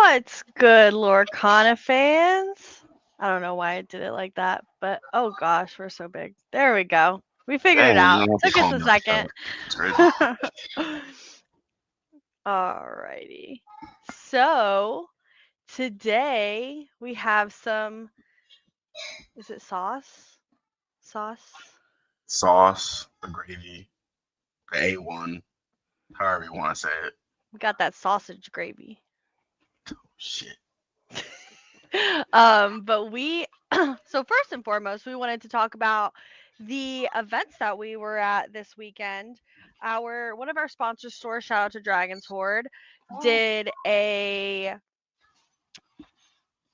What's good, Lorcana fans? I don't know why I did it like that, but oh gosh, we're so big. There we go. We figured it Dang, you out. don't have to Took us call a me like that. second. It's crazy. Alrighty. So, today we have some, is it sauce? Sauce? Sauce, the gravy, the A1, however you want to say it. We got that sausage gravy. Shit. But we so first and foremost, we wanted to talk about the events that we were at this weekend. Our one of our sponsor stores, shout out to Dragon's Horde, did a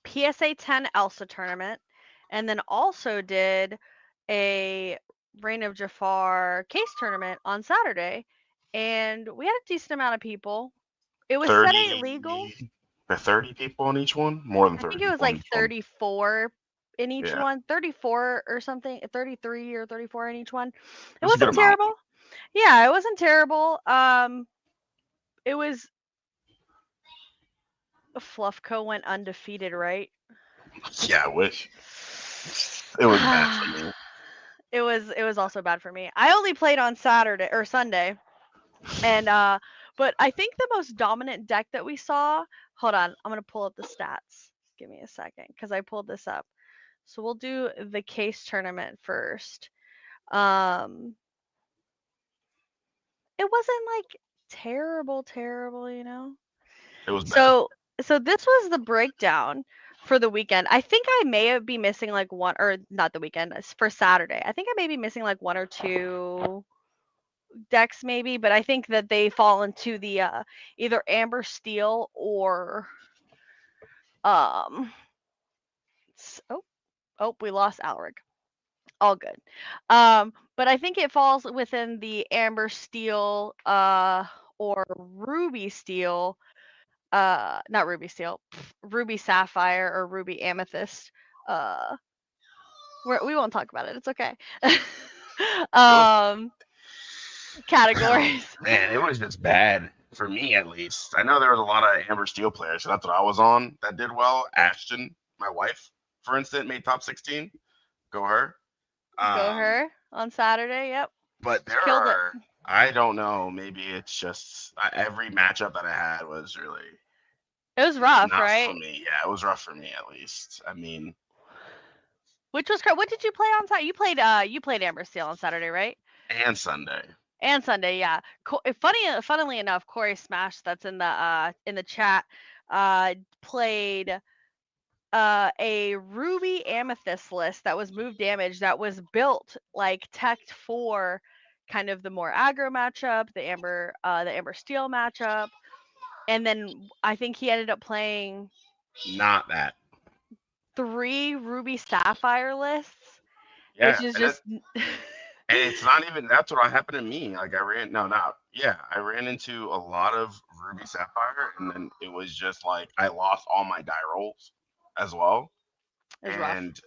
PSA 10 Elsa tournament, and then also did a Reign of Jafar case tournament on Saturday, and we had a decent amount of people. It was set 30, at legal. the 30 people in each one? More than I think 30 it was people in like each one. 34 in each Yeah, one, 34 or something, 33 or 34 in each one. It that's a good wasn't amount. terrible. Yeah, it wasn't terrible. It was Fluffco went undefeated, right? Yeah, I wish. It was bad for me. It was also bad for me. I only played on Saturday or Sunday, and but I think the most dominant deck that we saw. Hold on, I'm gonna pull up the stats. Give me a second, because I pulled this up. So we'll do the case tournament first. Um, it wasn't like terrible, you know. It was bad. So this was the breakdown for the weekend. I think I may be missing like one, or not the weekend, it's for Saturday. I think I may be missing like one or two decks maybe, but I think that they fall into the either Amber Steel or um oh, we lost Alric. All good. But I think it falls within the Amber Steel or Ruby Steel, not Ruby Steel, Ruby Sapphire or Ruby Amethyst. Uh, we won't talk about it. It's okay. It was, um, categories. man, it was just bad for me at least. I know there was a lot of Amber Steel players, so that's what I was on that did well. Ashton, my wife, for instance, made top 16. Go her. Go Um, her on Saturday. Yep, but she there killed it. are, I don't know, maybe it's just every matchup that I had was really It was rough, not for right? me. Yeah, it was rough for me at least. I mean, Which was great. What did you play on Saturday? You played Amber Steel on Saturday, right? and Sunday. And Sunday, yeah. Funnily enough, Corey Smash, that's in the chat, played a Ruby Amethyst list that was move damage that was built like teched for kind of the more aggro matchup, the Amber Steel matchup, and then I think he ended up playing Not that. 3 Ruby Sapphire lists, which Yeah, is and just it's not even that's what happened to me. Like I ran no, not yeah, I ran into a lot of Ruby Sapphire, and then it was just like I lost all my die rolls as well. is rough. And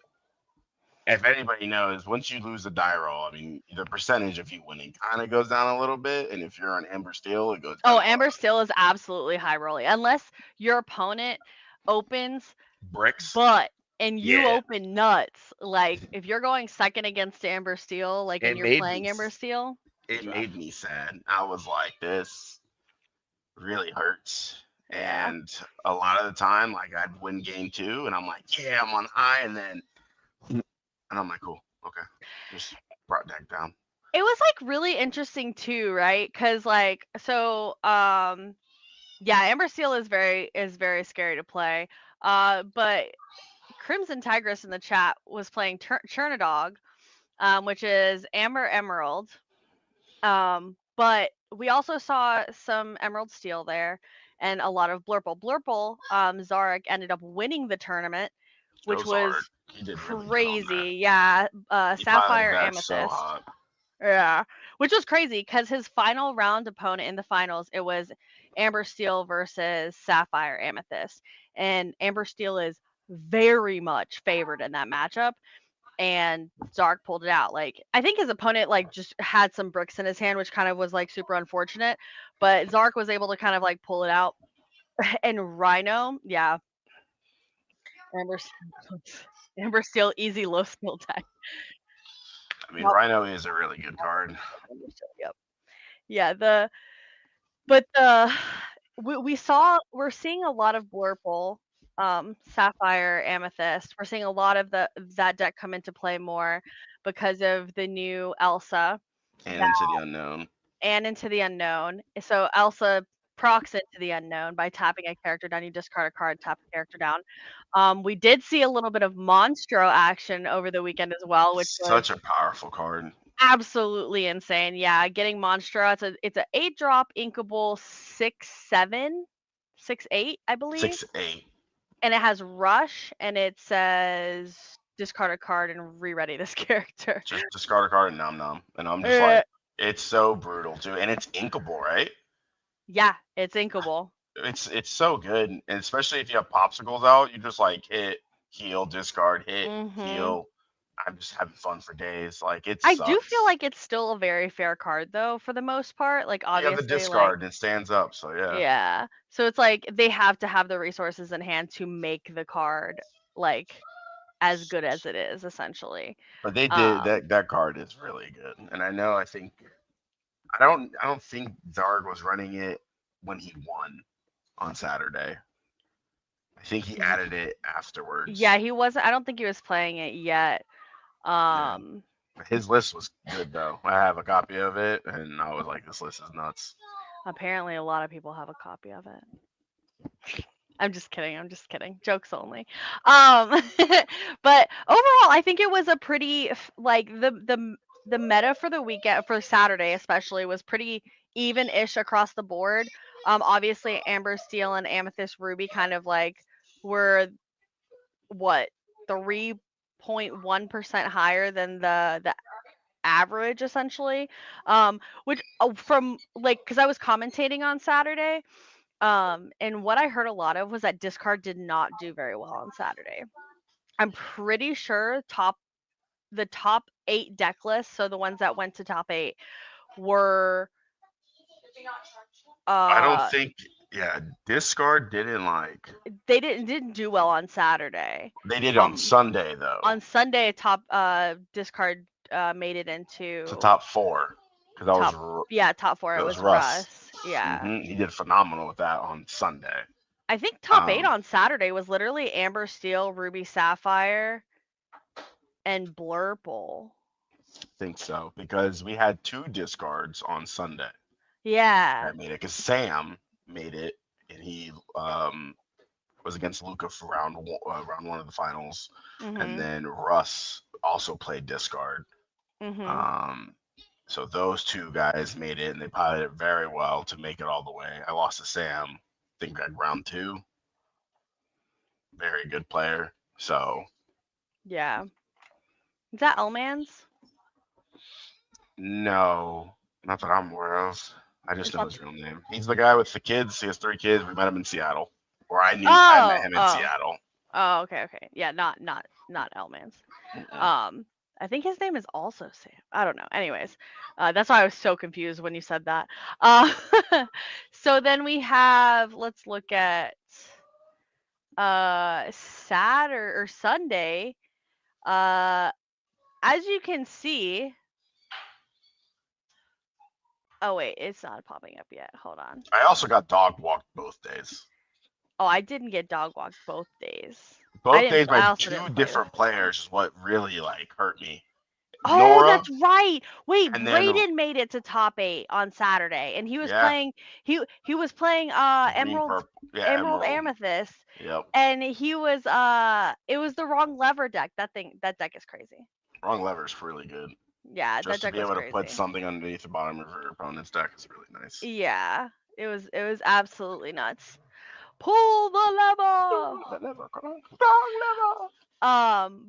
if anybody knows, once you lose a die roll, I mean, the percentage of you winning kind of goes down a little bit, and if you're on Amber Steel, it goes down Oh, a lot. Amber Steel is absolutely high rolling unless your opponent opens Bricks, butt and you yeah, open nuts. Like if you're going second against Amber Steel, like and it you're made me playing Amber Steel, it it's rough. made me sad. I was like, this really hurts. Yeah. And a lot of the time, like I'd win game two, and I'm like, yeah, I'm on high, and then, and I'm like, cool, okay, just brought deck down. It was like really interesting too, right? Cuz like yeah, Amber Steel is very scary to play. But Crimson Tigress in the chat was playing Chernadog, which is Amber Emerald. But we also saw some Emerald Steel there and a lot of Blurple. Blurple, Zarek ended up winning the tournament, which Goes hard. was He did really good on that. crazy. Yeah, He piloted Sapphire that so Amethyst. hot. Yeah, which was crazy because his final round opponent in the finals, it was Amber Steel versus Sapphire Amethyst, and Amber Steel is very much favored in that matchup, and Zark pulled it out. Like I think his opponent like just had some bricks in his hand, which kind of was like super unfortunate. But Zark was able to kind of like pull it out. And Rhino, yeah, Amber Amber Steel, easy low skill deck. I mean, Top Rhino is a really good card. Amber Steel, yep. Yeah, but the we're seeing a lot of Blurple, Sapphire, Amethyst. We're seeing a lot of that deck come into play more because of the new Elsa And Into the Unknown. and Into the Unknown. So Elsa procs Into the Unknown by tapping a character down. You discard a card, tap a character down. We did see a little bit of Monstro action over the weekend as well, which was Such a powerful card. absolutely insane. Yeah, getting Monstro. It's a 8-drop inkable 6/7, 6/8, I believe, 6/8. and it has Rush, and it says discard a card and re-ready this character. Just discard a card and nom nom. And I'm just Uh, like, it's so brutal too. And it's inkable, right? yeah, it's inkable. It's so good. And especially if you have popsicles out, you just like hit, heal, discard, hit, Mhm. heal. I'm just having fun for days. Like it I do feel sucks. like it's still a very fair card though, for the most part. Like You have the obviously, like discard and it stands up, so yeah. yeah. So it's like they have to have the resources in hand to make the card like as good as it is, essentially. But they did Um, that card is really good. And I don't think Zarg was running it when he won on Saturday. I think he y- added it afterwards. yeah, he wasn't. I don't think he was playing it yet. Yeah. Um, His list was good though. I have a copy of it and I was like, this list is nuts. Apparently, a lot of people have a copy of it. I'm just kidding. I'm just kidding. Jokes only. Um, but overall, I think it was a pretty like the meta for the weekend for Saturday especially was pretty even-ish across the board. Obviously, Amber Steel and Amethyst Ruby kind of like were what 3.1% higher than the average essentially. Which from like because I was commentating on Saturday. And what I heard a lot of was that discard did not do very well on Saturday. I'm pretty sure the top 8 deck lists, so the ones that went to top 8 were I don't uh think yeah, discard didn't like they didn't do well on Saturday. they did on Um Sunday though. on Sunday top discard made it To into top four. Because top yeah, top 4 that it was was Russ. Russ. Yeah. He did phenomenal with that on Sunday. I think top 8 Um, on Saturday was literally Amber Steel, Ruby Sapphire, and Blurple. think so because we had two discards on Sunday Yeah. that made it. Because Sam made it and he was against Luca for round one of the finals, and Mhm. then Russ also played discard. Mhm. Um, so those two guys made it, and they piloted it very well to make it all the way. I lost to Sam, I think like round two. Very good player. So Yeah. Is that Elman's? no, not that I'm aware of. I just It's know not. his real name. He's the guy with the kids. He has three kids. We met him in Seattle, or I met Oh, him in oh, Seattle. oh. Okay, okay. Yeah, not Elman's. Mm-mm. Um, I think his name is also Sam. I don't know. Anyways, that's why I was so confused when you said that. Uh, so then we have. Let's look at Saturday or Sunday. Uh, as you can see. Oh wait, it's not popping up yet. Hold on. I also got dog walked both days. Oh, I didn't get dog walked both days. I Both didn't. days by I also two didn't play this different weekend. players is what really like hurt me. Oh, Nora that's right. Wait, and then Brayden made it to top 8 on Saturday, and he was yeah, playing. He was playing green Emerald purple. Yeah, Emerald. Amethyst, Yep. and he was it was the wrong lever deck. That deck is crazy. Wrong lever is really good. Yeah, that Just to deck be was able to put crazy. something underneath the bottom of your opponent's deck is really nice. Yeah, it was absolutely nuts. Pull the lever. The lever, come on. Wrong lever.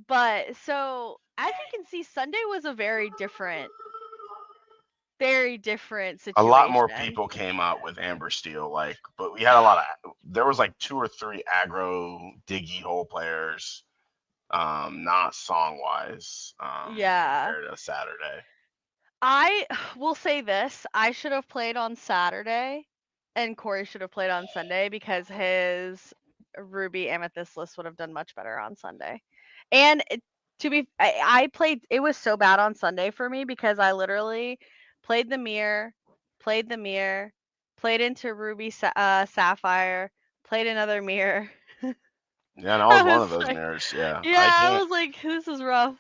But so as you can see, Sunday was a very different A lot more situation. people came out with Amber Steel, like, but we had a lot of. There was like two or three aggro diggy hole players, not song wise, Yeah. compared to Saturday. I will say this, I should have played on Saturday. and Corey should have played on Sunday because his Ruby Amethyst list would have done much better on Sunday. And I played. It was so bad on Sunday for me because I literally played the mirror, played the mirror, played into Sapphire, played another mirror. Yeah, and I was I one was of those like, mirrors. Yeah, yeah, I I can't. was like, this is rough.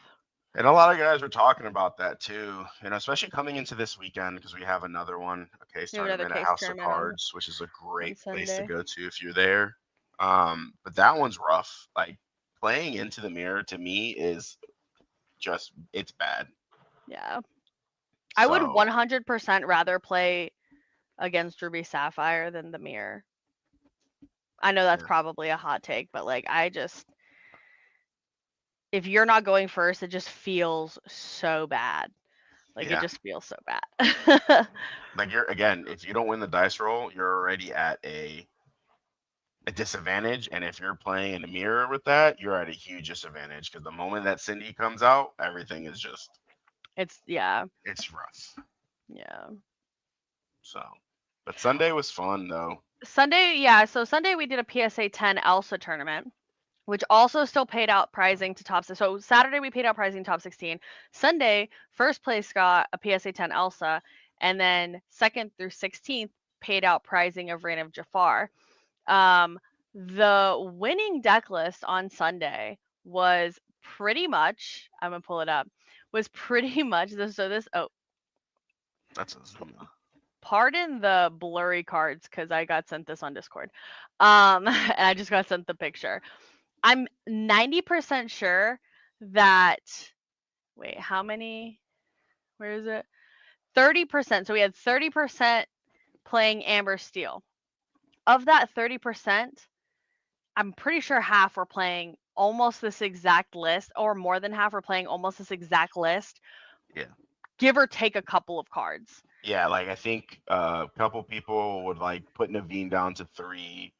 And a lot of guys were talking about that too, especially coming into this weekend because we have another one, a case We have another tournament at case House of tournament Cards, which is a on great place to Sunday. go to if you're there. But that one's rough. Like playing into the mirror to me is just it's bad. Yeah, I would So 100% rather play against Ruby Sapphire than the mirror. I know that's yeah, probably a hot take, but like I just if you're not going first, it just feels so bad. Like it yeah. just feels so bad. Like you're again, if you don't win the dice roll, you're already at a disadvantage. And if you're playing in the mirror with that, you're at a huge disadvantage because the moment that Cindy comes out, everything is just It's yeah. it's rough. Yeah. So, but Sunday was fun though. Sunday, yeah, so Sunday we did a PSA 10 Elsa tournament, which also still paid out prizing to top. So Saturday we paid out prizing top 16. Sunday, first place got a PSA 10 Elsa, and then second through 16th paid out prizing of Reign of Jafar. Um, the winning deck list on Sunday was pretty much, I'm gonna pull it up, was pretty much this. So this, oh, That's a zoom. pardon the blurry cards because I got sent this on Discord. And I just got sent the picture. I'm 90% sure that, wait, how many? Where is it? 30%. So we had 30% playing Amber Steel. Of that 30%, I'm pretty sure half were playing almost this exact list, or more than half were playing almost this exact list, Yeah. give or take a couple of cards. Yeah, like I think a couple people would like put Naveen down to 3.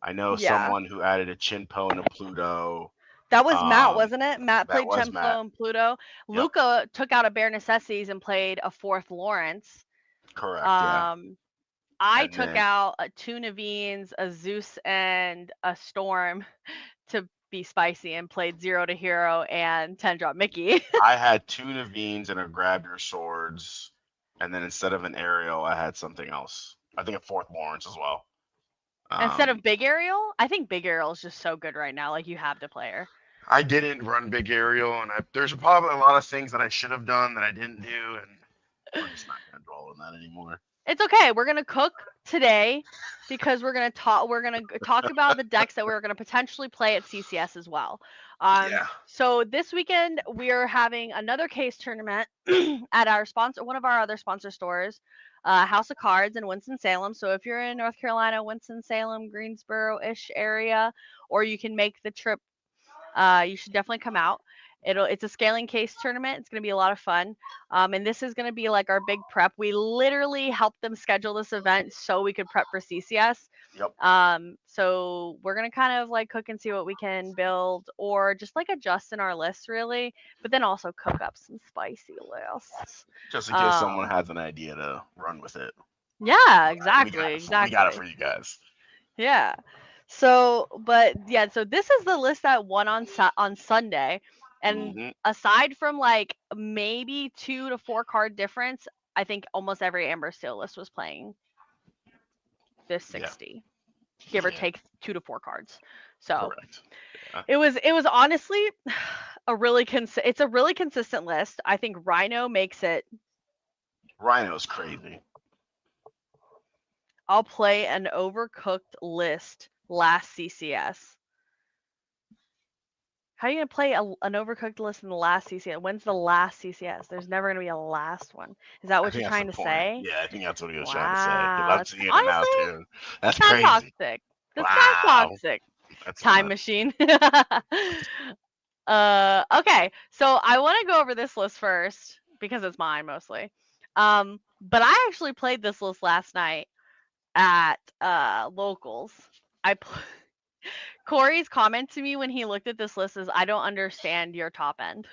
I know Yeah. someone who added a Chinpo and a Pluto. That was Matt, Um, wasn't it? Matt that played was Matt. Chenflo and Pluto. Yep, Luca took out a Bare Necessities and played a fourth Lawrence. correct. Yeah, Um, I and took then out a two Naveen's, a Zeus, and a Storm to be spicy and played Zero to Hero and 10 Drop Mickey. I had 2 Naveens and a Grab Your Swords, and then instead of an Ariel, I had something else. I think a fourth Lawrence as well. Instead Um, of Big Ariel. I think Big Ariel is just so good right now. Like you have to play her. I didn't run Big Ariel, and there's probably a lot of things that I should have done that I didn't do, and we're just not going to dwell on that anymore. It's okay. We're gonna cook today because we're gonna talk. We're gonna talk about the decks that we're gonna potentially play at CCS as well. Yeah. So this weekend we are having another case tournament at our sponsor, one of our other sponsor stores, House of Cards in Winston Salem. So if you're in North Carolina, Winston Salem, Greensboro-ish area, or you can make the trip, you should definitely come out. It's a scaling case tournament. It's going to be a lot of fun. And this is going to be like our big prep. We literally helped them schedule this event so we could prep for CCS. Yep. So we're going to kind of like cook and see what we can build or just like adjust in our lists really, but then also cook up some spicy lists. Just in case someone Um, has an idea to run with it. yeah, We got exactly, it. We got it exactly. for you guys. Yeah. So, but yeah, so this is the list that won on Sunday, and Hmm. aside from like maybe 2 to 4 card difference, I think almost every Amber Steel list was playing this Yeah. 60, give or Yeah. take 2 to 4 cards. So Correct. Yeah. it was honestly it's a really consistent list. I think Rhino makes it. Rhino's crazy. I'll play an overcooked list last CCS. How are you gonna play an overcooked list in the last CCS? When's the last CCS? There's never gonna be a last one. Is that I what you're think that's the trying to point. say? Yeah, I think that's what he was trying to say. Because Wow. I'm That's seeing it now honestly, too. That's it's kind of crazy. toxic. That's kind of Wow. toxic. That's Time nuts. machine. Okay. So I want to go over this list first because it's mine mostly. But I actually played this list last night at locals. I pl- Corey's comment to me when he looked at this list is, "I don't understand your top end."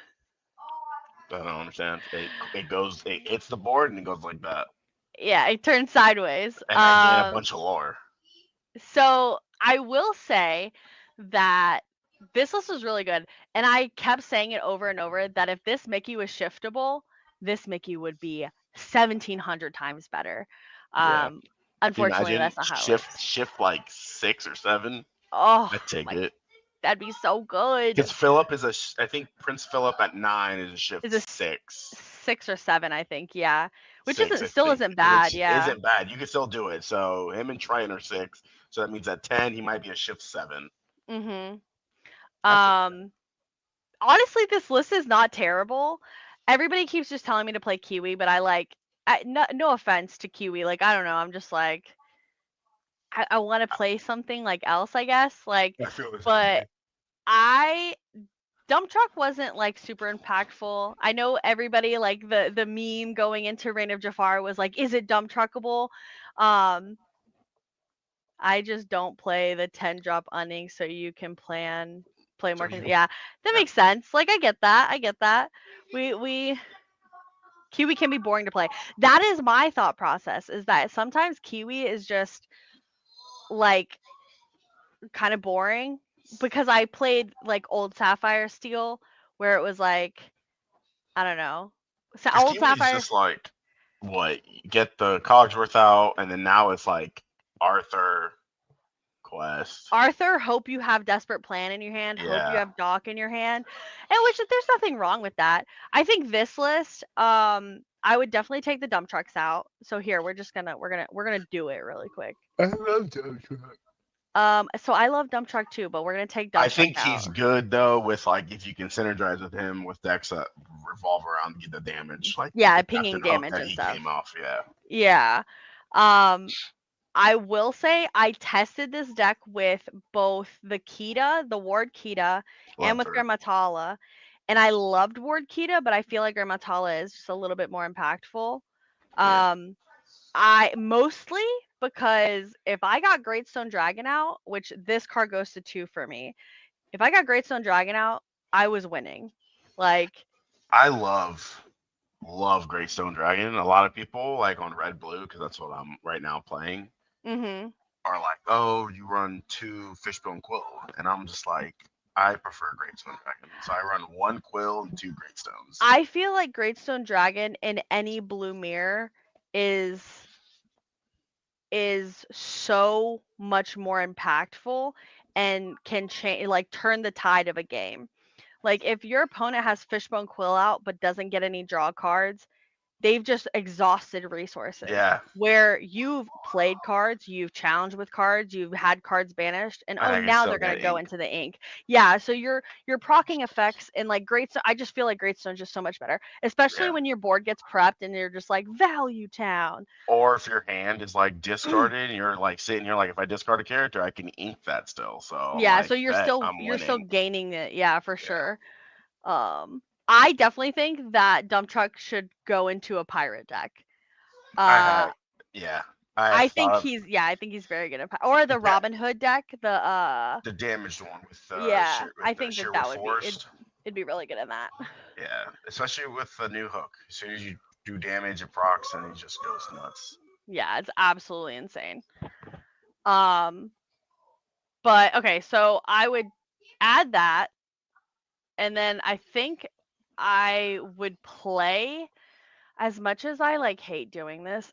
I don't understand. It goes. It's the board and it goes like that. Yeah, it turned sideways. and I gain a bunch of lore. So I will say that this list was really good, and I kept saying it over and over that if this Mickey was shiftable, this Mickey would be 1,700 times better. Yeah. Um, Can you Unfortunately, imagine that's not how it works. shift like 6 or 7? Oh I take my, it. that'd be so good. Because Philip is I think Prince Philip at 9 is a shift Is this 6. 6 or 7? I think, yeah, which 6, isn't I still think, isn't bad, which yeah. isn't bad. You can still do it. So him and Triton are 6. So that means at 10 he might be a shift 7. Mhm. That's it. Um, Honestly, this list is not terrible. Everybody keeps just telling me to play Kiwi, but no offense to Kiwi, like I don't know, I'm just like I want to play something like else, I guess. Like, I feel the same but way. I Dump Truck wasn't like super impactful. I know everybody like the meme going into Reign of Jafar was like, is it dump truckable? Um, I just don't play the 10 drop unning so you can play So more. you, Yeah, that yeah. makes sense. Like I get that. I get that. We Kiwi can be boring to play. That is my thought process. Is that sometimes Kiwi is just like kind of boring because I played like old Sapphire Steel where it was like I don't know. Because Old Kiwi is Sapphire just like, what? You get the Cogsworth out, and then now it's like Arthur Quest. Arthur, hope you have Desperate Plan in your hand, hope you Yeah. have Doc in your hand. And which there's nothing wrong with that. I think this list, I would definitely take the dump trucks out. So here, we're gonna do it really quick. I love Dump Truck. So I love dump truck too, but we're gonna take I dump truck think he's out. good though with like if you can synergize with him with decks that revolve around the damage, like Yeah, the pinging Captain Hook damage that and he stuff. came off. Yeah, Yeah. Um, I will say I tested this deck with both the Kita, the Ward Kita, and love with her. Grammatala. And I loved Ward Kita, but I feel like Grammatala is just a little bit more impactful. Yeah, Um, I mostly because if I got Greatstone Dragon out, which this card goes to 2 for me, if I got Greatstone Dragon out, I was winning. Like, I love Greystone Dragon. A lot of people like on Red Blue because that's what I'm right now playing. mhm. Are like, oh, you run 2 Fishbone Quill, and I'm just like, I prefer Greystone Dragon, so I run 1 Quill and 2 Greatstones. I feel like Greatstone Dragon in any blue mirror is is so much more impactful and can change like turn the tide of a game. Like if your opponent has Fishbone Quill out but doesn't get any draw cards, they've just exhausted resources. Yeah, Where you've played cards, you've challenged with cards, you've had cards banished, and and oh I can now still they're gonna get go ink. into the ink. Yeah, so you're procking effects and like Greatstone. I just feel like Greatstone's just so much better, especially Yeah. when your board gets prepped and you're just like Value Town. Or if your hand is like discarded and you're like sitting here like if I discard a character, I can ink that still. So I'm Yeah, like, so bet I'm you're still winning. gaining it. Yeah, for Yeah. sure. I definitely think that Dump Truck should go into a pirate deck. I Uh, have yeah. I have thought of I think he's very good at or the the Robin Hood deck. the damaged one Yeah, I with the think that Sherwood that would be Forest. it'd be really good in that. Yeah. Especially with the new hook. As soon as you do damage it procs and it just goes nuts. Yeah, it's absolutely insane. Um, but okay, so I would add that, and then I think I would play as much as I like hate doing this.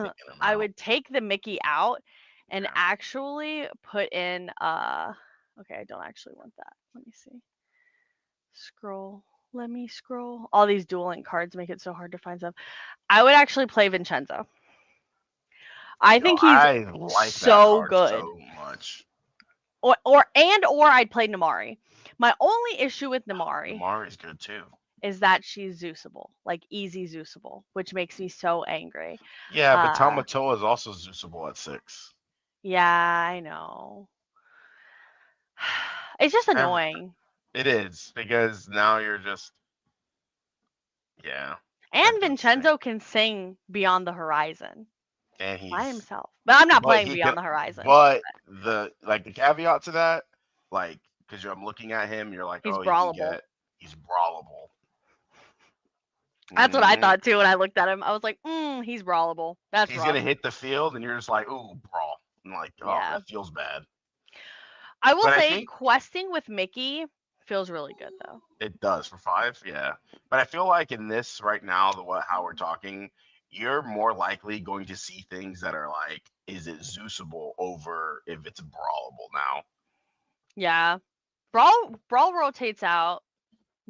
Taking them I out. would take the Mickey out and Yeah. actually put in okay, I don't actually want that. Let me see. Scroll. Let me scroll. All these dual link cards make it so hard to find stuff. I would actually play Vincenzo. I Yo, think he's I like that so card good. so much. Or I'd play Namari. My only issue with Namari Namari's good too. is that she's Zeusable, like easy Zeusable, which makes me so angry. Yeah, but Uh Tamatoa is also Zeusable at 6. yeah, I know. It's just Every, annoying. it is because now you're just yeah, that And does stink. Vincenzo can sing Beyond the Horizon And by he's himself. But I'm not but playing he can Beyond the Horizon. but the like the caveat to that, like because I'm looking at him, you're like, He's oh, he can brawlable. get he's brawlable. That's what I Hmm. thought too when I looked at him. I was like, he's brawlable. That's He's gonna rough. hit the field, and you're just like, ooh, brawl. And like, oh, Yeah. that feels bad. I will But I say think questing with Mickey feels really good though. it does for 5, yeah. But I feel like in this right now, the what how we're talking, you're more likely going to see things that are like, is it Zeusable over if it's brawlable now? Yeah. Brawl rotates out.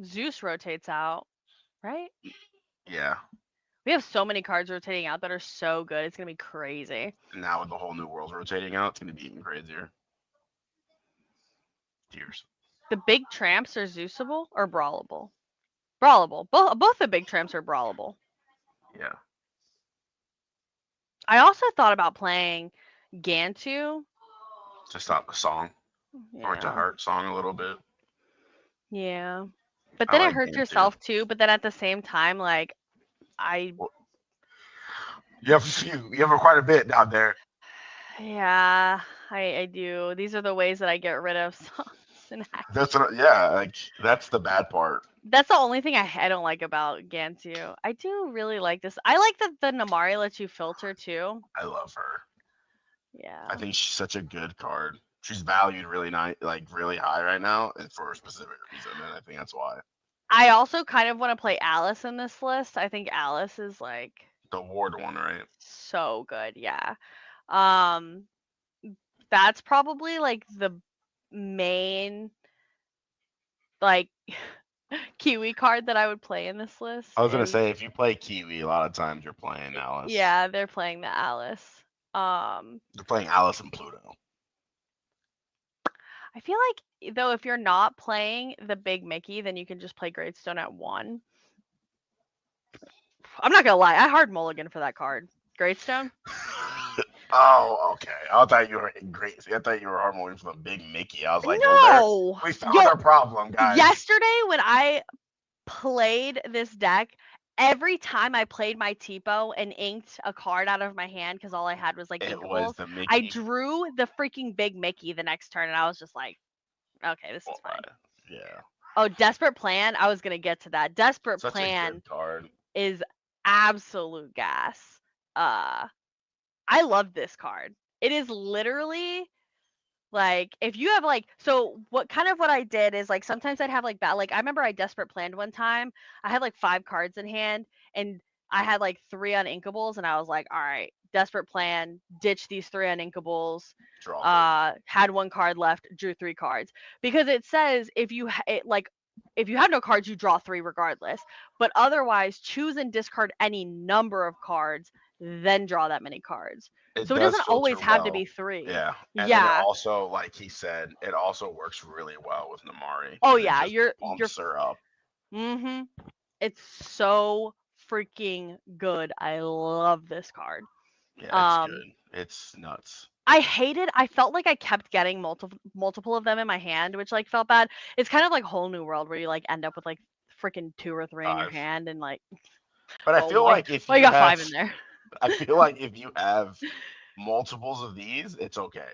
Zeus rotates out, right? Yeah. We have so many cards rotating out that are so good. It's gonna be crazy. And now with the whole new world rotating out, it's gonna be even crazier. Tears. The big tramps are Zeusable or brawlable? Brawlable. Both the big tramps are brawlable. Yeah. I also thought about playing Gantu. To stop the song or to Yeah. hurt song a little bit. Yeah. But I then it like hurts game too. yourself too. But then at the same time, like I Well, you have quite a bit down there. yeah, I do. These are the ways that I get rid of songs and That's action. what, yeah, like that's the bad part. That's the only thing I don't like about Gantu. I do really like this. I like that the Namari lets you filter too. I love her. I Yeah. think she's such a good card. She's valued really nice, like really high right now, and for a specific reason, and I think that's why. I also kind of want to play Alice in this list. I think Alice is like The ward one, right? so good. Yeah. Um that's probably like the main like Kiwi card that I would play in this list I was gonna is say if you play Kiwi, a lot of times you're playing Alice. yeah, they're playing the Alice. Um You're playing Alice and Pluto. I feel like though if you're not playing the big Mickey, then you can just play Greatstone at 1. I'm not gonna lie, I hard mulligan for that card. Greatstone? Oh, okay. I thought you were great. I thought you were harmony for the big Mickey. I was like, well, there No. we found Yo, our problem, guys. yesterday when I played this deck, every time I played my Tipo and inked a card out of my hand because all I had was like It was inkables, the I Mickey. drew the freaking big Mickey the next turn and I was just like, okay, this is Well, fine. yeah, Oh, Desperate Plan. I was gonna get to that. Desperate such a Plan good card. is absolute gas. Uh I love this card. It is literally like if you have like so what I did is like sometimes I'd have like bad like I remember I desperate planned one time. I had like 5 cards in hand and I had like 3 uninkables and I was like, all right, desperate plan, ditch these 3 uninkables. Draw three. Had 1 card left, drew 3 cards. Because it says like if you have no cards, you draw 3 regardless. But otherwise, choose and discard any number of cards, then draw that many cards. It So it does doesn't always filter have to be well. 3. Yeah, and then it Yeah. also, like he said, it also works really well with Namari Oh because it yeah, just you're bumps her up. mhm. It's so freaking good. I love this card. Yeah, it's Um good. It's nuts. I felt like I kept getting multiple of them in my hand, which like felt bad. It's kind of like whole new world where you like end up with like freaking 2 or 3 in your 5. hand and like, But I oh, feel like if why you you got have, 5 in there? I feel like if you have multiples of these, it's okay.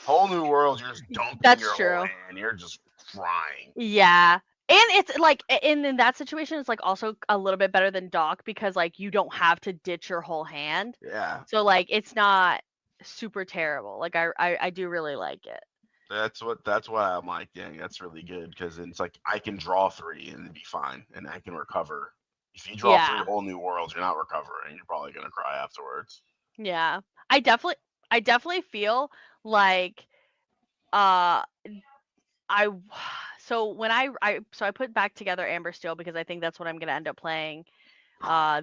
Whole new world, you're just dumping That's your whole true. hand. You're just crying. Yeah. And it's like in that situation it's like also a little bit better than Doc because like you don't have to ditch your whole hand. Yeah, So like it's not super terrible. Like I do really like it. that's why I'm like, dang, that's really good because it's like I can draw 3 and be fine, and I can recover. If you draw 3 Yeah. whole new worlds, you're not recovering. You're probably gonna cry afterwards. Yeah. I definitely I definitely feel like uh I so when I put back together Amber Steel because I think that's what I'm going to end up playing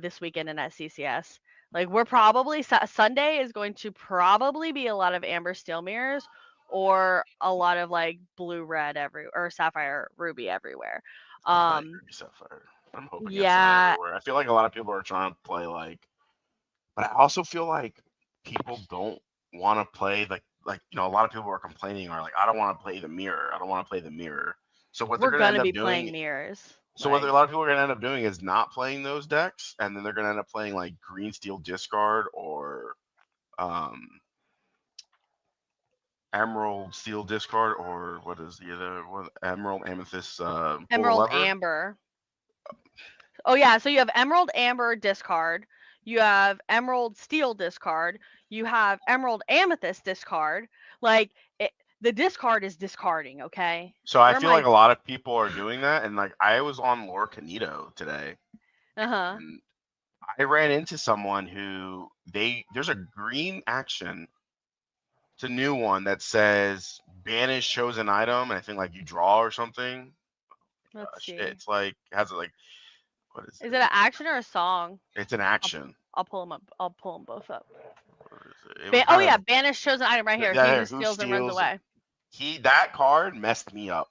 this weekend and at CCS. Like we're probably Sunday is going to probably be a lot of Amber Steel mirrors or a lot of like blue red every or sapphire ruby everywhere. I'm playing Um Ruby Sapphire. I'm hoping it's yeah, everywhere. I feel like a lot of people are trying to play like, but I also feel like people don't want to play like a lot of people are complaining are like, I don't want to play the mirror. I don't want to play the mirror. So what they're we're gonna going end to up be doing playing mirrors. So what Like a lot of people are going to end up doing is not playing those decks, and then they're going to end up playing like Green Steel Discard or um, Emerald Steel Discard, or what is the other one? Emerald Amethyst Pull the Emerald Lever. Amber. Oh yeah, so you have Emerald Amber discard, you have Emerald Steel discard, you have Emerald Amethyst discard. Like it, the discard is discarding, okay? So I They're feel like my a lot of people are doing that, and like I was on Lorcana today, uh-huh. and I ran into someone who there's a green action. It's a new one that says banish chosen item, and I think like you draw or something. Let's see. It's like has it like what is Is it it? an action or a song? It's an I'll action. I'll pull them up. I'll pull them both up. What is it? It was Oh kind yeah, of banish chosen item right here. He yeah. who Who steals and runs steals? away. That card messed me up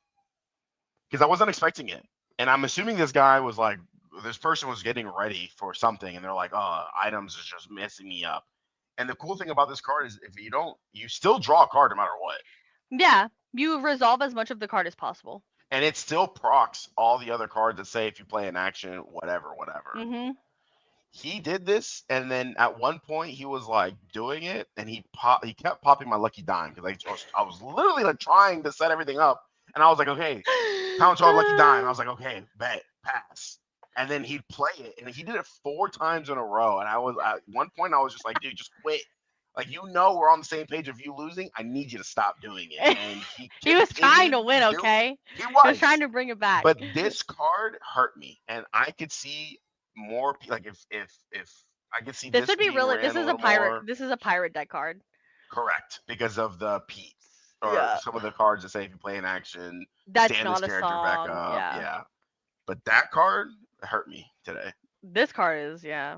because I wasn't expecting it, and I'm assuming this guy was like this person was getting ready for something, and they're like, "Oh, items is just messing me up." And the cool thing about this card is if you don't, you still draw a card no matter what, Yeah, you resolve as much of the card as possible. and it still procs all the other cards that say if you play an action, whatever, whatever. Mhm. He did this, and then at one point he was like doing it, and he kept popping my lucky dime because I was literally like trying to set everything up, and I was like, okay, pound charge lucky dime. I was like, okay, bet pass, and then he'd play it, and he did it 4 times in a row, and I was at one point I was just like, dude, just quit. Like we're on the same page. If you losing, I need you to stop doing it. And he He was trying continued to win, doing. okay? He He was trying was, to bring it back. but this card hurt me, and I could see more like if I could see This this would be being really ran a little more this is a pirate deck card. correct because of the Pete or Yeah. some of the cards that say if you play an action, That's stand this not a character back song. up. Yeah. Yeah, but that card hurt me today. This card is, yeah.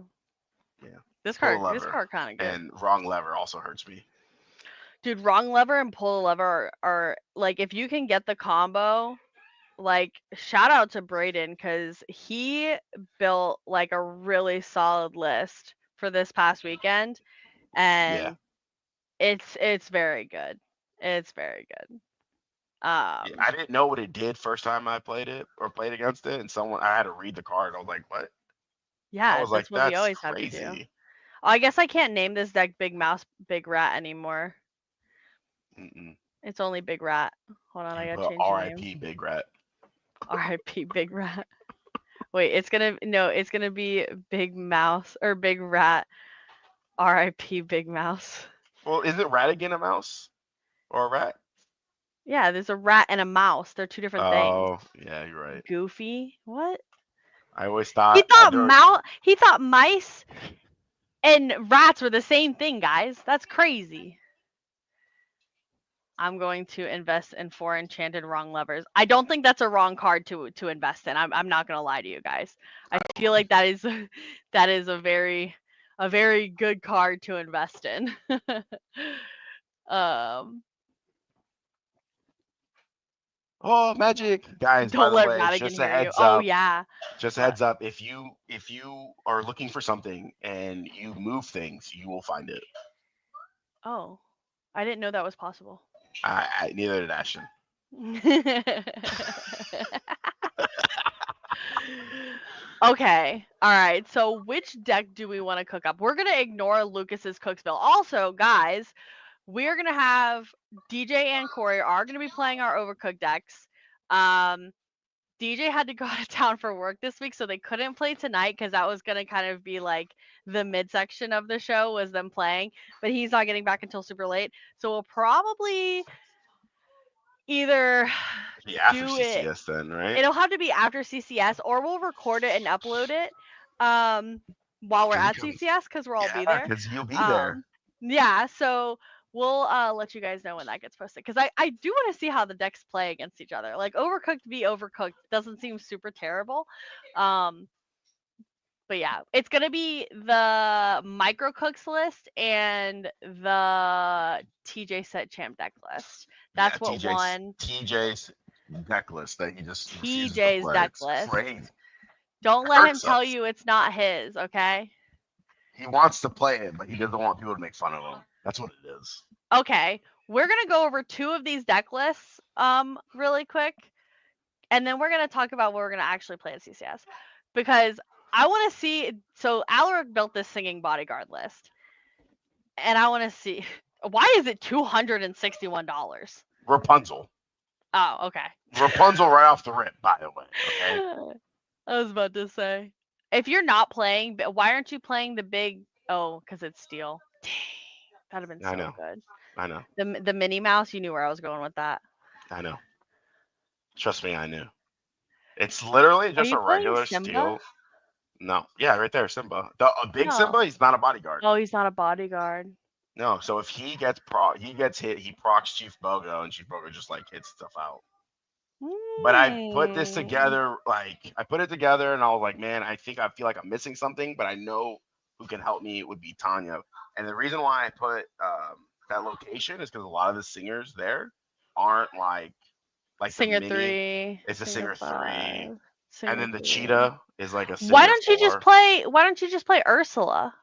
Yeah, This pull a card lever kind of good. and wrong lever also hurts me. Dude, wrong lever and pull a lever are like if you can get the combo, like shout out to Brayden cuz he built like a really solid list for this past weekend Yeah, and it's very good. It's very good. yeah. Um I didn't know what it did first time I played it or played against it, and someone I had to read the card. I was like, what? I yeah, was like, that's what we that's always have to do. crazy. Oh, I guess I can't name this deck Big Mouse Big Rat anymore. Mm-mm. It's only Big Rat. Hold on, I You got to put change the name. R.I.P. Big Rat. R.I.P. Big Rat. Wait, it's gonna no, it's gonna be Big Mouse or Big Rat. R.I.P. Big Mouse. Well, is it rat again a mouse or a rat? Yeah, there's a rat and a mouse. They're two different things. Oh, yeah, you're right. Goofy. What? I always thought He thought mice and rats were the same thing, guys. That's crazy. I'm going to invest in 4 enchanted wrong levers. I don't think that's a wrong card to invest in. I'm not gonna lie to you guys. I feel like that is that is a very good card to invest in. um, oh magic guys. By don't the let way, Radigan just a hear you. heads Oh up. yeah. Just a What? heads up. If you are looking for something and you move things, you will find it. Oh, I didn't know that was possible. Neither did Ashton. Okay. All right. So which deck do we want to cook up? We're going to ignore Lucas's Cooksville. Also, guys, we're going to have DJ and Corey are going to be playing our Overcooked decks. DJ had to go out of town for work this week, so they couldn't play tonight because that was going to kind of be like the midsection of the show was them playing, but he's not getting back until super late. So we'll probably either The after do it CCS then, right? it'll have to be after CCS or we'll record it and upload it while we're Because you at come. CCS because we'll all be Yeah, there. because you'll be there. Yeah, so we'll let you guys know when that gets posted because I do want to see how the decks play against each other. Like Overcooked v Overcooked doesn't seem super terrible. Um but yeah, it's gonna be the micro cooks list and the TJ set champ deck list. Yeah, That's what won TJ's deck list that he just refuses to TJ's play. deck It's list. crazy. Don't It let him hurts tell us. you it's not his, okay? He wants to play it, but he doesn't want people to make fun of him. That's what it is. Okay. We're gonna go over 2 of these deck lists really quick, and then we're gonna talk about what we're gonna actually play at CCS. Because I wanna see so Alaric built this singing bodyguard list. And I wanna see why is it $261? Rapunzel. Oh, okay. Rapunzel right off the rip, by the way. Okay. I was about to say. If you're not playing, why aren't you playing the big? Oh, because it's steel. Dang, that'd have been I so know. good. I know. The Minnie Mouse. You knew where I was going with that. I know. Trust me, I knew. It's literally Are just you a playing regular Simba? steel. No, yeah, right there, Simba. The a big No. Simba, he's not a bodyguard. Oh, he's not a bodyguard. No, so if he gets hit, he procs Chief Bogo, and Chief Bogo just like hits stuff out. But I put this Hmm. together, like I put it together, and I was like, man, I feel like I'm missing something, but I know who can help me would be Tanya. And the reason why I put that location is because a lot of the singers there aren't like the Singer mini. 3, It's a Singer singer 3, 5, and Singer then the 3. cheetah is like a Why singer don't you just 4. play? Why don't you just play Ursula?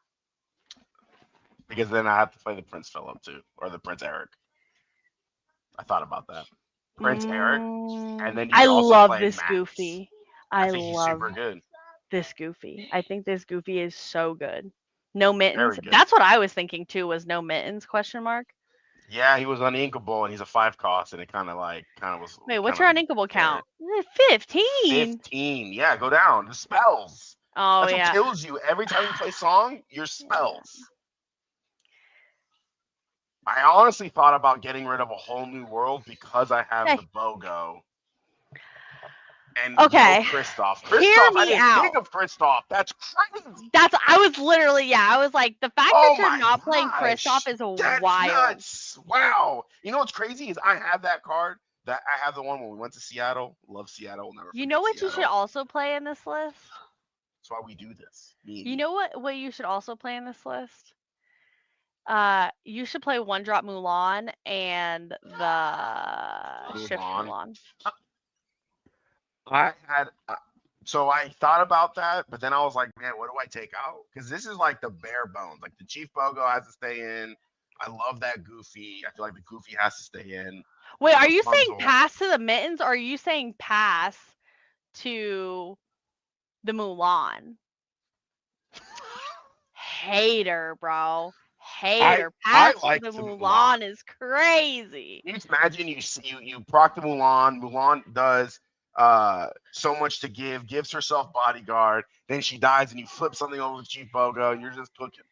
Because then I have to play the Prince Philip too, or the Prince Eric. I thought about that. Prince Eric, and then you I could also love play this Max. Goofy. I I think he's love super good. this Goofy. I think this Goofy is so good. No mittens. Very good. That's what I was thinking too. Was no mittens? Question mark. Yeah, he was uninkable and he's a 5 cost, and it kind of was Wait, what's kind your of uninkable scared. count? 15. 15. Yeah, go down. The spells. Oh That's what yeah. kills you every time you play song. Your spells. I honestly thought about getting rid of a whole new world because I have the Okay. BOGO and no Okay. Kristoff. Hear Kristoff, I me didn't think out. of Kristoff. That's crazy. That's I was literally yeah. I was like the fact that Oh you're my not playing Kristoff gosh, is that's wild. nuts! Wow. You know what's crazy is I have that card. That I have the one when we went to Seattle. Love Seattle. Will never You know forget what you should Seattle. also play in this list? That's why we do this. Me and You you. know what you should also play in this list? You should play One Drop Mulan and the Move Shift on. Mulan. I had so I thought about that, but then I was like, man, what do I take out? Because this is like the bare bones. Like the Chief Bogo has to stay in. I love that Goofy. I feel like the Goofy has to stay in. Wait, The are you saying Rapunzel. pass to the mittens or are you saying pass to the Mulan? Hater, bro. I Hater. I Pass to like the the Mulan. Mulan is crazy. You just imagine you proc the Mulan. Mulan does so much to give, gives herself bodyguard, then she dies, and you flip something over to Chief Bogo. You're just cooking.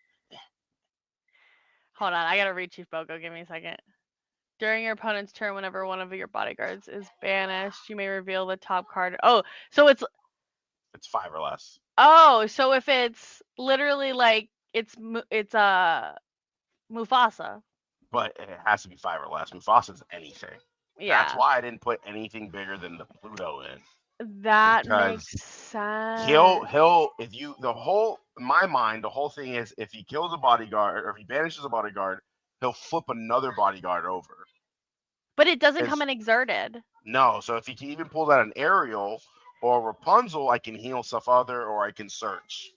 Hold on, I gotta read Chief Bogo. Give me a second. During your opponent's turn, whenever one of your bodyguards is banished, you may reveal the top card. Oh, so it's It's 5 or less, so if it's literally like it's Mufasa. but it has to be 5 or less. Mufasa's anything. That's Yeah, why I didn't put anything bigger than the Pluto in, that makes because sense. he'll if you the whole in my mind the whole thing is if he kills a bodyguard or if he banishes a bodyguard, he'll flip another bodyguard over. But it doesn't come It's in exerted. No, so if he can even pull out an Ariel or Rapunzel, I can heal stuff other or I can search.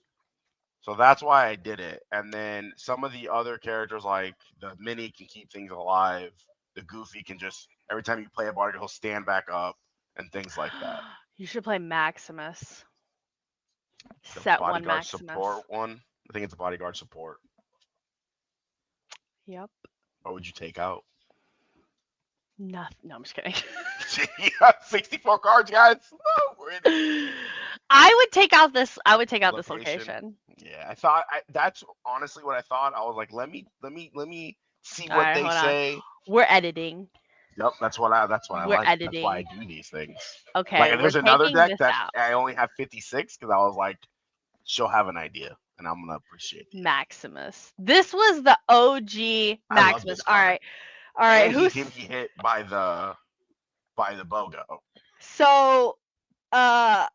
So that's why I did it. And then some of the other characters, like the Mini, can keep things alive. The Goofy can just every time you play a bodyguard, he'll stand back up and things like that. You should play Maximus. The Set one bodyguard Maximus. support one, I think it's a bodyguard support. Yep. What would you take out? Nothing. No, I'm just kidding. 64 cards, guys. Oh, we're in it. I would take out this. I would take out this Location. location. Yeah, that's honestly what I thought. I was like, let me see All what right, they hold on. say. We're editing. Yep, that's what I We're like. That's why I editing. do these things. Like, Okay, if we're there's another taking deck this that out. I only have 56 because I was like, she'll have an idea, and I'm gonna appreciate the idea. Maximus. This was the OG I love Maximus. this All card, right. All right. and he Who's can be hit by the BOGO. so uh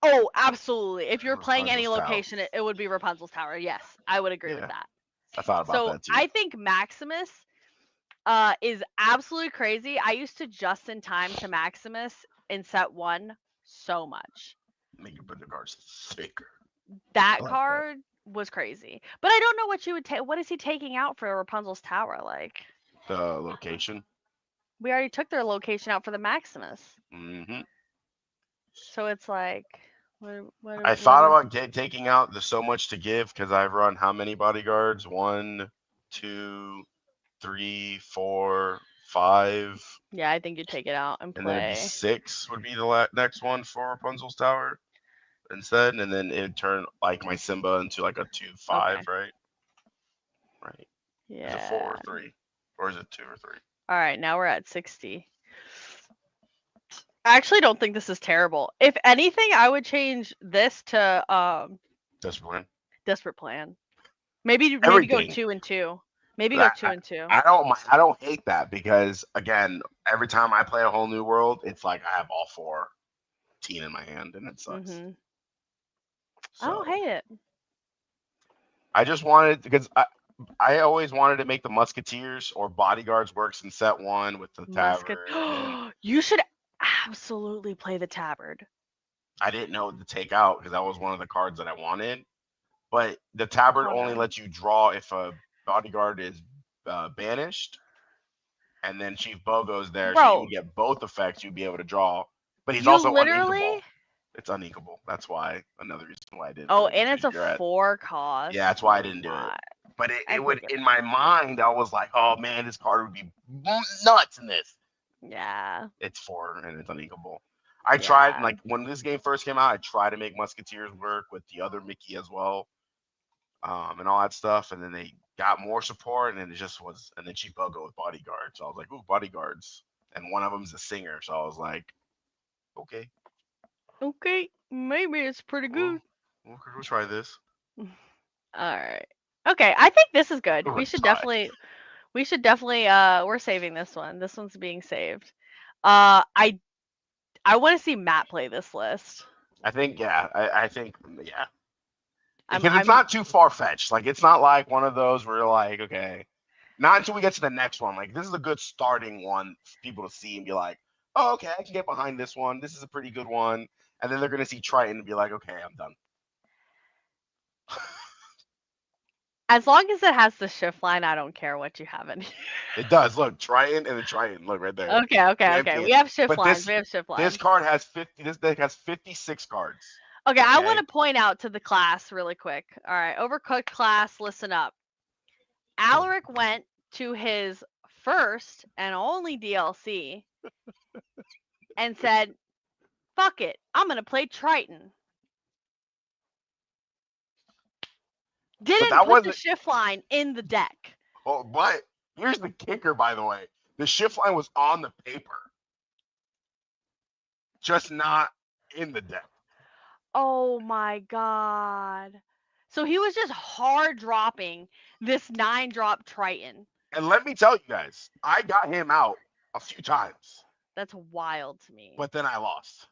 oh, absolutely. If you're playing any Rapunzel's Tower. location, it would be Rapunzel's Tower. Yes, I would agree with Yeah, that. I thought about So that too. I think Maximus is absolutely crazy. I used to just in time to Maximus in set one so much. Make your better cards thicker. That I like that. card was crazy. But I don't know what you would take. What is he taking out for Rapunzel's Tower? Like, The location. we already took their location out for the Maximus. Hmm. So it's like, what, I what, what thought is, about taking out the so much to give because I've run how many bodyguards? One, two, three, four. 5, Yeah, I think you take it out and and then it'd be play. 6 would be the next one for Rapunzel's Tower instead, and then it'd turn like my Simba into like a 2/5, Okay. right? Right. Is it 4 Yeah. or 3, or is it 2 or 3? All right, now we're at 60. I actually don't think this is terrible. If anything, I would change this to That's one. Desperate Plan. Maybe go Everything. 2 and 2. Maybe go That 2 and 2. I don't hate that because again, every time I play a whole new world, it's like I have all 14 in my hand, and it sucks. Mhm. I don't So hate it. I just wanted because I always wanted to make the Musketeers or Bodyguards works in set one with the Musket. Tavern, and You should absolutely play the Tabard. I didn't know what to take out because that was one of the cards that I wanted. But the Tabard Oh only no. lets you draw if a Bodyguard is banished, and then Chief Bogo's there, so you would Bro, get both effects. You'd be able to draw, but he's you also uninkable. literally. It's uninkable. That's why another reason why I didn't Oh, do it. and it's Because a you're at 4 yeah, cost. that's why I Oh didn't do it. my. But I it would take it in back. my mind, I was like, oh man, this card would be nuts in this. Yeah. It's 4 and it's uninkable. I tried Yeah. like when this game first came out, I tried to make Musketeers work with the other Mickey as well, and all that stuff. And then they got more support, and then it just was. And then Chief Bogo with Bodyguards. So I was like, ooh, Bodyguards. And one of them's a singer, so I was like, okay, Okay. Maybe it's pretty good. well, we'll try this. All right. Okay, I think this is good. We're tied. We should definitely we're saving this one. This one's being saved. I want to see Matt play this list. I think yeah. I think yeah. Because it's I'm not too far fetched. Like it's not like one of those where you're like, okay, not until we get to the next one. Like this is a good starting one for people to see and be like, oh, okay, I can get behind this one. This is a pretty good one. And then they're gonna see Triton and be like, okay, I'm done. as long as it has the shift line, I don't care what you have in here. It does. Look, Triton and the Triton. Look right there. Okay. Champion. We have shift But lines. We have shift this lines. card has 50. This deck has 56 cards. Okay, I want Okay. to point out to the class really quick. All right, Overcooked class, listen up. Alaric went to his first and only DLC and said, "Fuck it, I'm gonna play Triton." But Didn't that put the wasn't. shift line in the deck. Oh, but here's the kicker, by the way. The shift line was on the paper, just not in the deck. Oh my god. So he was just hard dropping this 9-drop Triton. And let me tell you guys, I got him out a few times, That's wild to me. but then I lost.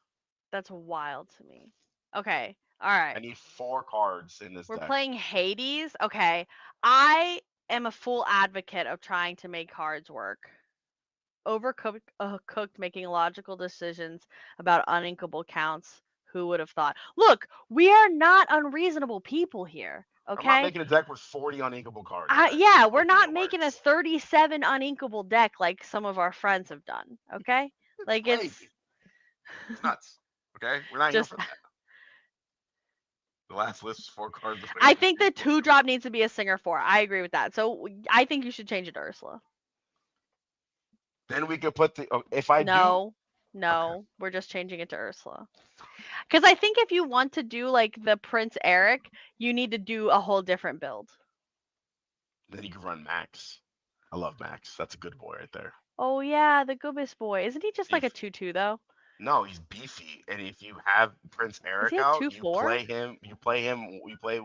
That's wild to me. Okay. All I right. need 4 cards in this We're deck. playing Hades. Okay. I am a full advocate of trying to make cards work. Overcooked cooked making logical decisions about uninkable counts. Who would have thought? Look, we are not unreasonable people here. I'm not Okay. making a deck with 40 uninkable cards in it. Yeah, I we're don't think not it making a works. 37 uninkable deck like some of our friends have done. Okay. It's Like crazy. It's nuts. Okay? We're not here just for that. The last list was 4 cards. The I face was think the 2-drop needs to be a singer 4. I agree with that. So I think you should change it to Ursula. Then we could put the. If I do. No, Okay. no, we're just changing it to Ursula. Because I think if you want to do like the Prince Eric, you need to do a whole different build. Then you can run Max. I love Max. That's a good boy right there. Oh yeah, the Goobus boy. Isn't he just like a If 2/2 though? No, he's beefy, and if you have Prince Is he Eric a out, 2/4? You play him. You play.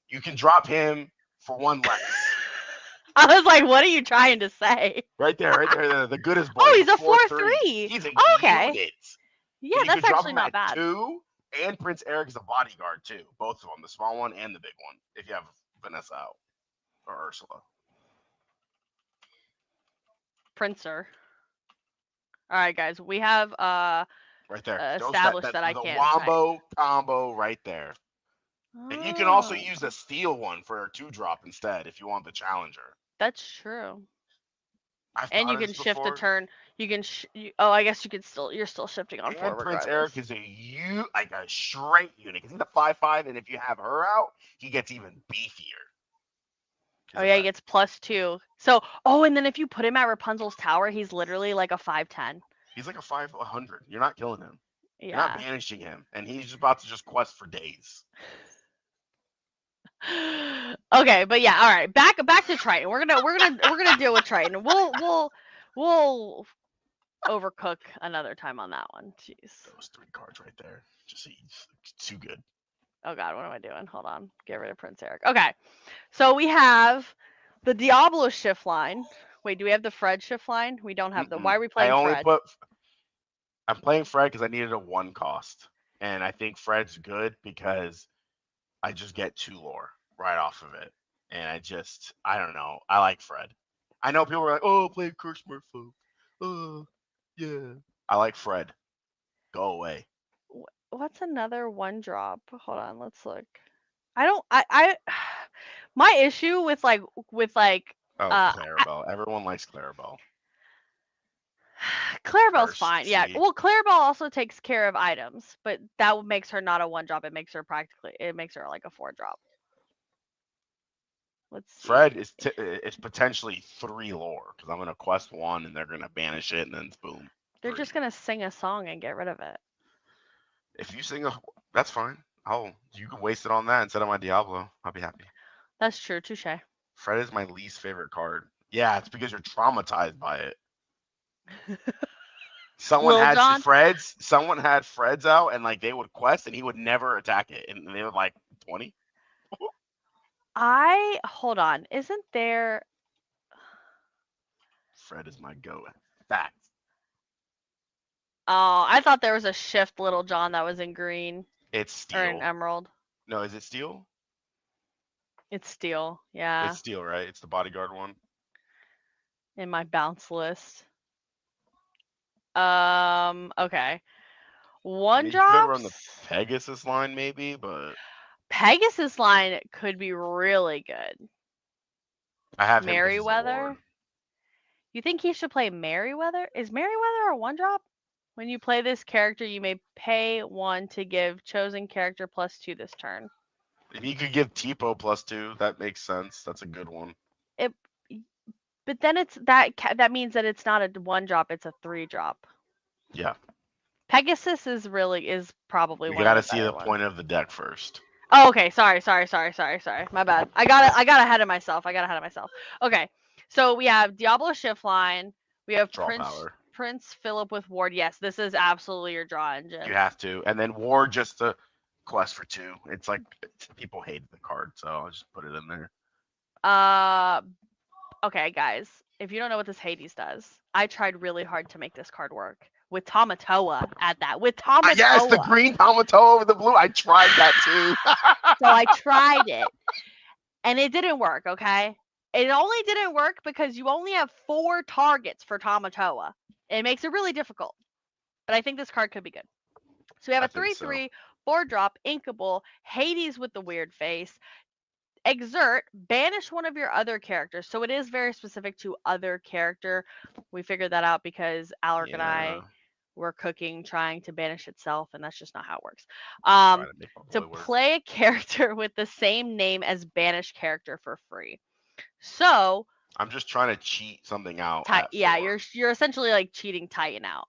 You can drop him for 1 less. I was like, what are you trying to say? Right there, right there. The goodest boy. Oh, He's a he's a 4/3. 4/3. He's a Oh, okay. unit. Yeah, And you that's could drop actually him not at bad. 2, and Prince Eric is a bodyguard too. Both of them, the small one and the big one. If you have Vanessa out or Ursula. Princer. All right, guys, we have Right there. Those established that that I the can't type. wombo combo right there. And you can also Oh, use the steel one for a 2-drop instead if you want the challenger. that's true. I've And thought you of can this shift a before. turn. You can. Oh, I guess you could still. You're still shifting on And 4 Prince Eric regardless. is like a straight unit because he's a 5/5, and if you have her out, he gets even beefier. Oh He's a yeah, he vet. gets +2. So, oh, and then if you put him at Rapunzel's tower, he's literally like a 5'10". He's like a 500. You're not killing him. You're not Yeah. banishing him, and he's just about to just quest for days. Okay, but yeah, all right. Back to Triton. We're gonna deal with Triton. We'll overcook another time on that one. Jeez. Those three cards right there, just he's too good. Oh God, what am I doing? Hold on. Get rid of Prince Eric. Okay, so we have the Diablo shift line. Wait, do we have the Fred shift line? We don't have the. Why Mm-mm. are we I playing only Fred? put. I'm playing Fred because I needed a one cost, and I think Fred's good because I just get two lore right off of it, and I don't know. I like Fred. I know people are like, oh, play Curse Merfolk. Oh, yeah. I like Fred. Go away. What's another one drop? Hold on, let's look. I don't. I my issue with Oh, uh Clarabelle. Everyone likes Clarabelle. Clarabelle's Cursed fine. Yeah. Sea. Well, Clarabelle also takes care of items, but that makes her not a one drop. It makes her like a four drop. Let's Fred see. is potentially three lore because I'm gonna quest one and they're gonna banish it and then boom, They're just three. gonna sing a song and get rid of it. If you sing a, that's fine. You can waste it on that instead of my Diablo. I'll be happy. That's true. Touche. Fred is my least favorite card. Yeah, it's because you're traumatized by it. Lil Jon. Someone had Freds out and like they would quest and he would never attack it and they would like 20. I hold on. Isn't there? Fred is my go. Fact. Oh, I thought there was a shift Little John that was in green It's or in steel. emerald. No, is it steel? It's steel. Yeah, It's steel, right? It's the bodyguard one. in my bounce list. Okay. I One mean, you could run the drops. Pegasus line maybe, but Pegasus line could be really good. I have him because he's a lord. Merryweather. You think he should play Merryweather? Is Merryweather a one drop? When you play this character, you may pay one to give chosen character +2 this turn. If you could give Tipo +2, that makes sense. That's a good one. It, but then that means that it's not a one drop; it's a three drop. Yeah, Pegasus is probably we one of got to the see better the ones. point of the deck first. Oh, okay. Sorry. My bad. I got ahead of myself. Okay. So we have Diablo shift line. We have Draw power. Prince Philip with Ward. Yes, this is absolutely your draw You engine. have to, and then War just a quest for two. It's like people hate the card, so I'll just put it in there. Uh okay, guys. If you don't know what this Hades does, I tried really hard to make this card work. With Tamatoa at that. With Yes, the Tamatoa. green Tomato over the blue. I tried that too. So I tried it. And it didn't work, okay? It only didn't work because you only have 4 targets for Tamatoa. It makes it really difficult. But I think this card could be good. So we have I a think so. 3/3, 4-drop, Inkable, Hades with the weird face, Exert, banish one of your other characters. So it is very specific to other character. We figured that out because Alaric and Yeah, I were cooking, trying to banish itself, and that's just not how it works. I'm trying to make my To boy work. play a character with the same name as banished character for free. So, I'm just trying to cheat something out at yeah, 4. you're essentially like cheating Titan out.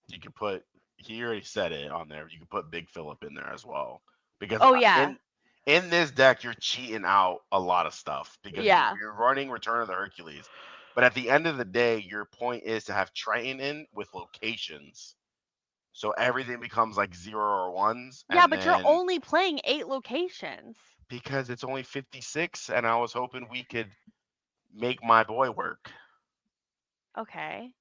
You can put he already said it on there. You can put Big Philip in there as well because Oh yeah, in this deck you're cheating out a lot of stuff because yeah, you're running Return of the Hercules, but at the end of the day, your point is to have Triton in with locations, so everything becomes like zero or ones, yeah. and But you're then only playing 8 locations. because it's only 56, and I was hoping we could make my boy work. Okay.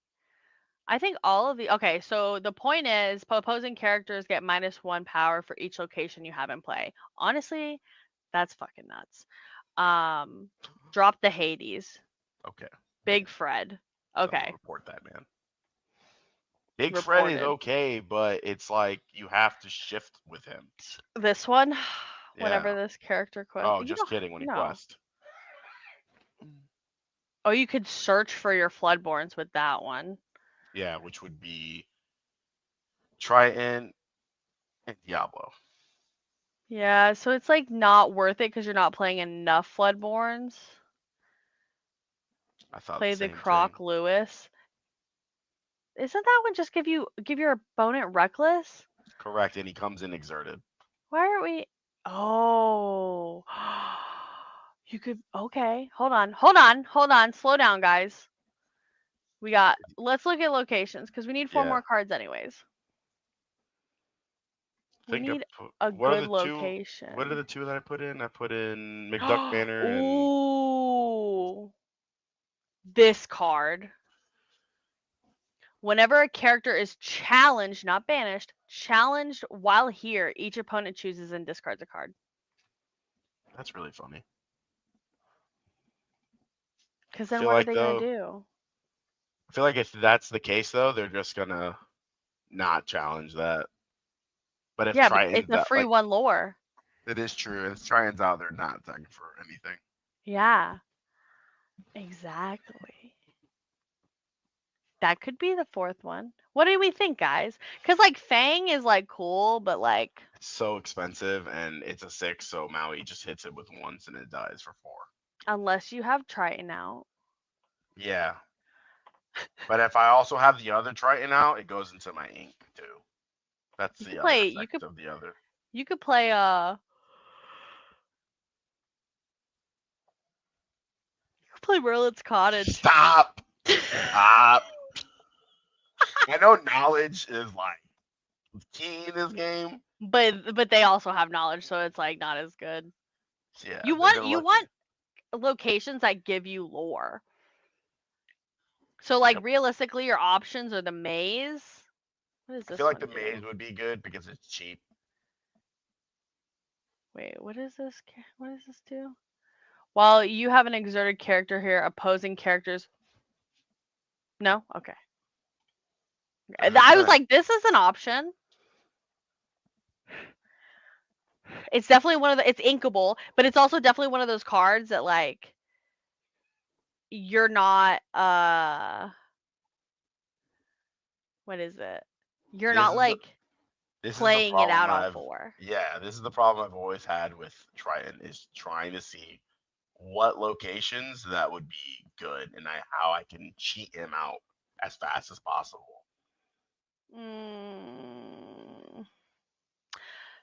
I think all of the okay, so the point is opposing characters get -1 power for each location you have in play. Honestly, that's fucking nuts. Um, drop the Hades. Okay, Big Fred. I'm gonna Okay, report that, man. Big Fred is reported. okay, but it's like you have to shift with him. This one, whenever Yeah. this character quest, Oh, you just don't kidding. When he no. quest. Oh, you could search for your Floodborns with that one. Yeah, which would be Triton and Diablo. Yeah, so it's like not worth it because you're not playing enough Floodborns. I thought the Play the same thing. Croc Lewis. Isn't that one just give your opponent reckless? Correct, and he comes in exerted. Why are we? Oh, you could. Okay, hold on. Slow down, guys. We got. Let's look at locations because we need 4 Yeah. more cards anyways. I We think I need put, a what are good the two? What are location. the two that I put in? I put in McDuck Manor and Ooh, this card. Whenever a character is challenged, not banished, challenged while here, each opponent chooses and discards a card. that's really funny. Because I then feel what are like they gonna though, do? I feel like if that's the case though, they're just gonna not challenge that. But if Yeah, but it's Triton's a that free like one lore. it is true, if Triton's out, they're not attacking for anything. Yeah, exactly. That could be the 4th one. What do we think, guys? Because like Fang is like cool, but like It's so expensive and it's a 6, so Maui just hits it with once and it dies for 4. unless you have Triton out, Yeah. But if I also have the other Triton out, it goes into my ink too. That's you the could other play. effect of the other. You could play. You could play Merlin's Cottage. Stop. Stop. I know knowledge is like key in this game. But they also have knowledge, so it's like not as good. Yeah, You they're want gonna you let you. want locations that give you lore. So like Yep. realistically, your options are the maze. What does I feel this like one the do? maze would be good because it's cheap. Wait, what is this? What does this do? While you have an exerted character here, opposing characters. No, okay. I was like, this is an option. It's definitely one of the. It's inkable, but it's also definitely one of those cards that like you're not. What is it? You're this not is the like this is the playing it problem out on I've 4. yeah, this is the problem I've always had with Triton is trying to see what locations that would be good and how I can cheat him out as fast as possible. Mm.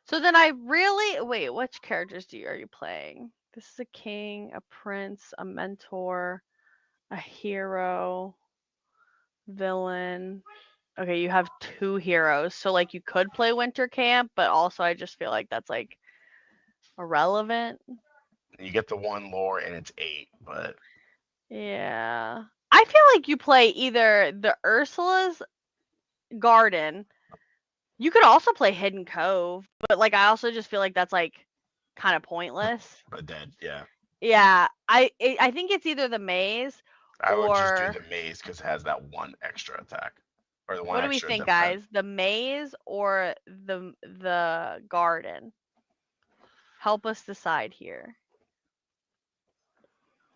So then I really wait. Which characters are you playing? This is a king, a prince, a mentor, a hero, villain. Okay, you have 2 heroes. So like you could play Winter Camp, but also I just feel like that's like irrelevant. You get the one lore and it's 8, but Yeah. I feel like you play either the Ursula's Garden. You could also play Hidden Cove, but like I also just feel like that's like kind of pointless. dead. Yeah, Yeah, I think it's either the maze I would just do or the maze because it has that one extra attack or the one what do we extra think, defense. guys? The maze or the garden? Help us decide here.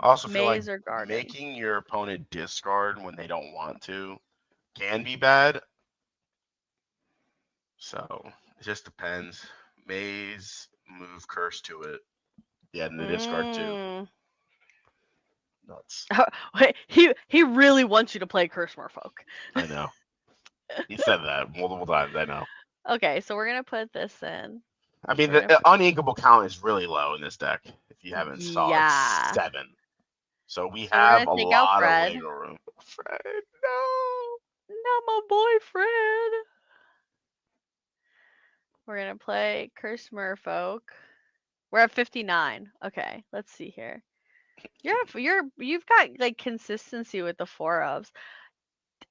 I also feel like Maze or garden? making your opponent discard when they don't want to can be bad. So it just depends. Maze, move curse to it. Yeah, and the discard too. Mm. Nuts. He really wants you to play Curse Merfolk. I know. He said that multiple times. I know. Okay, so we're gonna put this in. I mean, We're gonna the put uninkable count is really low in this deck. If you haven't saw, it's yeah. 7. So we So we're have gonna a take out lot of Fred. wiggle room. Fred, no. Not my boyfriend. We're gonna play Curse Merfolk. We're at 59. Okay, let's see here. You've got like consistency with the 4 ofs.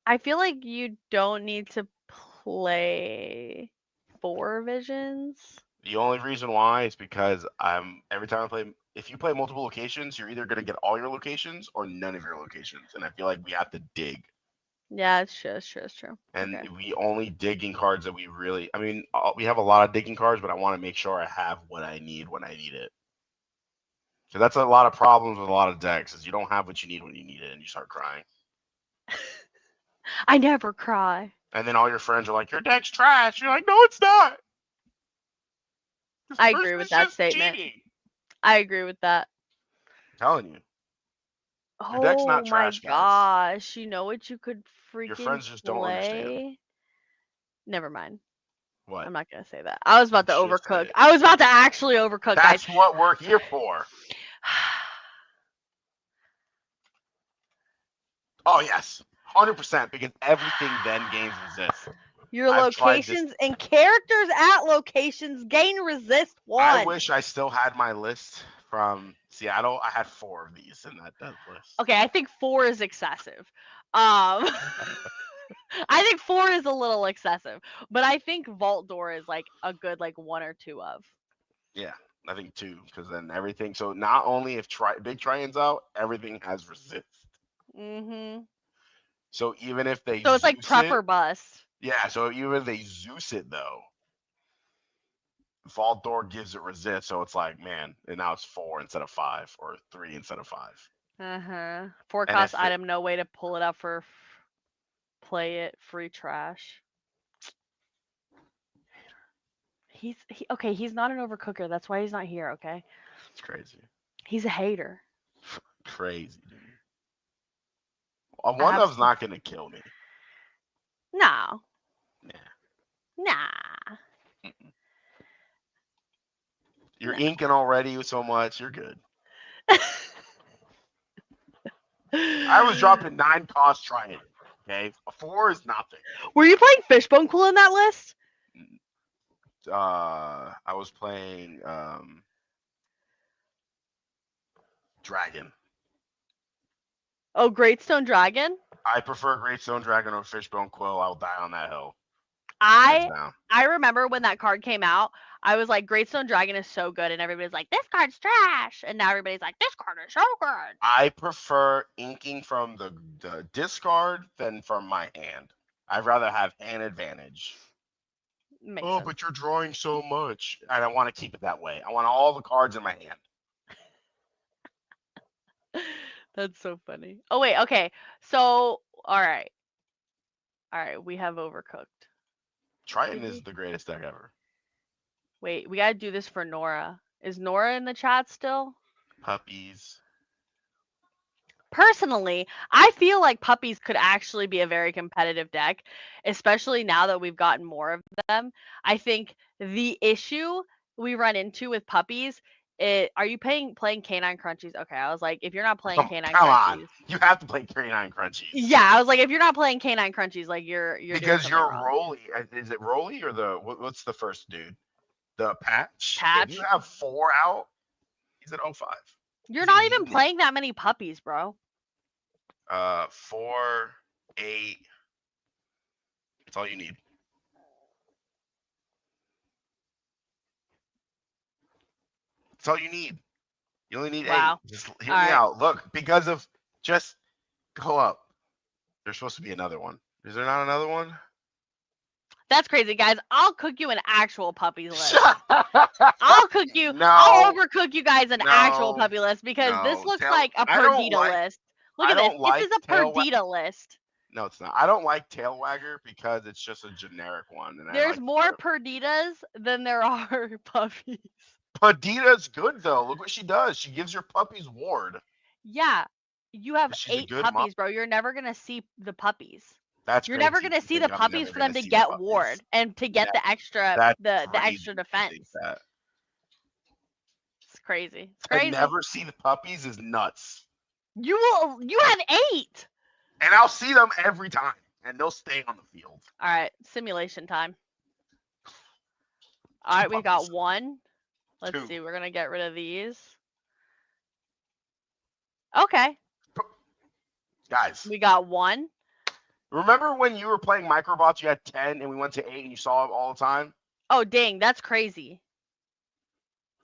I feel like you don't need to play 4 visions. The only reason why is because I'm every time I play. If you play multiple locations, you're either gonna get all your locations or none of your locations, and I feel like we have to dig. Yeah, it's true. It's true. It's true. And Okay. we only dig in cards that we really. I mean, we have a lot of digging cards, but I want to make sure I have what I need when I need it. So that's a lot of problems with a lot of decks is you don't have what you need when you need it, and you start crying. I never cry. And then all your friends are like, "Your deck's trash." You're like, "No, it's not. This I person agree with is that just statement. cheating. I agree with that. I'm telling you, your deck's Oh not my trash, guys. gosh. You know what you could Your freaking friends just don't understand. play? Never mind. What? I'm not gonna say that. I was You about to should say overcook. it. I was about to actually overcook, guys. That's what we're here for. Oh yes, 100%. Because everything then gains resist. Your I've tried this. locations and characters at locations gain resist I one. wish I still had my list from Seattle. I had 4 of these in that list. Okay, I think 4 is excessive. I think 4 is a little excessive, but I think Vault Door is like a good like 1 or 2 of. Yeah, I think 2, because then everything. So not only if big trian's out, everything has resist. Mhm. So even if they So it's like Zeus prep it, or bust. yeah. So even if they Zeus it though, Vault Door gives it resist. So it's like, man, and now it's 4 instead of 5, or 3 instead of 5. Uh-huh. And Forecast if it, item, no way to pull it up for play it, free trash. Okay, he's not an overcooker. That's why he's not here, okay? it's crazy, He's a hater. crazy, dude. A one of's Absolutely. not gonna kill me. No. Yeah. Nah. You're inking already so much. You're good. I was No. dropping 9 cost trying. Okay, a 4 is nothing. Were you playing Fishbone Cool in that list? I was playing Dragon. Oh, Greatstone Dragon? I prefer Greatstone Dragon over Fishbone Quill. I'll die on that hill, hands I down. I remember when that card came out, I was like, Greatstone Dragon is so good, and everybody's like, this card's trash, and now everybody's like, this card is so good. I prefer inking from the discard than from my hand. I'd rather have hand advantage. Makes Oh, sense. but you're drawing so much. And I want to keep it that way. I want all the cards in my hand. That's so funny. Oh wait, okay. So, all right, we have Overcooked. Triton Did is we? the greatest deck ever. Wait, we gotta do this for Nora. Is Nora in the chat still? Puppies. Personally, I feel like puppies could actually be a very competitive deck, especially now that we've gotten more of them. I think the issue we run into with puppies, are you playing Canine Crunchies? Okay, I was like, if you're not playing Canine Come on. Crunchies, You have to play Canine Crunchies. yeah, I was like, if you're not playing Canine Crunchies, like you're doing Because something you're wrong. Roly. Is it Roly or what's the first dude? The Patch. If you Patch, have 4 out, he's at 05. you're He's a not even unit. playing that many puppies, bro. 4, 8. That's all you need. That's all you need. You only need 8. Wow. Just All hear me right. out. Look, because of just go up. There's supposed to be another one. Is there not another one? That's crazy, guys. I'll cook you an actual puppy list. I'll cook you. I'll No, overcook you guys an actual no, puppy list because this no. looks like a I don't Perdita like. list. Look I at this. don't This like is a tail. Perdita list. No, it's not. I don't like tail wagger because it's just a generic one, and I There's like more Perditas than there are puppies. Padita's good though. Look what she does. She gives your puppies ward. Yeah, you have She's a 8 good mom. puppies, bro. You're never gonna see the puppies. That's You're never crazy gonna to see think the I'm puppies never for them gonna to see the get puppies. ward and to get Yeah, the extra that's the crazy extra that you think defense. that. It's crazy. It's To crazy. never see the puppies is nuts. You have 8. And I'll see them every time, and they'll stay on the field. All right, simulation time. All 2 right, we got puppies. 1. Let's 2. see. We're gonna get rid of these. Okay, Guys, we got 1. remember when you were playing Microbots, you had 10, and we went to 8, and you saw them all the time? Oh dang, that's crazy.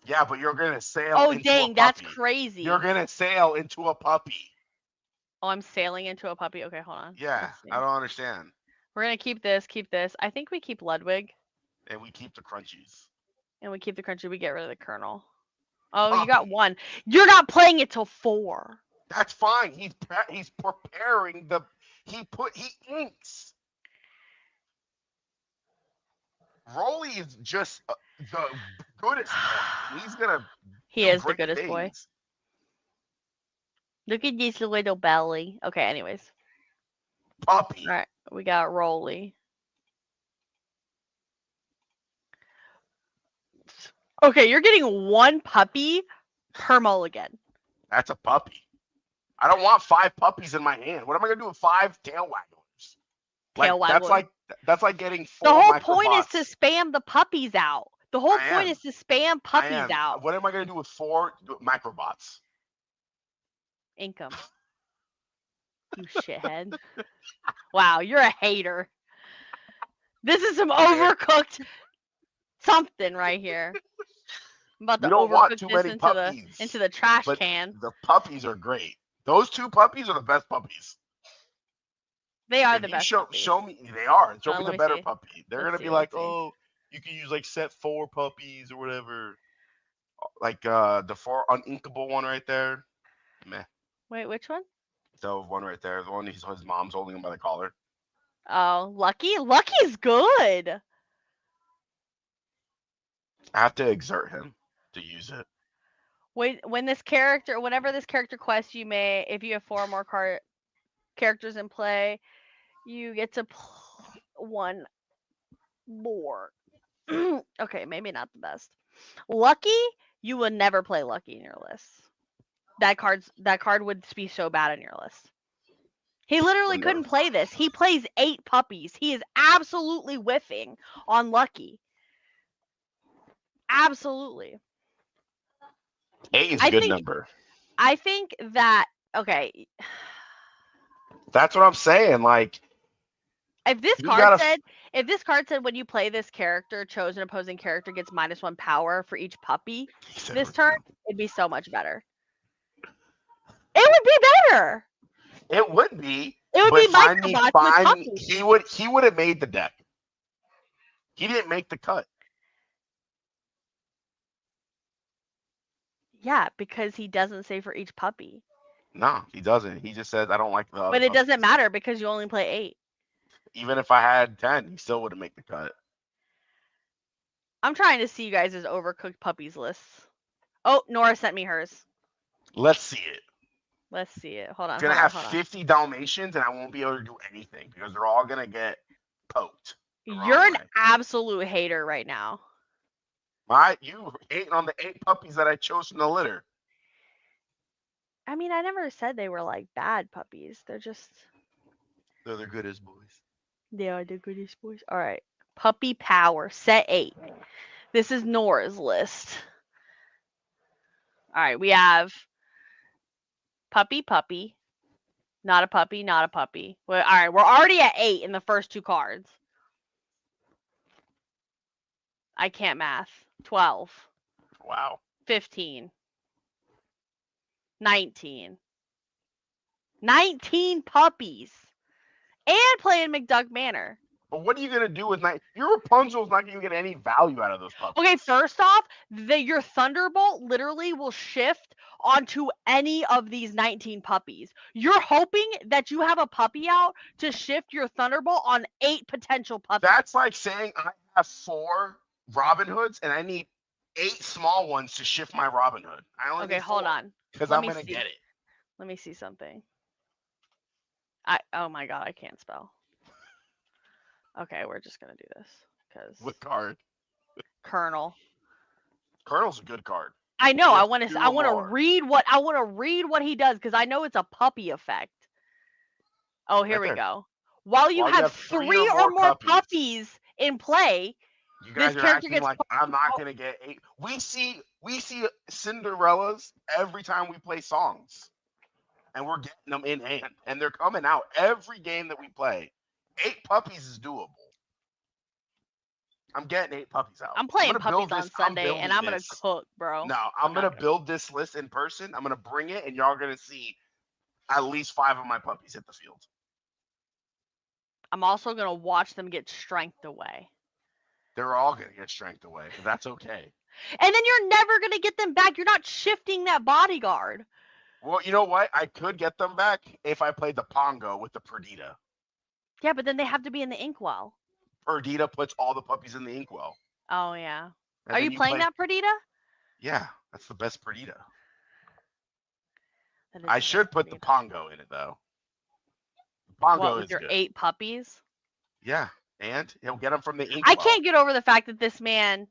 Yeah, but you're going to sail Oh into a dang, that's puppy. You're crazy. going to sail into a puppy. Oh, I'm sailing into a puppy. Okay, hold on. Yeah, Let's see. I don't understand. We're gonna keep this. Keep this. I think we keep Ludwig, And we keep the crunchies. and we keep the country. We get rid of the Colonel. Oh, you got Puppy. 1. You're not playing it till 4. That's fine. He's preparing the he inks. Rolly is just the goodest boy, and he's gonna He do is the great goodest boy. things. Look at this little belly. Okay, anyways. All Puppy. right, we got Rolly. Okay, you're getting one puppy per mulligan. That's a puppy. I don't want 5 puppies in my hand. What am I gonna do with 5 tail wagglers? Like Tail wagglers. that's like getting The 4 whole point is to microbots. spam the puppies out. The whole I point am. is to spam I puppies am. out. What am I gonna do with 4 microbots? Income. You shithead. Wow, you're a hater. This is some Man, overcooked something right here. I'm about we to don't want overcook too this many into puppies, the trash but can. the puppies are great. Those 2 puppies are the best puppies. They are If the you best puppies. show me, they are. Show me Let the me better see. puppy. They're Let's gonna be see. like, Let's see. oh, you can use like set 4 puppies or whatever. Like the 4 uninkable one right there. Meh. Wait, which one? The one right there, the one his mom's holding him by the collar. Oh, Lucky. Lucky's good. I have to exert him to use it. Wait, whenever this character quest, you may, if you have 4 or more characters in play, you get to one more. Okay, maybe not the best. Lucky, you would never play Lucky in your list. That card would be so bad in your list. He literally Window. couldn't play this. He plays 8 puppies. He is absolutely whiffing on Lucky. Absolutely. 8 is a I good think number. I think that okay, That's what I'm saying. Like if this you card gotta. said if this card said when you play this character, chosen opposing character gets -1 power for each puppy He said this turn, review. it'd be so much better. It would be better. It would be, It would but be microbots with find me. puppies. He would have made the deck. He didn't make the cut. Yeah, because he doesn't say for each puppy. No, he doesn't. He just says I don't like the other But it doesn't puppies. matter because you only play 8. Even if I had 10, he still wouldn't make the cut. I'm trying to see you guys' overcooked puppies lists. Oh, Nora sent me hers. Let's see it. Let's see it. Hold It's on, gonna hold on, have hold on. 50 Dalmatians, and I won't be able to do anything because they're all gonna get poked the You're wrong an way. absolute hater right now. You hating on the 8 puppies that I chose from the litter. I mean, I never said they were like bad puppies. They're just They're the goodest boys. they are the goodest boys. All right. Puppy power set 8. This is Nora's list. All right, we have puppy, not a puppy, not a puppy. Well, all right, we're already at 8 in the first 2 cards. I can't math. 12, Wow. 15, 19. 19 puppies. And playing McDuck Manor. But what are you gonna do with your Rapunzel's not gonna get any value out of those puppies. Okay, first off, your Thunderbolt literally will shift onto any of these 19 puppies. You're hoping that you have a puppy out to shift your Thunderbolt on 8 potential puppies. That's like saying I have 4 Robin Hoods and I need 8 small ones to shift my Robin Hood. I only Okay, need hold 4 on. because Let I'm me gonna see. get it. Let me see something. Oh my god, I can't spell. Okay, we're just gonna do this because With card. Colonel. Colonel's a good card. I know. I Shift want 2 to. I or want to more. read what he does because I know it's a puppy effect. Oh, here Right we there. go. While you While you have have 3 or 3 or more more puppies, puppies in play, you this guys are character acting gets. like I'm not gonna get 8. We see Cinderellas every time we play songs. And we're getting them in hand. And they're coming out every game that we play. 8 puppies is doable. I'm getting 8 puppies out. I'm I'm playing gonna puppies build on this. I'm Sunday, and building I'm gonna this. cook, bro. No, I'm I'm not gonna gonna. build this list in person. I'm gonna bring it, and y'all are gonna see at least 5 of my puppies hit the field. I'm also gonna watch them get strength away, They're all gonna get strength away, but that's okay. and then you're never gonna get them back. You're not shifting that bodyguard. Well, you know what? I could get them back if I played the Pongo with the Perdita. Yeah, but then they have to be in the inkwell. Perdita puts all the puppies in the inkwell. Oh yeah. And Are then you you playing play. that Perdita? Yeah, that's the best Perdita. That is I the best should put the Perdita. Pongo in it though. The What, Pongo with is your good. 8 puppies? Yeah, and he'll get them from the I inkwell. can't get over the fact that this man.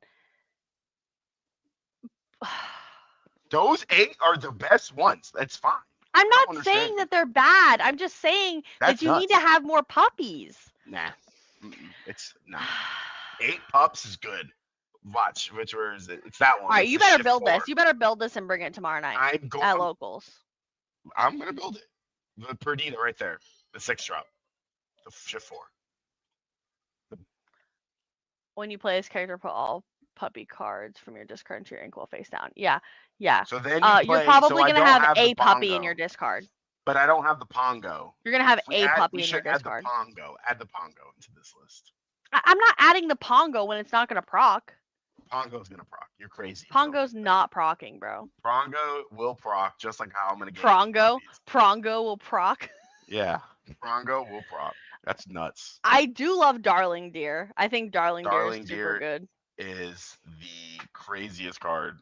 Those 8 are the best ones. That's fine. I'm I don't not understand saying you. that they're bad. I'm just saying that That's you need to nuts. have more puppies. Nah, it's nah. 8 pups is good. Watch which one is it? It's that All one. right, It's you the better shift build four. this. You better build this and bring it tomorrow night I'm going. at locals. I'm gonna build it. The Perdita right there. The 6 drop. The shift 4. When you play this character, put all puppy cards from your discard into your inkwell face down. Yeah, yeah. So then you You're play. So probably I gonna don't have have the a puppy in your Pongo, discard. but I don't have the Pongo. You're gonna have If we a add, we puppy in your should add the discard. Pongo. Add the Pongo into this list. I'm not adding the Pongo when it's not gonna proc. Pongo's gonna proc. You're crazy. If you don't Pongo's think that. not procking, bro. Pongo will proc just like how I'm gonna get 8 Prongo, puppies. Prongo will proc. Yeah, Pongo will proc. That's nuts. I do love Darling Deer. I think Darling Deer is Darling super Deer good. is the craziest card,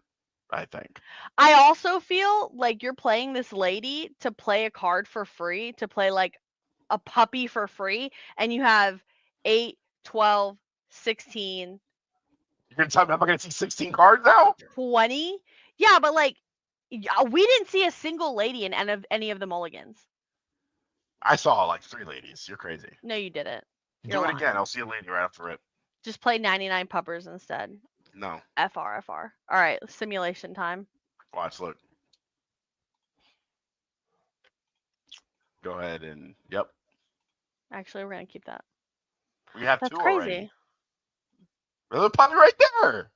I think. I also feel like you're playing this lady to play a card for free, to play like a puppy for free, and you have 8, 12, 16, You're gonna tell me I'm not gonna see 16 cards now? 20. Yeah, but like we didn't see a single lady in any of the mulligans. I saw like 3 ladies. You're crazy. No, you didn't. You're Do it lying. again. I'll see a lady right after it. Just play 99 puppers instead. No. FR. All right, simulation time. Watch, look. Go ahead and yep. Actually, we're gonna keep that. We have That's 2 crazy. already. There's a puppy right there.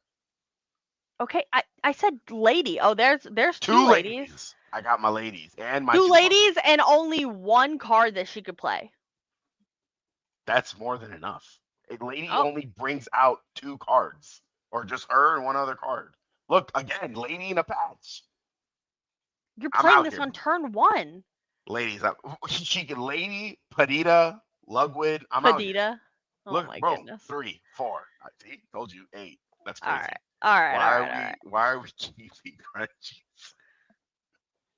Okay, I said lady. Oh, there's 2 two ladies. I got my ladies and my 2 2 ladies puppies. and only 1 card that she could play. That's more than enough. A lady Oh. only brings out 2 cards, or just her and 1 other card. Look again, lady in a patch. You're I'm playing out this here. on turn 1. Ladies, she can lady, Padita, Lugwood. I'm out here. Padita. Oh Look, my bro, goodness. 3, 4. See, told you 8. That's All crazy. right. All right. Why are we keeping crunchies?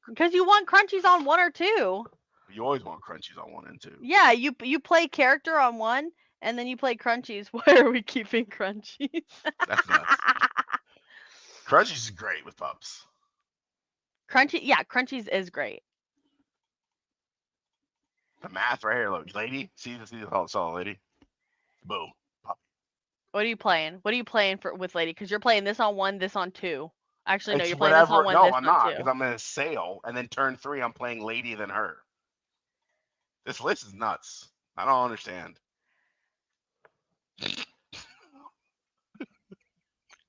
Because you want crunchies on 1 or 2. You always want crunchies on 1 and 2. Yeah, you play character on 1 and then you play crunchies. Why are we keeping crunchies? That's nuts. Crunchies is great with pups. Crunchies is great. The math right here, look, lady. See the saw lady. Boom. Puppy. What are you playing? What are you playing with lady? Because you're playing this on 1, this on 2. Actually, no, It's you're playing this on whatever. 1, No, this I'm on not, 2. because I'm in a sale, and then turn 3, I'm playing lady than her. This list is nuts. I don't understand.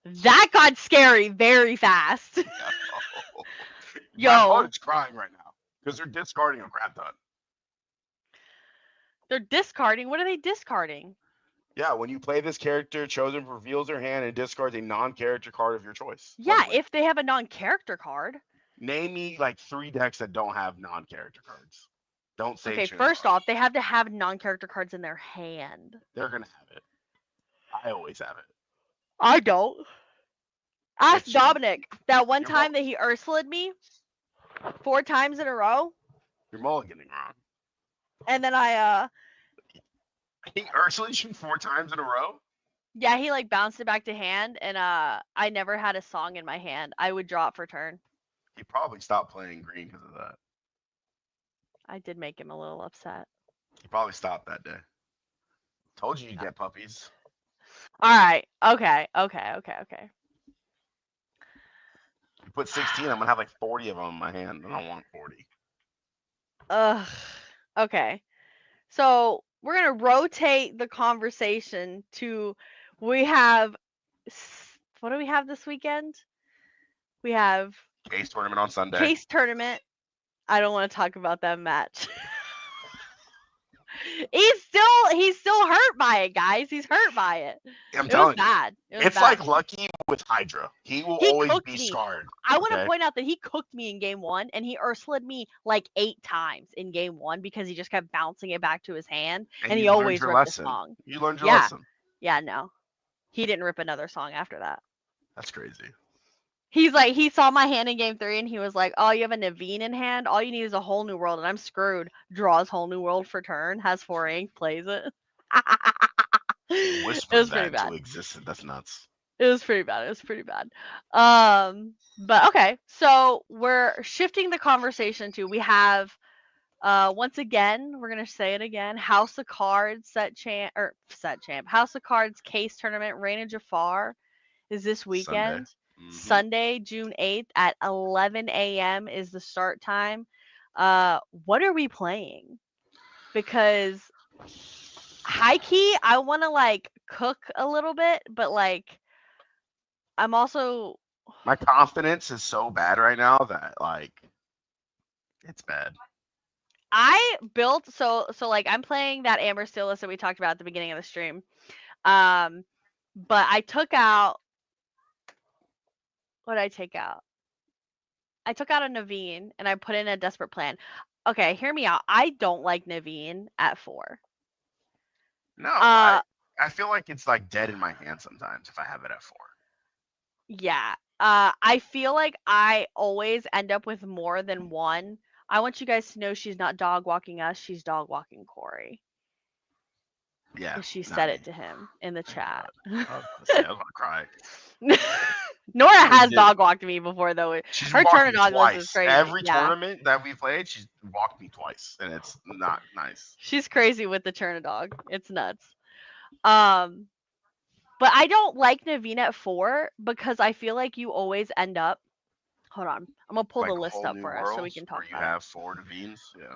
That got scary very fast. My Yo, opponent's crying right now because they're discarding a crap ton. they're discarding. What are they discarding? Yeah, when you play this character, chosen reveals their hand and discards a non-character card of your choice. Yeah, Lugwood. if they have a non-character card. Name me like 3 decks that don't have non-character cards. Don't say Okay, Trinity. first off, they have to have non-character cards in their hand. They're gonna have it. I always have it. I don't. Ask It's you. Dominic. That one You're time that he Ursula'd me 4 times in a row, You're mulliganing wrong. and then I He Ursula's you 4 times in a row? yeah, he like bounced it back to hand, and I never had a song in my hand. I would draw it for turn. He probably stopped playing green because of that. I did make him a little upset. He probably stopped that day. Told you you'd get puppies. All right. Okay. You put 16, I'm gonna have like 40 of them in my hand. I don't want 40. Ugh. Okay. So we're gonna rotate the conversation to we have what do we have this weekend? We have Case tournament on Sunday. Case tournament. I don't want to talk about that match. he's still hurt by it, guys. He's hurt by it. I'm It was telling you. bad. It was It's bad. like Lucky with Hydra. He will He always cooked be me. scarred. I want to okay? point out that he cooked me in game 1, and he Ursula'd me like 8 times in game 1 because he just kept bouncing it back to his hand, and he you learned always your ripped a lesson. song. You learned your Yeah. lesson. Yeah, no. He didn't rip another song after that. That's crazy. He's like, he saw my hand in game 3 and he was like, "Oh, you have a Naveen in hand. All you need is a whole new world, and I'm screwed." Draws whole new world for turn, has 4 ink, plays it. You It whispered was that pretty into bad. existence. That's nuts. It was pretty bad. It was pretty bad. But okay, so we're shifting the conversation to we have once again, we're gonna say it again. House of Cards set champ. House of Cards case tournament. Reign of Jafar is this Sunday. weekend. Hmm. Sunday, June 8th at 11 a.m. is the start time. What are we playing? Because high key, I want to like cook a little bit, but like I'm also My confidence is so bad right now that like it's bad. I built so like I'm playing that Amber Steel list that we talked about at the beginning of the stream. Um, but I took out what did I take out? I took out a Naveen and I put in a desperate plan. Okay, hear me out. I don't like Naveen at 4. No, Uh I feel like it's like dead in my hand sometimes if I have it at 4. yeah. I feel like I always end up with more than one. I want you guys to know she's not dog walking us, she's dog walking Corey. Yeah, Because she not said me. it to him in the Thank chat. God. I was about to say I was about to cry. Nora She has legit. dog walked me before though. She's Her walked turn of me dog list is twice. crazy. Every Yeah. tournament that we played, she's walked me twice, and it's not nice. She's crazy with the turn of dog. It's nuts. Um but I don't like Naveen at 4 because I feel like you always end up. Hold on. I'm gonna pull the Like list whole up new for us so we worlds can where talk you about it. have 4 divines. Yeah,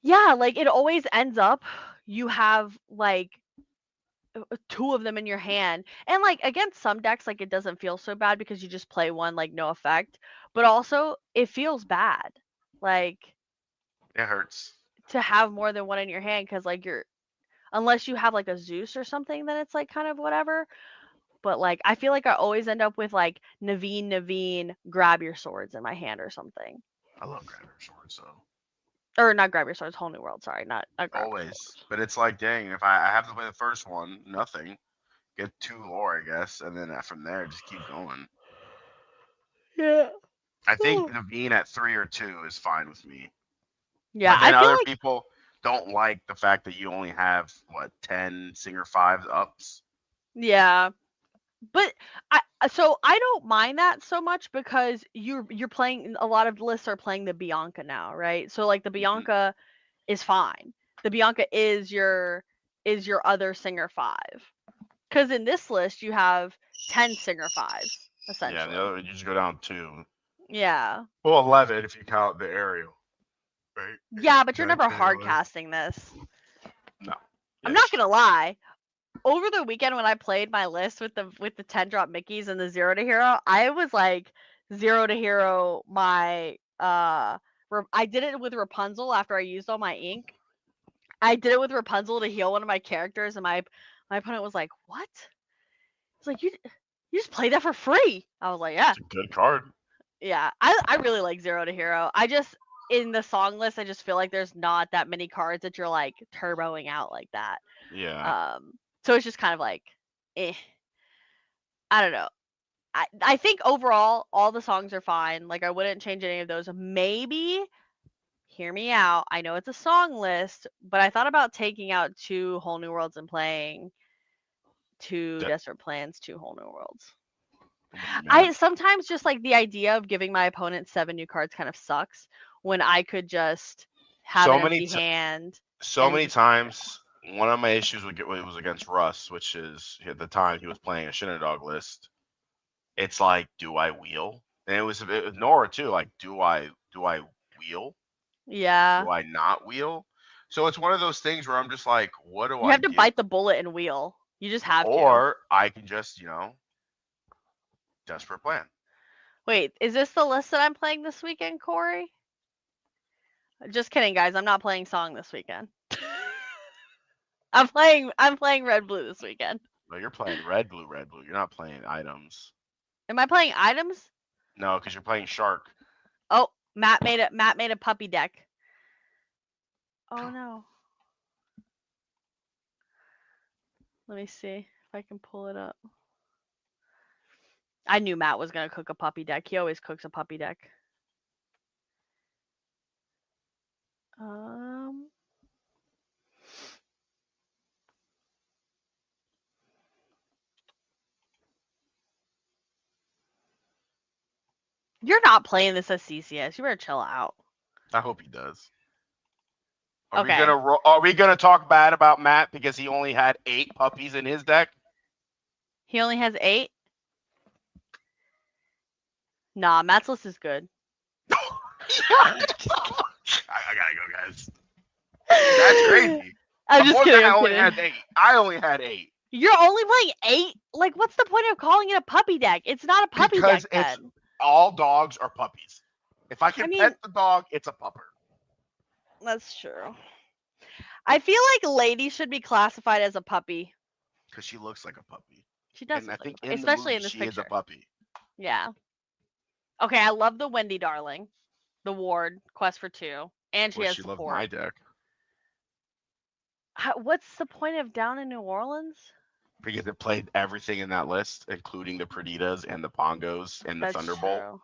Yeah, like it always ends up you have like two of them in your hand. And like against some decks, like it doesn't feel so bad because you just play one like no effect. But also it feels bad. Like it hurts. to have more than one in your hand because like you're unless you have like a Zeus or something, then it's like kind of whatever. But like I feel like I always end up with like Naveen, grab your swords in my hand or something. I love grabbing swords, so Or not grab your swords, whole new world. Sorry, not grab your always. swords. But it's like, dang, if I have to play the first one, nothing. Get 2 lore, I guess, and then from there, just keep going. Yeah. I think the being at 3 or 2 is fine with me. Yeah, But I then feel other like people don't like the fact that you only have what 10 Singer 5s ups. yeah. But so I don't mind that so much because you're playing a lot of lists are playing the Bianca now, right? So like the Hmm. Bianca is fine. The Bianca is your other Singer 5. Cuz in this list you have 10 Singer 5s Yeah, and the essentially. other you just go down 2. Yeah. Well, 11 if you count the aerial, right? Yeah, but you're Giant never hard aerial. casting this. No. I'm Yeah, not that's going to true. lie. Over the weekend when I played my list with the 10 drop Mickeys and the 0 to hero, I was like 0 to hero my I did it with Rapunzel after I used all my ink. I did it with Rapunzel to heal one of my characters and my opponent was like, "What?" It's like you just played that for free. I was like, "Yeah." It's a good card. Yeah. I really like 0 to hero. I just in the song list, I just feel like there's not that many cards that you're like turboing out like that. Yeah. Um so it's just kind of like eh. I don't know. I think overall all the songs are fine. Like I wouldn't change any of those. Maybe hear me out. I know it's a song list, but I thought about taking out 2 Whole New Worlds and playing 2 De- Desperate Plans, 2 Whole New Worlds. I wouldn't be I mad. sometimes just like the idea of giving my opponent 7 new cards kind of sucks when I could just have So an many empty hand so and many just play them. times one of my issues was against Russ, which is at the time he was playing a Shinadog list. It's like, do I wheel? And it was Nora too. Like, do I wheel? Yeah. Do I not wheel? So it's one of those things where I'm just like, what do You I have to give? bite the bullet and wheel. You just have to. Or I can just, desperate plan. Wait, is this the list that I'm playing this weekend, Corey? Just kidding, guys. I'm not playing Song this weekend. I'm playing Red Blue this weekend. No, you're playing red, blue, red, blue. You're not playing items. Am I playing items? No, because you're playing shark. Oh, Matt made a puppy deck. Oh no. Let me see if I can pull it up. I knew Matt was gonna cook a puppy deck. He always cooks a puppy deck. Um, you're not playing this as CCS. You better chill out. I hope he does. Okay. Are we gonna talk bad about Matt because he only had 8 puppies in his deck? He only has 8. Nah, Matt's list is good. I gotta go, guys. That's crazy. I'm Of just course, kidding. I I'm only kidding. had 8. I only had 8 You're only playing 8? Like, what's the point of calling it a puppy deck? It's not a puppy deck because it's then. all dogs are puppies. If I I can mean, pet the dog, it's a pupper. that's true. I feel like Lady should be classified as a puppy. Because she looks like a puppy. She does And I look like a think puppy, in the especially movie, in this she is a picture. puppy. Yeah. Okay, I love the Wendy Darling, the Ward Quest for 2, and she Wish has she loved support. my deck. What's the point of Down in New Orleans? Because it played everything in that list, including the Perditas and the Pongos and the That's Thunderbolt. true.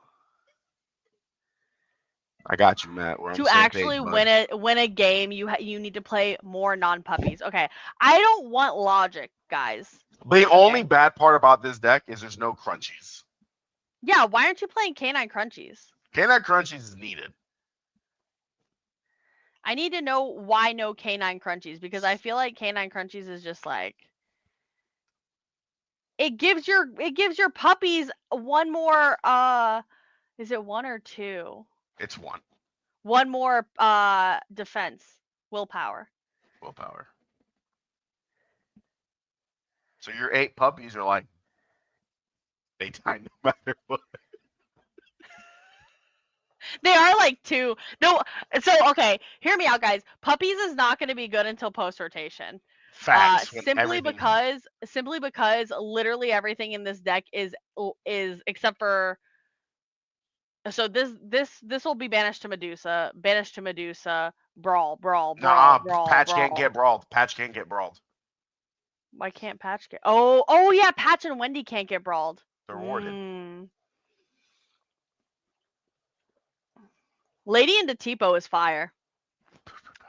I got you, Matt. We're on To the same actually page, bud. win a game, you need to play more non puppies. Okay, I don't want logic, guys. The only Okay. bad part about this deck is there's no crunchies. Yeah, why aren't you playing Canine Crunchies? Canine crunchies is needed. I need to know why no Canine Crunchies, because I feel like Canine Crunchies is just like it gives your puppies one more is it 1 or 2? It's 1 One more defense, willpower. willpower. So your 8 puppies are like they die no matter what. They are like 2. No, so okay, hear me out, guys. Puppies is not going to be good until post rotation. Facts when Simply everything. because literally everything in this deck is except for so this will be banished to Medusa, brawl, brawl, brawl, Nah, brawl, Patch can't brawl. get brawled. Patch can't get brawled. Why can't Patch get? Oh yeah, Patch and Wendy can't get brawled. They're warded. Lady into Tipo is fire.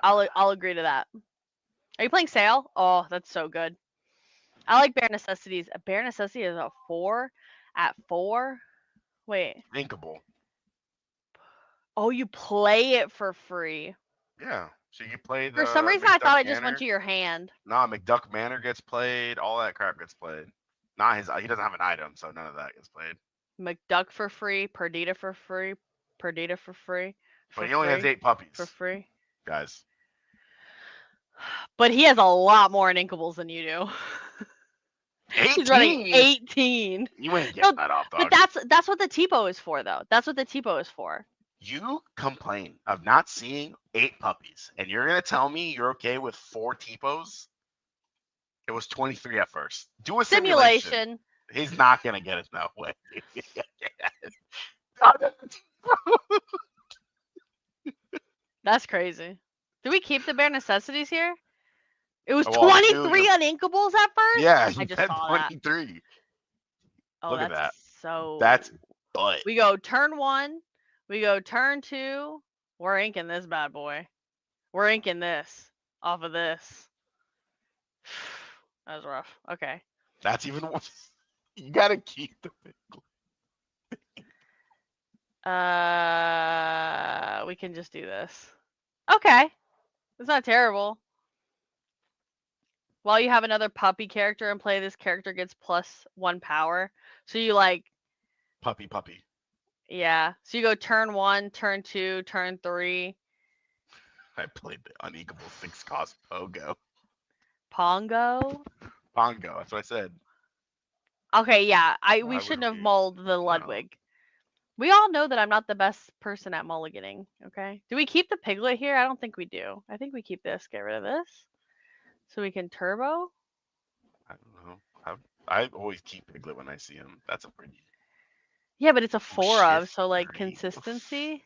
I'll agree to that. Are you playing Sail? Oh, that's so good. I like Bare Necessities. A Bare Necessity is a 4 at 4. Wait. Inkable. Oh, you play it for free. Yeah. So you play For some the reason, I McDuck thought it just went Manor. to your hand. Nah, McDuck Manor gets played. All that crap gets played. Not his. He doesn't have an item, so none of that gets played. McDuck for free. Perdita for free. Perdita for free. But For he only has free. 8 For puppies, free. guys. But he has a lot more Inkables than you do. He's running 18. 18. You ain't getting No, that off, but dog. that's what the Tipo is for, though. That's what the Tipo is for. You complain of not seeing 8 puppies, and you're gonna tell me you're okay with 4 Tipos? It was 23 at first. Do a simulation. Simulation. He's not gonna get it that way. That's crazy. Do we keep the bare necessities here? It was Well, 23 uninkables at first? yeah, I you just had saw that. 23. Oh, Look at that's that. so. That's butt. We go turn 1. We go turn 2. We're inking this bad boy. We're inking this off of this. That was rough. Okay. That's even worse. You gotta keep the big. We can just do this. Okay. It's not terrible. While you have another puppy character in play, this character gets +1 power. So you like, Puppy. yeah. So you go turn 1, turn 2, turn 3. I played the unequal 6 cost Pogo. Pongo. Pongo, that's what I said. Okay, yeah. We Why would shouldn't have we? mulled the No. Ludwig. We all know that I'm not the best person at mulliganing, okay? Do we keep the piglet here? I don't think we do. I think we keep this. Get rid of this. So we can turbo. I don't know. I always keep Piglet when I see him. That's a pretty. Yeah, but it's a 4 of, Shift so like 30. consistency.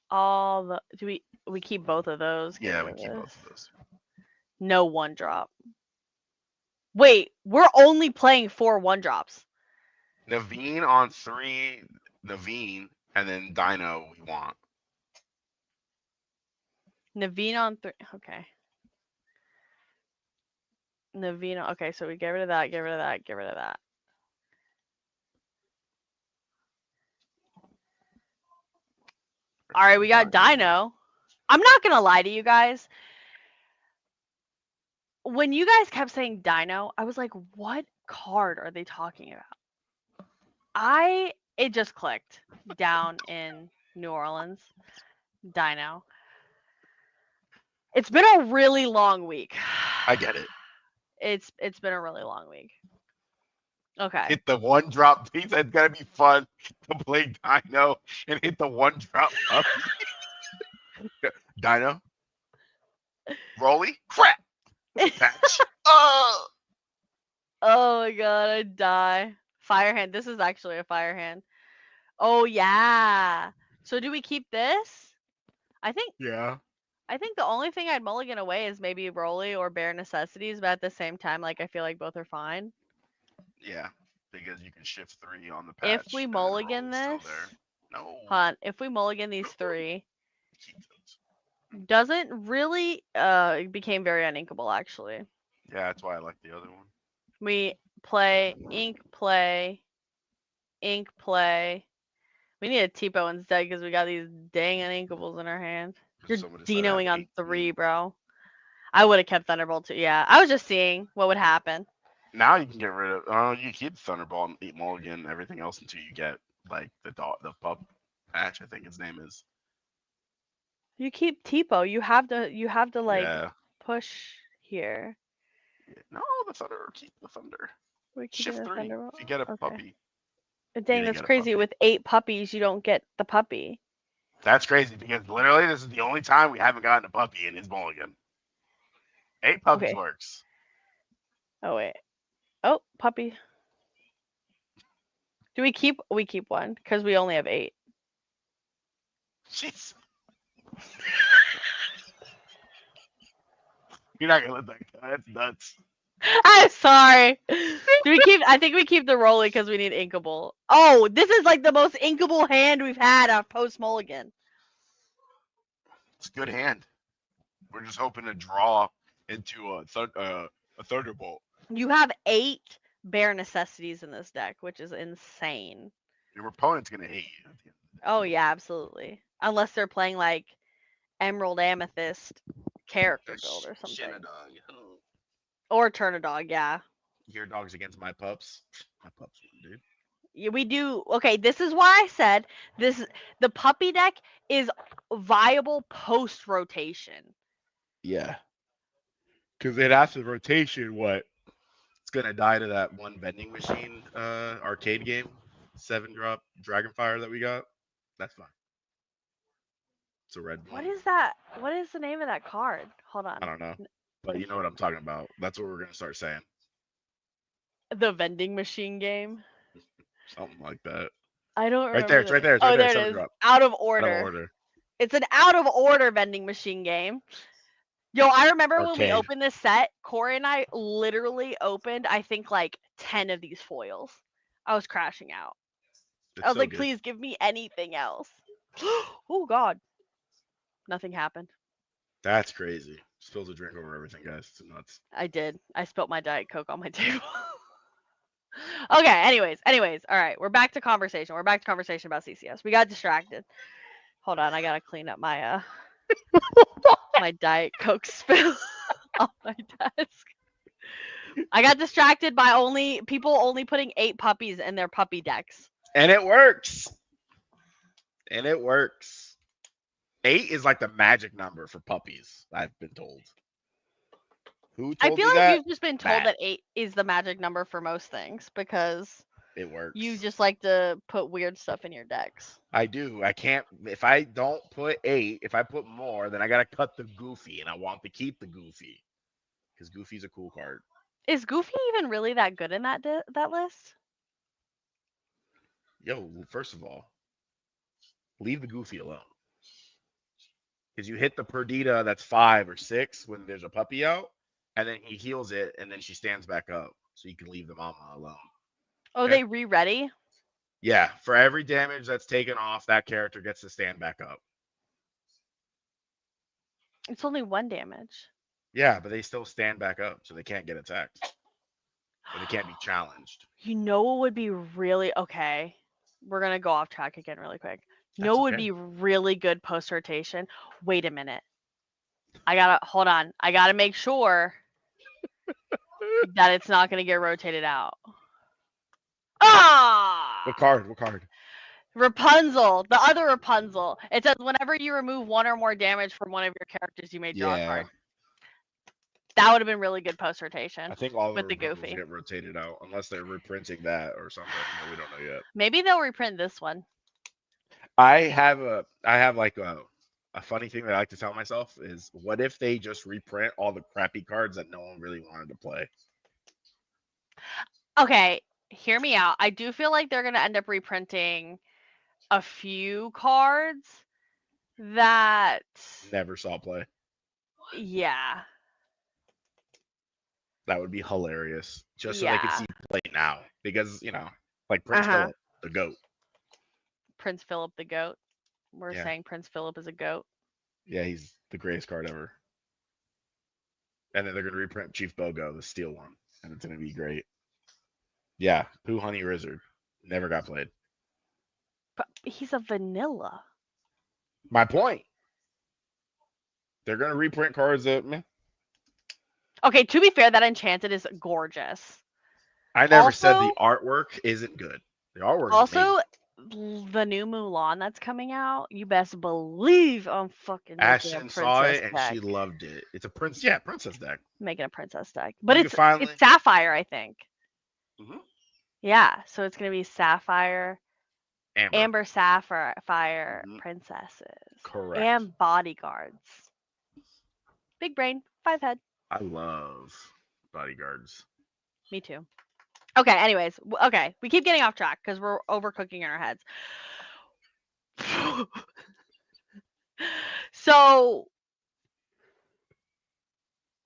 All the do we keep both of those? Get Yeah, rid we of keep this. both of those. No 1 drop. Wait, we're only playing 4 1-drops. Naveen on 3, Naveen, and then Dino we want. Naveen on 3. Okay. Naveen. Okay, so we get rid of that, get rid of that, get rid of that. All right, we got Dino. I'm not going to lie to you guys. When you guys kept saying Dino, I was like, what card are they talking about? It just clicked down in New Orleans. Dino. It's been a really long week. I get it. It's been a really long week. Okay. Hit the 1-drop. He said it's gonna be fun to play Dino and hit the 1-drop puppy. Dino, Rolly, crap, patch. Oh, Oh my god, I die. Fire hand. This is actually a fire hand. Oh yeah. So do we keep this? I think yeah, I think the only thing I'd mulligan away is maybe Broly or Bare Necessities, but at the same time, like I feel like both are fine. yeah, because you can shift 3 on the If we patch and then mulligan Rolly's still this, there. No, hunt. If we mulligan these 3, keep those. doesn't really it became very uninkable actually. Yeah, that's why I like the other one. We play ink play. We need a Tipo instead because we got these dang uninkables in our hand. Because You're somebody said I have Dinoing on 3, 18. bro. I would have kept Thunderbolt too. Yeah, I was just seeing what would happen. Now you can get rid of. Oh, you keep Thunderbolt and eat Mulligan, everything else until you get like the dog, the pup patch. I think his name is. You keep Tipo. You have to like Yeah. push here. No, the Thunder. Keep the Thunder. We're keeping Shift the 3. Thunderbolt. If you get a Okay. puppy, you Dang, didn't that's get a crazy. puppy. With 8 puppies, you don't get the puppy. That's crazy because literally this is the only time we haven't gotten a puppy in his Mulligan. 8 puppies Okay. works. Oh wait. Oh, puppy. Do we keep? We keep one because we only have 8. Jeez. You're not gonna let that go. That's nuts. I'm sorry. Do we keep? I think we keep the Rolly because we need inkable. Oh, this is like the most inkable hand we've had on post Mulligan. It's a good hand. We're just hoping to draw into a Thunderbolt. You have 8 bare necessities in this deck, which is insane. Your opponent's gonna hate you. Oh yeah, absolutely. Unless they're playing like Emerald Amethyst character build or something, Shenadog. or Turn a Dog. Yeah. Your dog's against my pups. My pups win, dude. Yeah, we do. Okay, this is why I said this. The puppy deck is viable post rotation. Yeah. Because it after rotation, what? It's gonna die to that one vending machine arcade game, 7-drop Dragonfire that we got. That's fine. It's a red What one. is that? What is the name of that card? Hold I on. don't know. But you know what I'm talking about. That's what we're gonna start saying. The vending machine game. Something like that. I don't Right there. remember It's the right name. there. It's right Oh, there. there it Seven is. drop. Out of Out of order. order. It's an out of order vending machine game. Yo, I remember when we Arcade. opened this set, Corey and I literally opened, I think, like 10 of these foils. I was crashing out. I It's was so like, good. please give me anything else. Oh, God. Nothing happened. That's crazy. Spills a drink over everything, guys. It's nuts. I did. I spilt my Diet Coke on my table. Okay, anyways. All right, we're back to conversation. We're back to conversation about CCS. We got distracted. Hold on, I gotta clean up my Diet Coke spill on my desk. I got distracted by people only putting 8 puppies in their puppy decks. And it works. And it works. 8 is like the magic number for puppies, I've been told. Who I told feel me like that? you've just been told Matt. that 8 is the magic number for most things because It you works. just like to put weird stuff in your decks. I do. I can't. If I don't put 8, if I put more, then I gotta cut the Goofy, and I want to keep the Goofy because Goofy's a cool card. Is Goofy even really that good in that list? Yo, first of all, leave the Goofy alone because you hit the Perdita that's 5 or 6 when there's a puppy out, and then he heals it, and then she stands back up, so you can leave the mama alone. Oh, Okay. they re-ready? Yeah, for every damage that's taken off, that character gets to stand back up. It's only 1 damage. Yeah, but they still stand back up, so they can't get attacked, or they can't be challenged. You know what would be really okay? We're gonna go off track again really quick. You know That's what would okay. be really good post rotation? Wait a minute. I gotta hold on. I gotta make sure that it's not gonna get rotated out. What Ah! card? What card? Rapunzel, the other Rapunzel. It says whenever you remove 1 or more damage from one of your characters, you may draw a Yeah, card. That would have been really good post rotation I think all the with the Rapunzels Goofy. get rotated out unless they're reprinting that or something, but we don't know yet. Maybe they'll reprint this one. I have like a funny thing that I like to tell myself is, what if they just reprint all the crappy cards that no one really wanted to play? Okay, hear me out. I do feel like they're gonna end up reprinting a few cards that, Never saw play. yeah, That would be hilarious, just so they could yeah. see play now, because like Uh Prince huh. Philip, the goat. Prince Philip the goat. We're Yeah, saying Prince Philip is a goat. yeah, he's the greatest card ever. And then they're gonna reprint Chief Bogo, the steel one, and it's gonna be great. Yeah, Pooh Honey Wizard never got played. But he's a vanilla. My point. They're gonna reprint cards that, meh. Okay, to be fair, that enchanted is gorgeous. I never said the Also, artwork isn't good. The artwork's amazing. also the new Mulan that's coming out. You best believe I'm fucking making a Ashton saw princess it and deck. she loved it. It's a yeah, princess deck. Making a princess deck, but You can it's finally. sapphire, I think. Mhm. Yeah, so it's gonna be sapphire, Amber. amber sapphire Mhm. princesses Correct. and bodyguards. Big brain, 5 head. I love bodyguards. Me too. Okay, anyways, okay, we keep getting off track because we're overcooking in our heads. So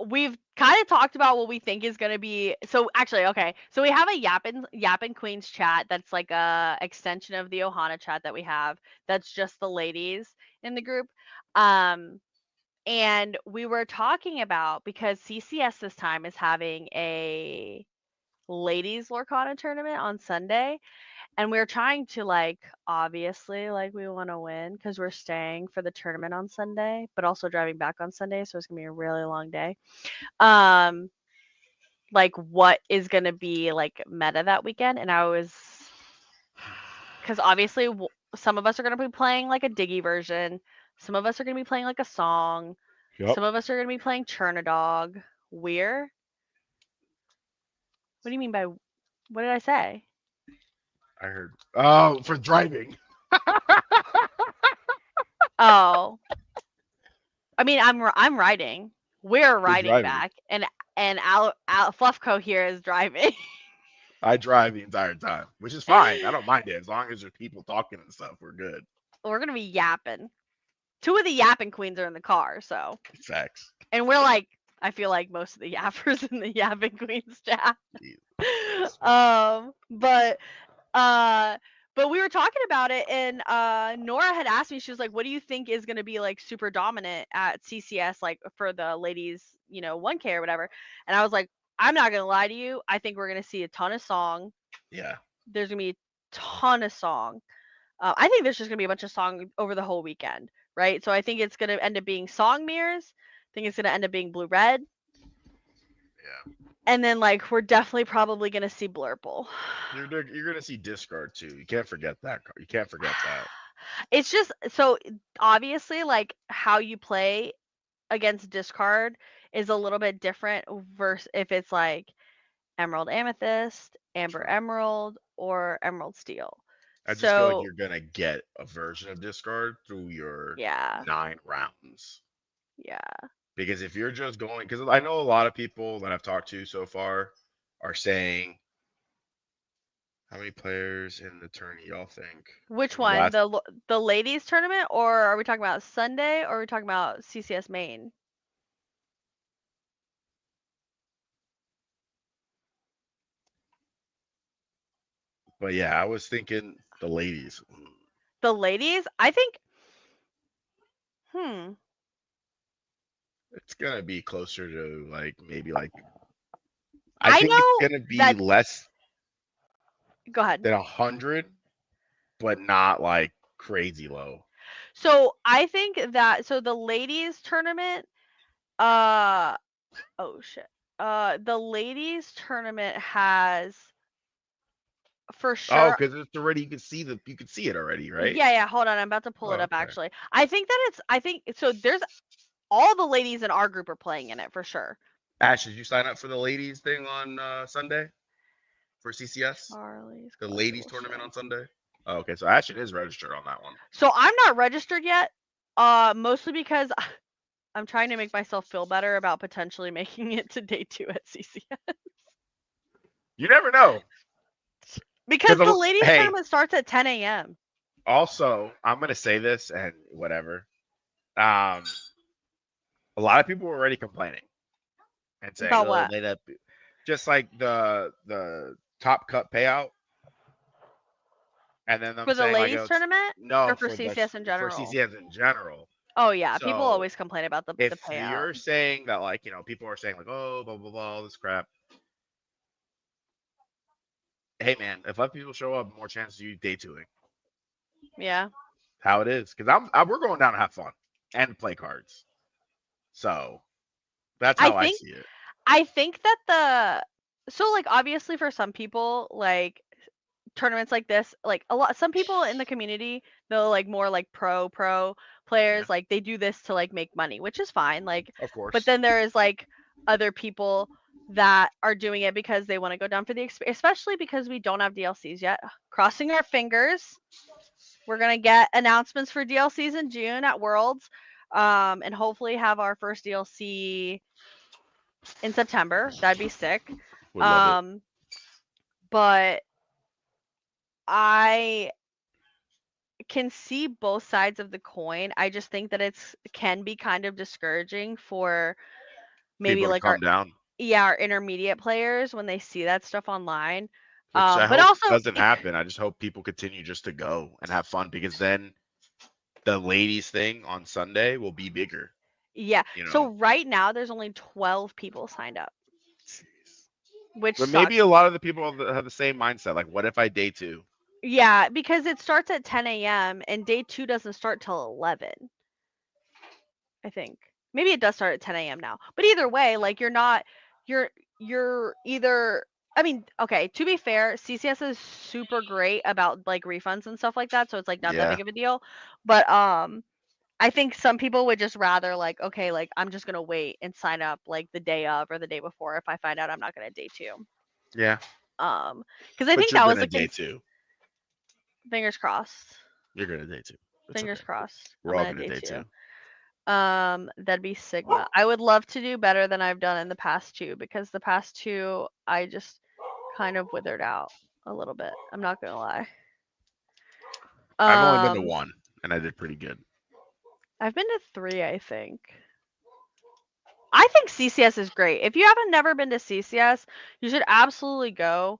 we've kind of talked about what we think is going to be. So actually, okay, so we have a Yappin Queens chat that's like a extension of the Ohana chat that we have. That's just the ladies in the group. Um, and we were talking about, because CCS this time is having a ladies Lorcana tournament on Sunday, and we're trying to, like, obviously, like, we want to win because we're staying for the tournament on Sunday, but also driving back on Sunday, so it's gonna be a really long day. Um, like, what is gonna be like meta that weekend? And I was, because obviously some of us are gonna be playing like a Diggy version, some of us are gonna be playing like a song, Yep. some of us are gonna be playing Churn a Dog. We're What do you mean by what did I say? I heard. Oh, for driving. Oh, I mean, I'm riding. We're For riding driving. back, and Al Fluffco here is driving. I drive the entire time, which is fine. I don't mind it as long as there's people talking and stuff. We're good. We're gonna be yapping. Two of the yapping queens are in the car, so, Facts. and we're like, I feel like most of the yappers in the yapping queens chat. Yes. But uh but we were talking about it, and Nora had asked me, she was like, what do you think is going to be like super dominant at CCS, like for the ladies, 1K or whatever? And I was like, I'm not going to lie to you, I think we're going to see a ton of song. Yeah. There's going to be a ton of song. I think there's just going to be a bunch of song over the whole weekend, right? So I think it's going to end up being song mirrors. I think it's going to end up being blue red, Yeah. and then like we're definitely probably going to see blurple. You're gonna see discard too. You can't forget that. You can't forget that. It's just so obviously, like, how you play against discard is a little bit different versus if it's like emerald amethyst, amber True. emerald, or emerald steel. I just feel like So you're gonna get a version of discard through your yeah, 9 rounds. yeah. Because if you're just going, because I know a lot of people that I've talked to so far are saying, how many players in the tourney y'all think Which from the one? last? The ladies tournament, or are we talking about Sunday, or are we talking about CCS main? But yeah, I was thinking the ladies. The ladies, I think, hmm, It's gonna be closer to like maybe like I I think it's know gonna be that. less Go ahead. than 100, but not like crazy low. So I think that the ladies tournament, uh, oh shit, the ladies tournament has for Oh, sure. because it's already you can see it already, right? Yeah, yeah. Hold on, I'm about to pull it Oh, up. okay. Actually, I think that I think so. There's all the ladies in our group are playing in it for sure. Ash, did you sign up for the ladies thing on Sunday for CCS? Charlie's The ladies collectible tournament on show. Sunday? Oh, okay, so Ash is registered on that one. So I'm not registered yet. Mostly because I'm trying to make myself feel better about potentially making it to day 2 at CCS. You never know. Because the Because ladies hey, tournament starts at 10 a.m. also I'm gonna say this and whatever. Um, a lot of people were already complaining and saying, About "Oh, what? they up," just like the top cut payout, and then I'm For the saying like, ladies "Oh, it's tournament no or for CCS in for general? CCS in general." Oh yeah, people So always complain about the if payout. you're saying that like people are saying like, "Oh, blah blah blah," all this crap. Hey man, if less people show up, more chances of you day twoing. Yeah. How it is, because we're going down to have fun and play cards. So that's I how I think see it. I think that like obviously for some people like tournaments like this, like a lot some people in the community, they'll like more like pro Yeah, players, like they do this to like make money, which is fine. Like, of but course. then there is like other people that are doing it because they want to go down for the experience, especially because we don't have DLCs yet. Crossing our fingers, we're gonna get announcements for DLCs in June at Worlds, and hopefully have our first DLC in September. That'd be sick. Would love it. Um, but I can see both sides of the coin. I just think that it's can be kind of discouraging for maybe People to like our come down, our intermediate players when they see that stuff online. which I But hope also doesn't happen. I just hope people continue just to go and have fun because then the ladies thing on Sunday will be bigger. yeah. You So know. right now there's only 12 people signed up, Jeez. which But maybe a sucks. lot of the people that have the same mindset. Like, what if I day two? Yeah, because it starts at 10 a.m. and day 2 doesn't start till 11. I think. Maybe it does start at 10 a.m. now. But either way, like you're you're either I mean, okay, to be fair, CCS is super great about like refunds and stuff like that, so it's like not that Yeah, big of a deal. But I think some people would just rather like, okay, like I'm just gonna wait and sign up like the day of or the day before if I find out I'm not gonna day 2. yeah. Because I But think you're that was gonna the day two. fingers crossed. You're gonna day two. It's Fingers okay. crossed. I'm We're all gonna gonna day day 2. two. That'd be Sigma. I would love to do better than I've done in the past 2 because the past 2 I just kind of withered out a little bit. I'm not gonna lie. I've only been to Um, one, and I did pretty good. I've been to 3, I think. I think CCS is great. If you haven't never been to CCS, you should absolutely go.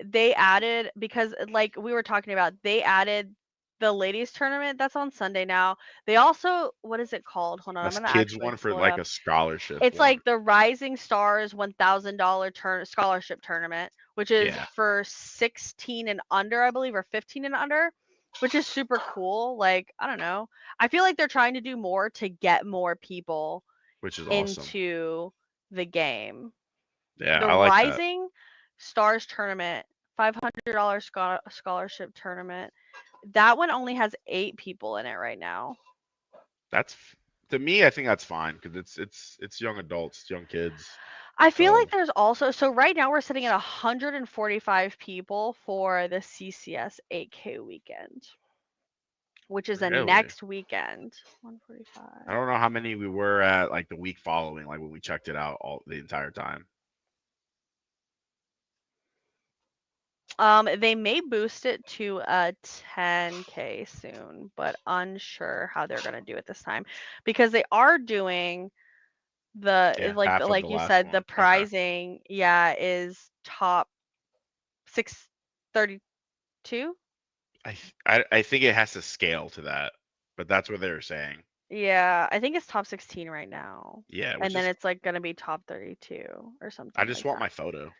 They added because like we were talking about, they added the ladies tournament that's on Sunday now. They also what is it called? Hold on, I'm That's gonna kids actually one for pull it like up. a scholarship It's one. like the Rising Stars $1,000 scholarship tournament, which is Yeah, for 16 and under, I believe, or 15 and under, which is super cool. Like, I don't know. I feel like they're trying to do more to get more people which is awesome. into the game. Yeah, The I like that. Rising Stars tournament, $500 scholarship tournament. That one only has 8 people in it right now. That's to me, I think that's fine because it's young adults, it's young kids. I feel So like there's also so right now we're sitting at 145 people for the CCS 8K weekend, which is a really, next weekend. I 145. don't know how many we were at like the week following, like when we checked it out all the entire time. They may boost it to a 10K soon, but unsure how they're gonna do it this time because they are doing Yeah, half of like the you last said, the one. Okay. pricing, yeah, is top six. 32. I think it has to scale to that, but that's what they were saying. Yeah, I think it's top 16 right now. Yeah, And which then is it's like gonna be top 32 or I something just like want that. my photo,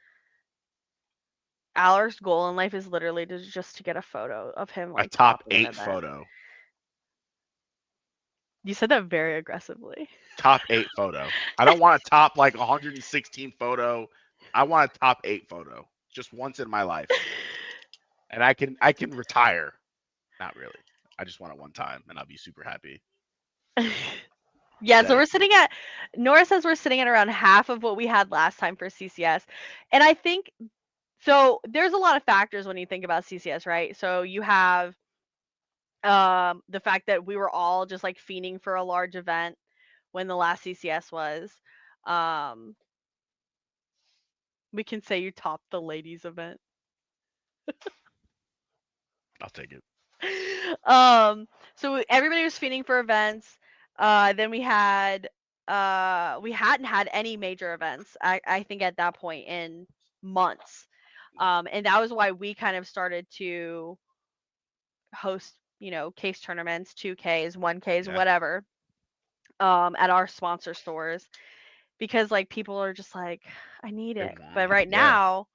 Aller's goal in life is literally just to get a photo of him a like top topping an 8 event. photo, You said that very aggressively. top 8 photo. I don't want a top like 116 photo. I want a top 8 photo just once in my life, and I can retire. Not really. I just want it one time, and I'll be super happy. Yeah, so we're That sitting at Nora says we're sitting at around half of what we had last time for CCS. And I think so there's a lot of factors when you think about CCS, right? So you have the fact that we were all just like fiending for a large event when the last CCS was. Um we can say you topped the ladies event. I'll take it. um so everybody was fiending for events. Then we hadn't had any major events, I think, at that point in months. And that was why we kind of started to host, case tournaments, 2Ks, 1Ks, Yeah, whatever, at our sponsor stores, because like people are just like, I need they it. want But it. right Yeah. now,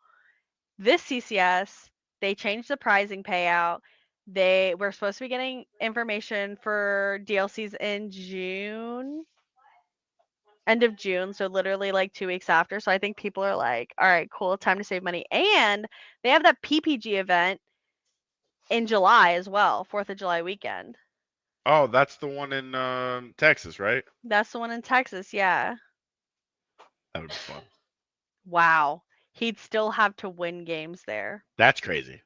this CCS, they changed the prizing payout. They were supposed to be getting information for DLCs in June, end of June, so literally like 2 weeks after. So I think people are like, all right, cool, time to save money. And they have that PPG event in July as well, 4th of July weekend. Oh, that's the one in Texas, right? That's the one in Texas, yeah. That would be fun. Wow. He'd still have to win games there. That's crazy.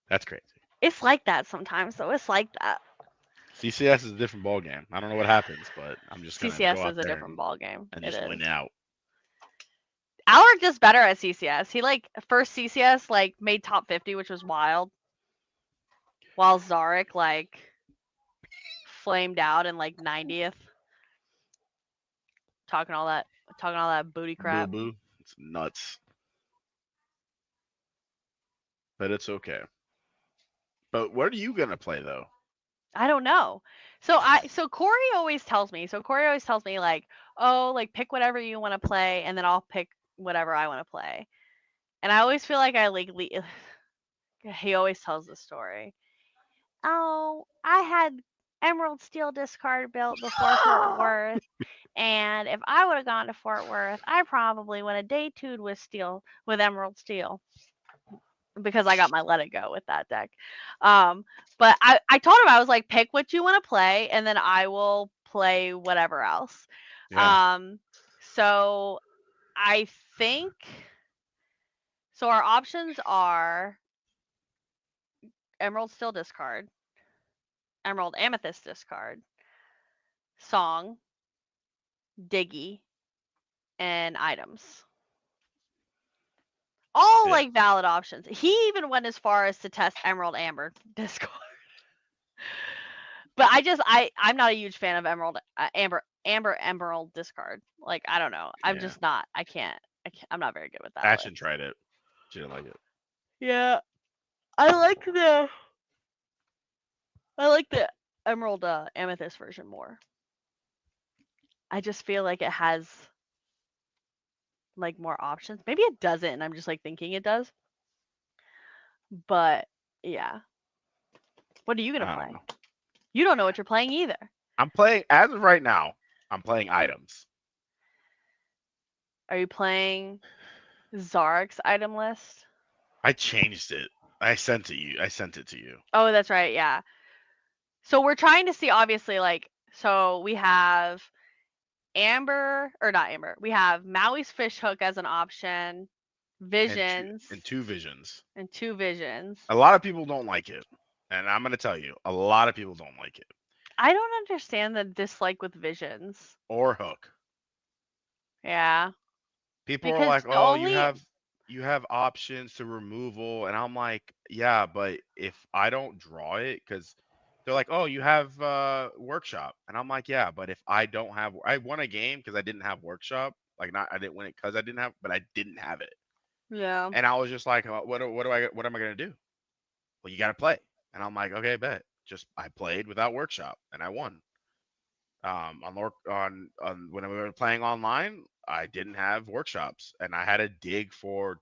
That's crazy. It's like that sometimes, though. It's like that. CCS is a different ball game. I don't know what happens, but I'm just gonna go CCS out is a there different ball game. and It just is. win out. Alec just better at CCS. He like first CCS like made top 50, which was wild, while Zarek like flamed out in like 90th, talking all that talking all that booty Boo crap. boo. It's nuts, but it's okay. But what are you gonna play though? I don't know. So Corey always tells me like, "Oh, like pick whatever you want to play and then I'll pick whatever I want to play." And I always feel like I like he always tells the story. Oh, I had Emerald Steel discard built before Fort Worth, and if I would have gone to Fort Worth, I probably would have day two'd with Emerald Steel, because I got my Let It Go with that deck. Um, but I told him, I was like, pick what you want to play, and then I will play whatever else. Yeah, Um, so I think so. Our options are Emerald Steel discard, Emerald Amethyst discard, Song, Diggy, and items. All yeah, like valid options. He even went as far as to test Emerald Amber discard. But I'm not a huge fan of Emerald Amber Emerald discard. Like, I don't know. I'm yeah. just not. I'm not very good with that Ashton list. tried it. She didn't like it. Yeah, I like the I like the Emerald Amethyst version more. I just feel like it has like more options. Maybe it doesn't, and I'm just like thinking it does. But yeah, what are you gonna I don't play? know. You don't know what you're playing either. I'm playing as of right now. I'm playing items. Are you playing Zarek's item list? I changed it. I sent it you. I sent it to you. Oh, that's right. Yeah. So we're trying to see, obviously, like, so we have Amber, or not Amber, we have Maui's fish hook as an option, And two Visions, and two visions. and two Visions. A lot of people don't like it, and I'm gonna tell you, a lot of people don't like it. I don't understand the dislike with Visions. Or hook. Yeah. People are Because like, the "Oh, only, you have options to removal," and I'm like, "Yeah, but if I don't draw it, because they're like, oh, you have workshop," and I'm like, "Yeah, but if I don't have, I won a game because I didn't have workshop. Like, not I didn't win it because I didn't have, but I didn't have it. Yeah. And I was just like, what am I gonna do? Well, you got to play. And I'm like, okay, bet. Just I played without workshop and I won. On when we were playing online, I didn't have workshops and I had to dig for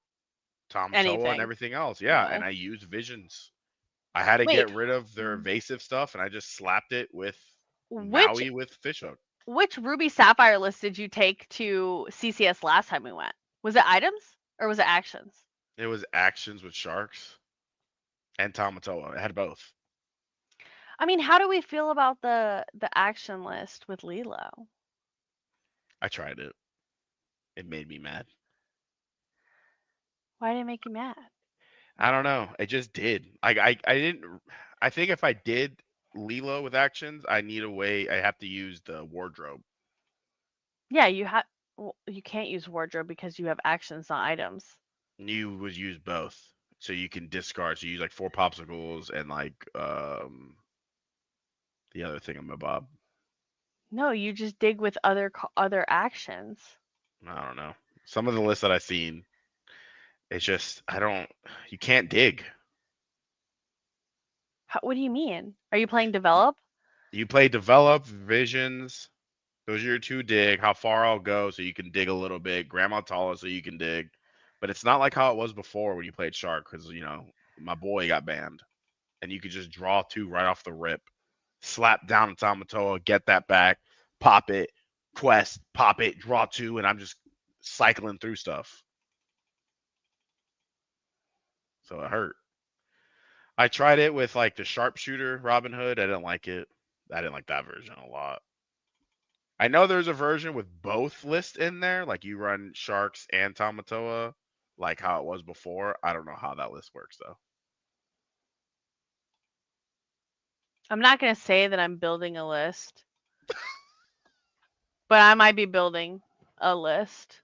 Tom Toa and Anything. everything else. Yeah, and No. I used visions. I had to Wait. get rid of their evasive stuff, and I just slapped it with Which Maui with fishhook. which Ruby Sapphire list did you take to CCS last time we went? Was it items or was it actions? It was actions with sharks and Tamatoa. It had both. I mean, how do we feel about the action list with Lilo? I tried it. It made me mad. Why did it make you mad? I don't know. It just did. I didn't. I think if I did Lilo with actions, I need a way. I have to use the wardrobe. Yeah, you can't use wardrobe because you have actions, not items. You would use both, so you can discard. So you use like 4 popsicles and like the other thing on my bob. No, you just dig with other actions. I don't know. Some of the lists that I've seen, it's just I don't. You can't dig. What do you mean? Are you playing develop? You play develop visions. Those are your 2 dig. How far I'll go, so you can dig a little bit. Grandma Tala, so you can dig. But it's not like how it was before when you played Shark, because my boy got banned, and you could just draw 2 right off the rip, slap down Tamatoa, get that back, pop it, quest, pop it, draw 2, and I'm just cycling through stuff. So it hurt. I tried it with like the sharpshooter Robin Hood. I didn't like it. I didn't like that version a lot. I know there's a version with both lists in there, like you run Sharks and Tamatoa, like how it was before. I don't know how that list works though. I'm not going to say that I'm building a list, but I might be building a list.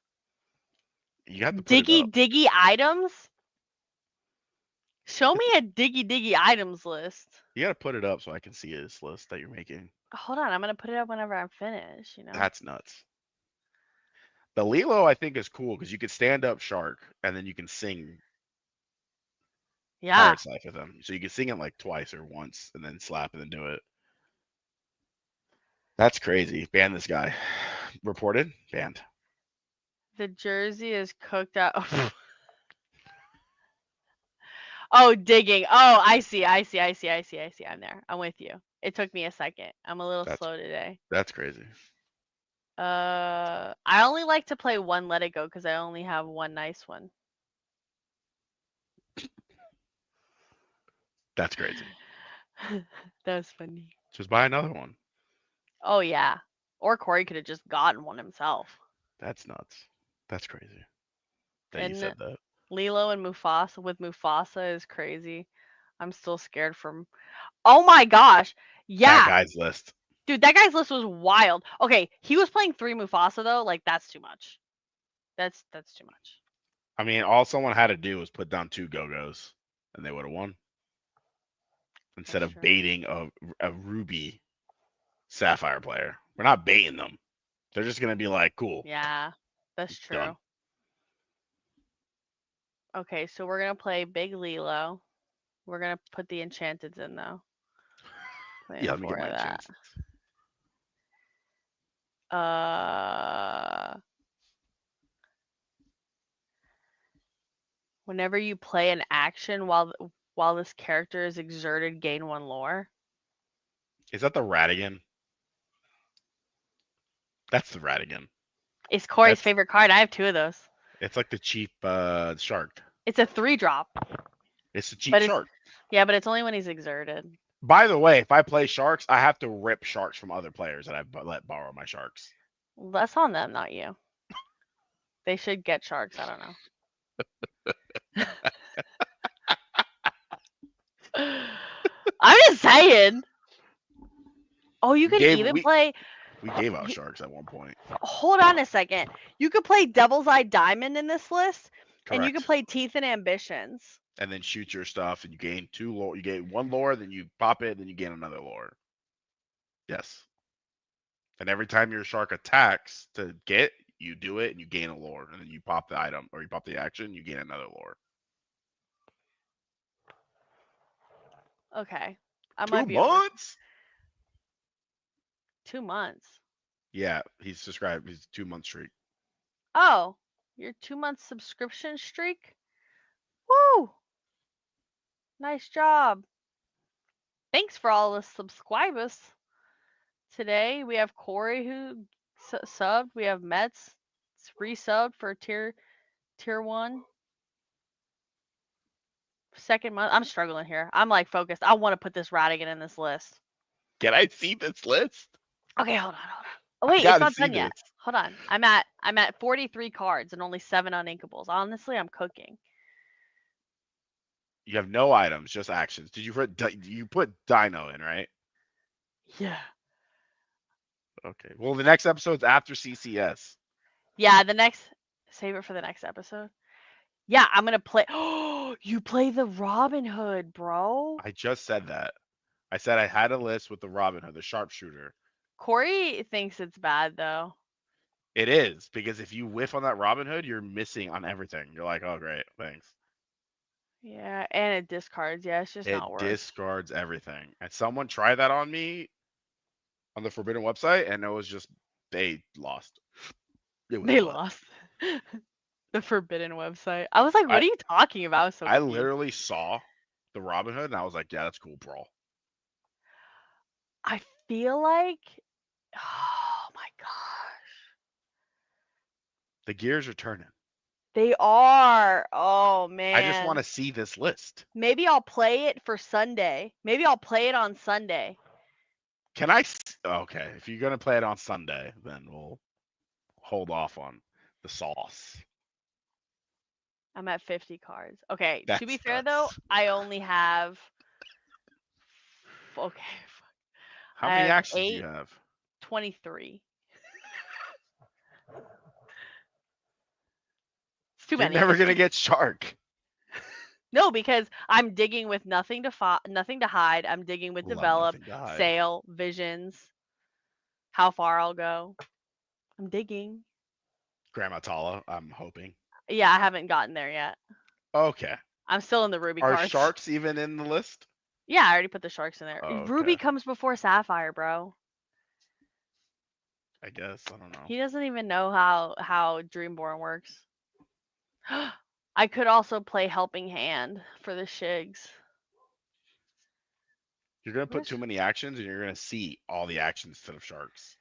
You have to put it Diggy up. diggy items? Show me a diggy diggy items list. You got to put it up so I can see this list that you're making. Hold on, I'm going to put it up whenever I'm finished. That's nuts. The Lilo I think is cool because you could stand up Shark and then you can sing Yeah. Pirate's Life with them. So you can sing it like twice or once and then slap and then do it. That's crazy. Ban this guy. Reported? Banned. The jersey is cooked out. Oh, digging. Oh, I see. I'm there. I'm with you. It took me a second. I'm a little That's slow today. that's crazy. I only like to play one Let It Go because I only have one nice one. That's crazy. That was funny. Just buy another one. Oh yeah. Or Corey could have just gotten one himself. That's nuts. That's crazy that you And said that. Lilo and Mufasa with Mufasa is crazy. I'm still scared from. Oh my gosh. That Yeah. guy's list. Dude, that guy's list was wild. Okay, he was playing 3 Mufasa though. Like that's too much. That's too much. I mean, all someone had to do was put down 2 go-go's, and they would have won. Instead That's of true. baiting a Ruby Sapphire player, we're not baiting them. They're just gonna be like, "Cool, Yeah, that's done." true. Okay, so we're gonna play Big Lilo. We're gonna put the enchanteds in though. Yeah, Playing let me get 4 my of that. chance. Uh, whenever you play an action while this character is exerted, gain 1 lore. Is that the Radigan? That's the Radigan. It's Corey's That's favorite card. I have 2 of those. it's like the cheap shark. It's a 3-drop, It's the cheap but it's shark. but it's only when he's exerted. By the way, if I play sharks, I have to rip sharks from other players that I've let borrow my sharks. That's on them, not you. They should get sharks. I don't know. I'm just saying. Oh, you We can gave even play. we gave out You, sharks at one point. hold on a second. You could play Devil's Eye Diamond in this list, and you could Correct. play Teeth and Ambitions. And then shoot your stuff, and you gain 2 lore. You gain 1 lore, then you pop it, then you gain another lore. Yes. And every time your shark attacks to get you do it and you gain a lore, and then you pop the item or you pop the action, you gain another lore. Okay. I Two might be over months? 2 months. Yeah, he's subscribed. He's 2 month streak. Oh, your 2 month subscription streak? Woo! Nice job. Thanks for all the subscribers. Today we have Corey who subbed. We have Mets resubbed for tier 1. Second month. I'm struggling here. I'm like focused. I want to put this Radigan in this list. Can I see this list? Okay, hold on. Oh I wait, it's gotta not see done yet. this. Hold on. I'm at 43 cards and only 7 uninkables. Honestly, I'm cooking. You have no items, just actions. Did you put Dino in, right? Yeah. Okay. Well, the next episode's after CCS. Yeah, save it for the next episode. Yeah, I'm gonna play. Oh, you play the Robin Hood, bro. I just said that. I said I had a list with the Robin Hood, the sharpshooter. Corey thinks it's bad though. It is, because if you whiff on that Robin Hood, you're missing on everything. You're like, oh great, thanks. Yeah, and it discards. Yeah, it's just It not worth. discards everything. And someone tried that on me on the Forbidden website, and it was just they lost. It was They butt. lost the Forbidden website. I was like, what I are you talking about? I was so I confused. literally saw the Robin Hood, and I was like, yeah, that's cool, brawl. I feel like, oh my gosh, The gears are turning. they are. Oh I just want man. to see this list. Maybe I'll play it for Sunday. Maybe I'll play it on Sunday. Can I? Okay, if you're gonna play it on Sunday, then we'll hold off on the sauce. I'm at 50 cards. Okay, to be That's fair though, nuts. I only have. Okay, How I many have actions do you 8, have? 23. It's too You're many. never gonna get shark. No, because I'm digging with nothing to hide. I'm digging with Love develop, nothing to hide. sail, visions, how far I'll go. I'm digging. Grandma Tala, I'm hoping. Yeah, I haven't gotten there yet. Okay. I'm still in the ruby Are cards. sharks even in the list? Yeah, I already put the sharks in there. Oh, Ruby okay. comes before sapphire, bro. I guess. I don't know. He doesn't even know how Dreamborn works. I could also play Helping Hand for the shigs. You're gonna put Where's too many actions, and you're gonna see all the actions instead of sharks.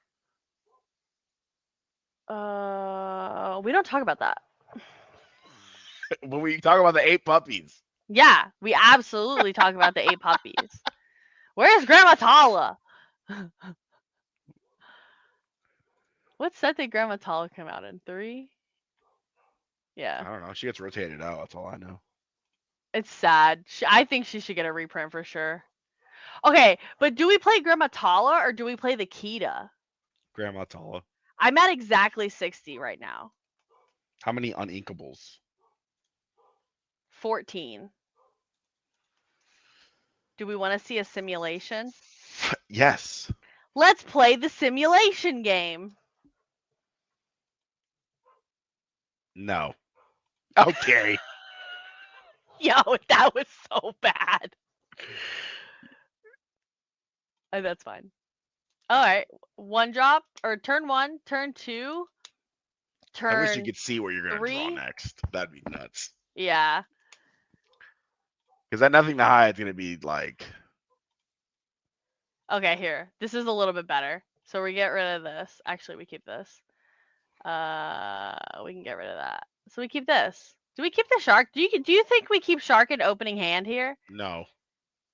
we don't talk about that. When we talk about the 8 puppies, Yeah, we absolutely talk about the 8 puppies. Where's Grandma Tala? What set did Grandma Tala come out in? 3? I Yeah. don't know. She gets rotated out. That's all I know. It's sad. I think she should get a reprint for sure. Okay, but do we play Grandma Tala or do we play the Kita? Grandma Tala. I'm at exactly 60 right now. How many uninkables? 14. Do we want to see a simulation? Yes. Let's play the simulation game. No. Okay. Yo, that was so bad. That's fine. All right. 1 drop or turn 1, turn 2, I wish you turn could see where you're gonna draw 3. next. That'd be nuts. Yeah. Because that nothing to hide is gonna be like. Okay, here. This is a little bit better. So we get rid of this. Actually, we keep this. We can get rid of that. So we keep this. Do we keep the shark? Do you think we keep shark in opening hand here? No.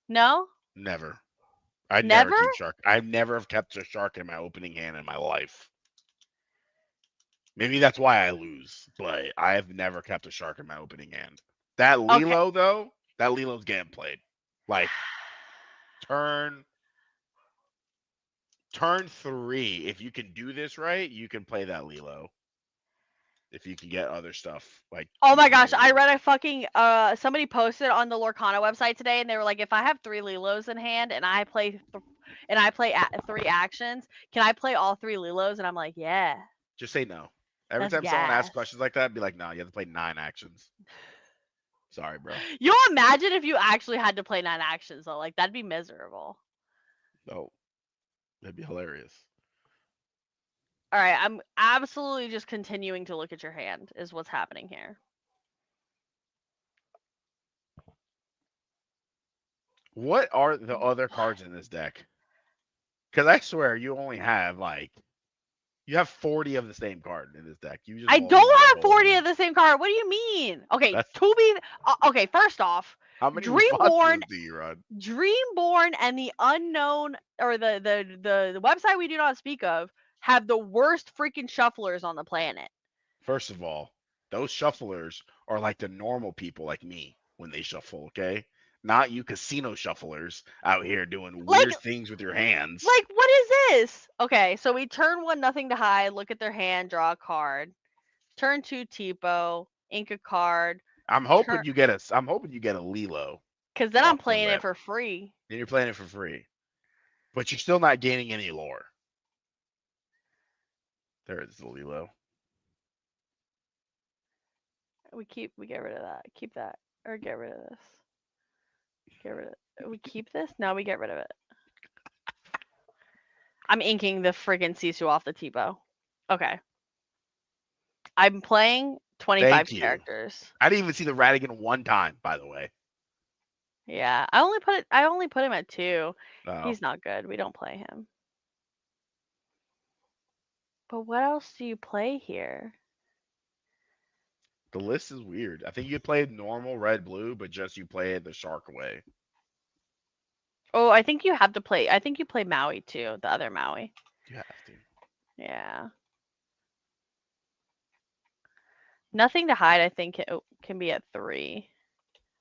No? Never. I'd never Never? keep shark. I never have kept a shark in my opening hand in my life. Maybe that's why I lose, but I have never kept a shark in my opening hand. That Okay. Lilo though, that Lilo's getting played. Like turn 3. If you can do this right, you can play that Lilo. If you can get other stuff like. Oh my gosh, I read a fucking somebody posted on the Lorcana website today, and they were like, if I have 3 Lilos in hand and I play 3 actions, can I play all 3 Lilos? And I'm like, yeah. Just say no. Every That's time someone asks gas. questions like that, be like, no, you have to play 9 actions. Sorry, bro. You'll imagine if you actually had to play 9 actions though. Like that'd be miserable. No, that'd be hilarious. All right, I'm absolutely just continuing to look at your hand is what's happening here. What are the other cards in this deck? Because I swear you only have like you have 40 of the same card in this deck. You just I won't use don't your have whole 40 of hand. the same card. What do you mean? Okay, That's to be okay, first off, how many Dreamborn responses do you run? Dreamborn and the unknown or the website we do not speak of have the worst freaking shufflers on the planet. First of all, those shufflers are like the normal people like me when they shuffle, okay? Not you casino shufflers out here doing Like weird things with your hands. like what is this? Okay, so we turn 1 nothing to hide, look at their hand, draw a card. Turn 2 Tipo, ink a card, I'm turn hoping you get a Lilo cuz then I'm off the playing it rip. for free. And you're playing it for free. But you're still not gaining any lore. There is the Lilo. We get rid of that. Keep that or get rid of this. Get rid of we keep this? No, we get rid of it. I'm inking the friggin' Sisu off the Tipo. Okay. I'm playing 25 Thank you. characters. I didn't even see the Radigan one time, by the way. Yeah, I only put him at 2. Oh. He's not good. We don't play him. But what else do you play here? The list is weird. I think you play normal red blue, but just you play it the shark way. Oh, I think you have to play. I think you play Maui too, the other Maui. You have to. Yeah. Nothing to hide, I think it can be at 3.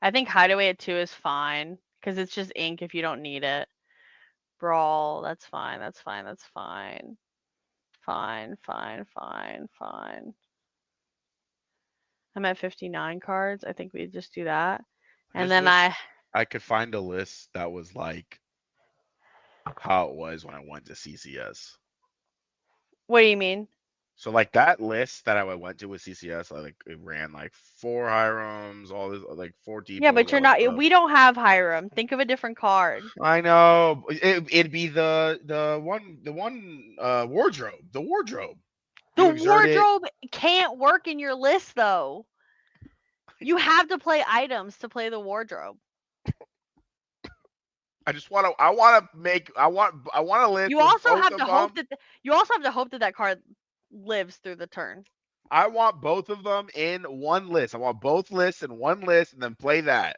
I think hideaway at 2 is fine because it's just ink if you don't need it. Brawl, that's fine. That's fine. That's fine. Fine, fine, fine, fine. I'm at 59 cards. I think we just do that. I And just then wish I could find a list that was like how it was when I went to CCS. what do you mean? So like that list that I went to with CCS, like it ran like 4 Hirams, all this like 4 Yeah, depots, but you're all that not. stuff. We don't have Hiram. Think of a different card. I know it'd be the one wardrobe, the wardrobe. The You exert it. wardrobe can't work in your list though. You have to play items to play the wardrobe. I just want to. I want to make. I want a list You with also both have of to hope them. that you also have to hope that that card lives through the turn. I want both of them in one list. I want both lists in one list, and then play that.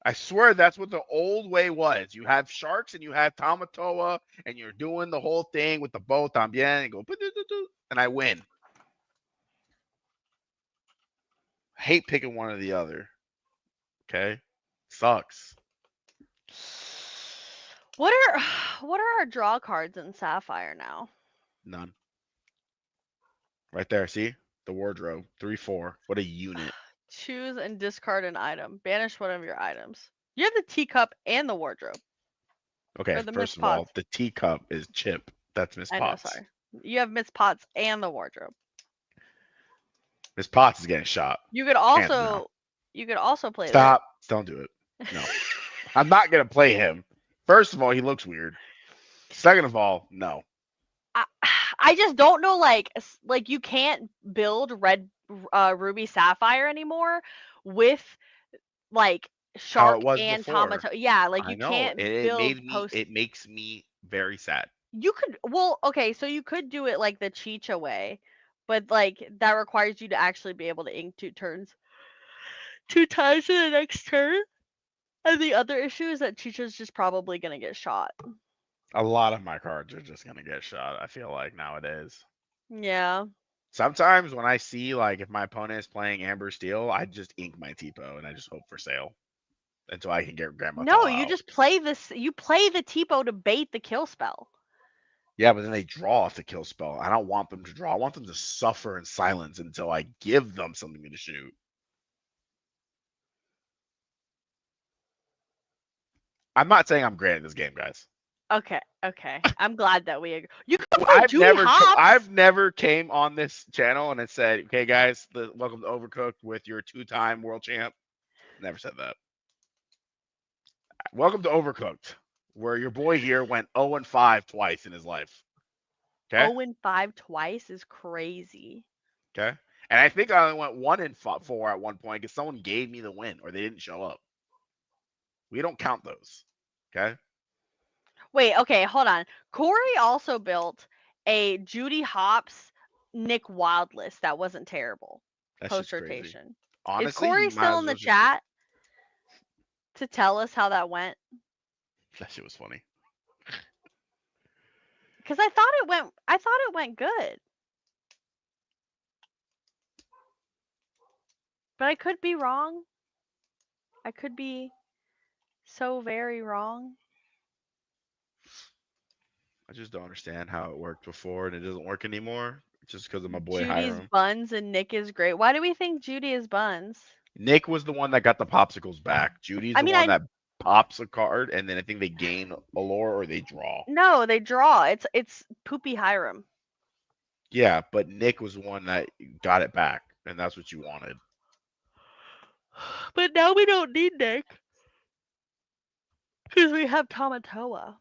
I swear that's what the old way was. You have sharks and you have Tamatoa, and you're doing the whole thing with the bow también and go, and I win. I hate picking one or the other. Okay, sucks. What are what are our draw cards in Sapphire now? None. Right there. See the wardrobe 3/4. What a unit. Choose and discard an item. Banish one of your items. You have the teacup and the wardrobe. Okay, Or the Miss first of all, Potts. the teacup is Chip. That's Miss I know, Potts. sorry. You have Miss Potts and the wardrobe. Miss Potts is getting shot. You could Hands down. also play Stop. Don't do it. No. I'm not going to play him. First of all, he looks weird. Second of all, no. I, I just don't know like you can't build red ruby sapphire anymore with like How it shark was and before. tomato. Yeah, like I you know. can't build post. It makes me very sad. You could okay, so you could do it like the Chicha way, but like that requires you to actually be able to ink 2 turns. 2 times in the next turn. And the other issue is that Chicha's just probably gonna get shot. A lot of my cards are just going to get shot, I feel like, nowadays. Yeah. Sometimes when I see, like, if my opponent is playing Amber Steel, I just ink my Tipo and I just hope for sale until I can get Grandma No, Tall you out. just play this. You play the Tipo to bait the kill spell. Yeah, but then they draw off the kill spell. I don't want them to draw. I want them to suffer in silence until I give them something to shoot. I'm not saying I'm great at this game, guys. Okay, okay. I'm glad that we agree. You could play Judy Hopps. I've never came on this channel and it said, "Okay, guys, welcome to Overcooked with your 2-time world champ." Never said that. Welcome to Overcooked, where your boy here went 0-5 twice in his life. Okay, 0-5 twice is crazy. okay, and I think I only went 1-4 at one point because someone gave me the win or they didn't show up. We don't count those. Okay. Wait, okay, hold on. Corey also built a Judy Hopps Nick Wild list that wasn't terrible. That shit's Post crazy. rotation. Is Honestly, Corey you might still as in well the just. chat to tell us how that went? That shit was funny. Because I thought it went good. But I could be wrong. I could be so very wrong. I just don't understand how it worked before and it doesn't work anymore. Just because of my boy Judy's Hiram. buns and Nick is great. Why do we think Judy is buns? Nick was the one that got the popsicles back. Judy's I the mean, one that pops a card, and then I think they gain a lore or they draw. no, they draw. It's Poopy Hiram. Yeah, but Nick was the one that got it back, and that's what you wanted. But now we don't need Nick. Because we have Tamatoa.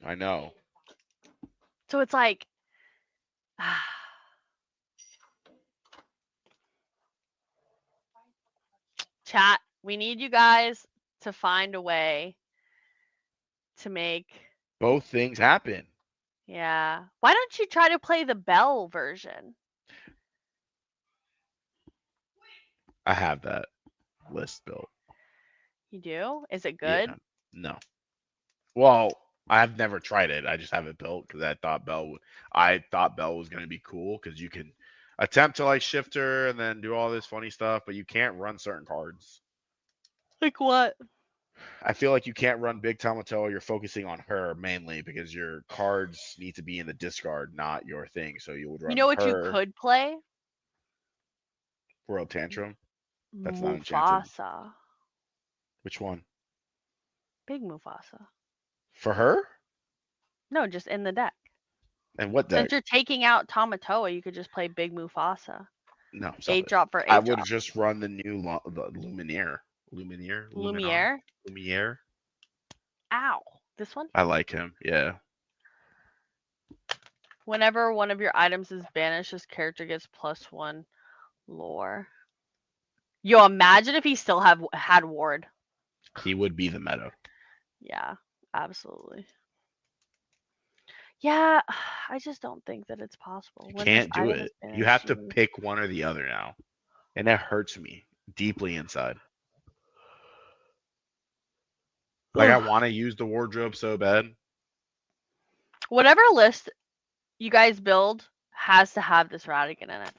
I know. So it's like, chat, we need you guys to find a way to make. Both things happen. Yeah. Why don't you try to play the Bell version? I have that list built. You do? Is it Yeah. good? No. Well, I've never tried it. I just have it built because I thought Bell was going to be cool because you can attempt to like shift her and then do all this funny stuff, but you can't run certain cards. Like what? I feel like you can't run Big Tamato. You're focusing on her mainly because your cards need to be in the discard, not your thing. So you would You run know what you her could play? World Tantrum. That's not enchanted. Mufasa. Which one? Big Mufasa. For her? No, just in the deck. And what deck? Since you're taking out Tamatoa, you could just play Big Mufasa. No, stop 8 it. drop for I 8 would drop. just run the new the Lumineer. Luminar? Lumiere. Lumiere. Ow. This one? I like him. Yeah. Whenever one of your items is banished, this character gets +1 lore. Yo, imagine if he still had ward. He would be the meta. Yeah, absolutely. Yeah, I just don't think that it's possible. You When this can't do item is it. You banished, have to pick one or the other now. And that hurts me deeply inside. Like I want to use the wardrobe so bad. whatever list you guys build has to have this Radigan in it.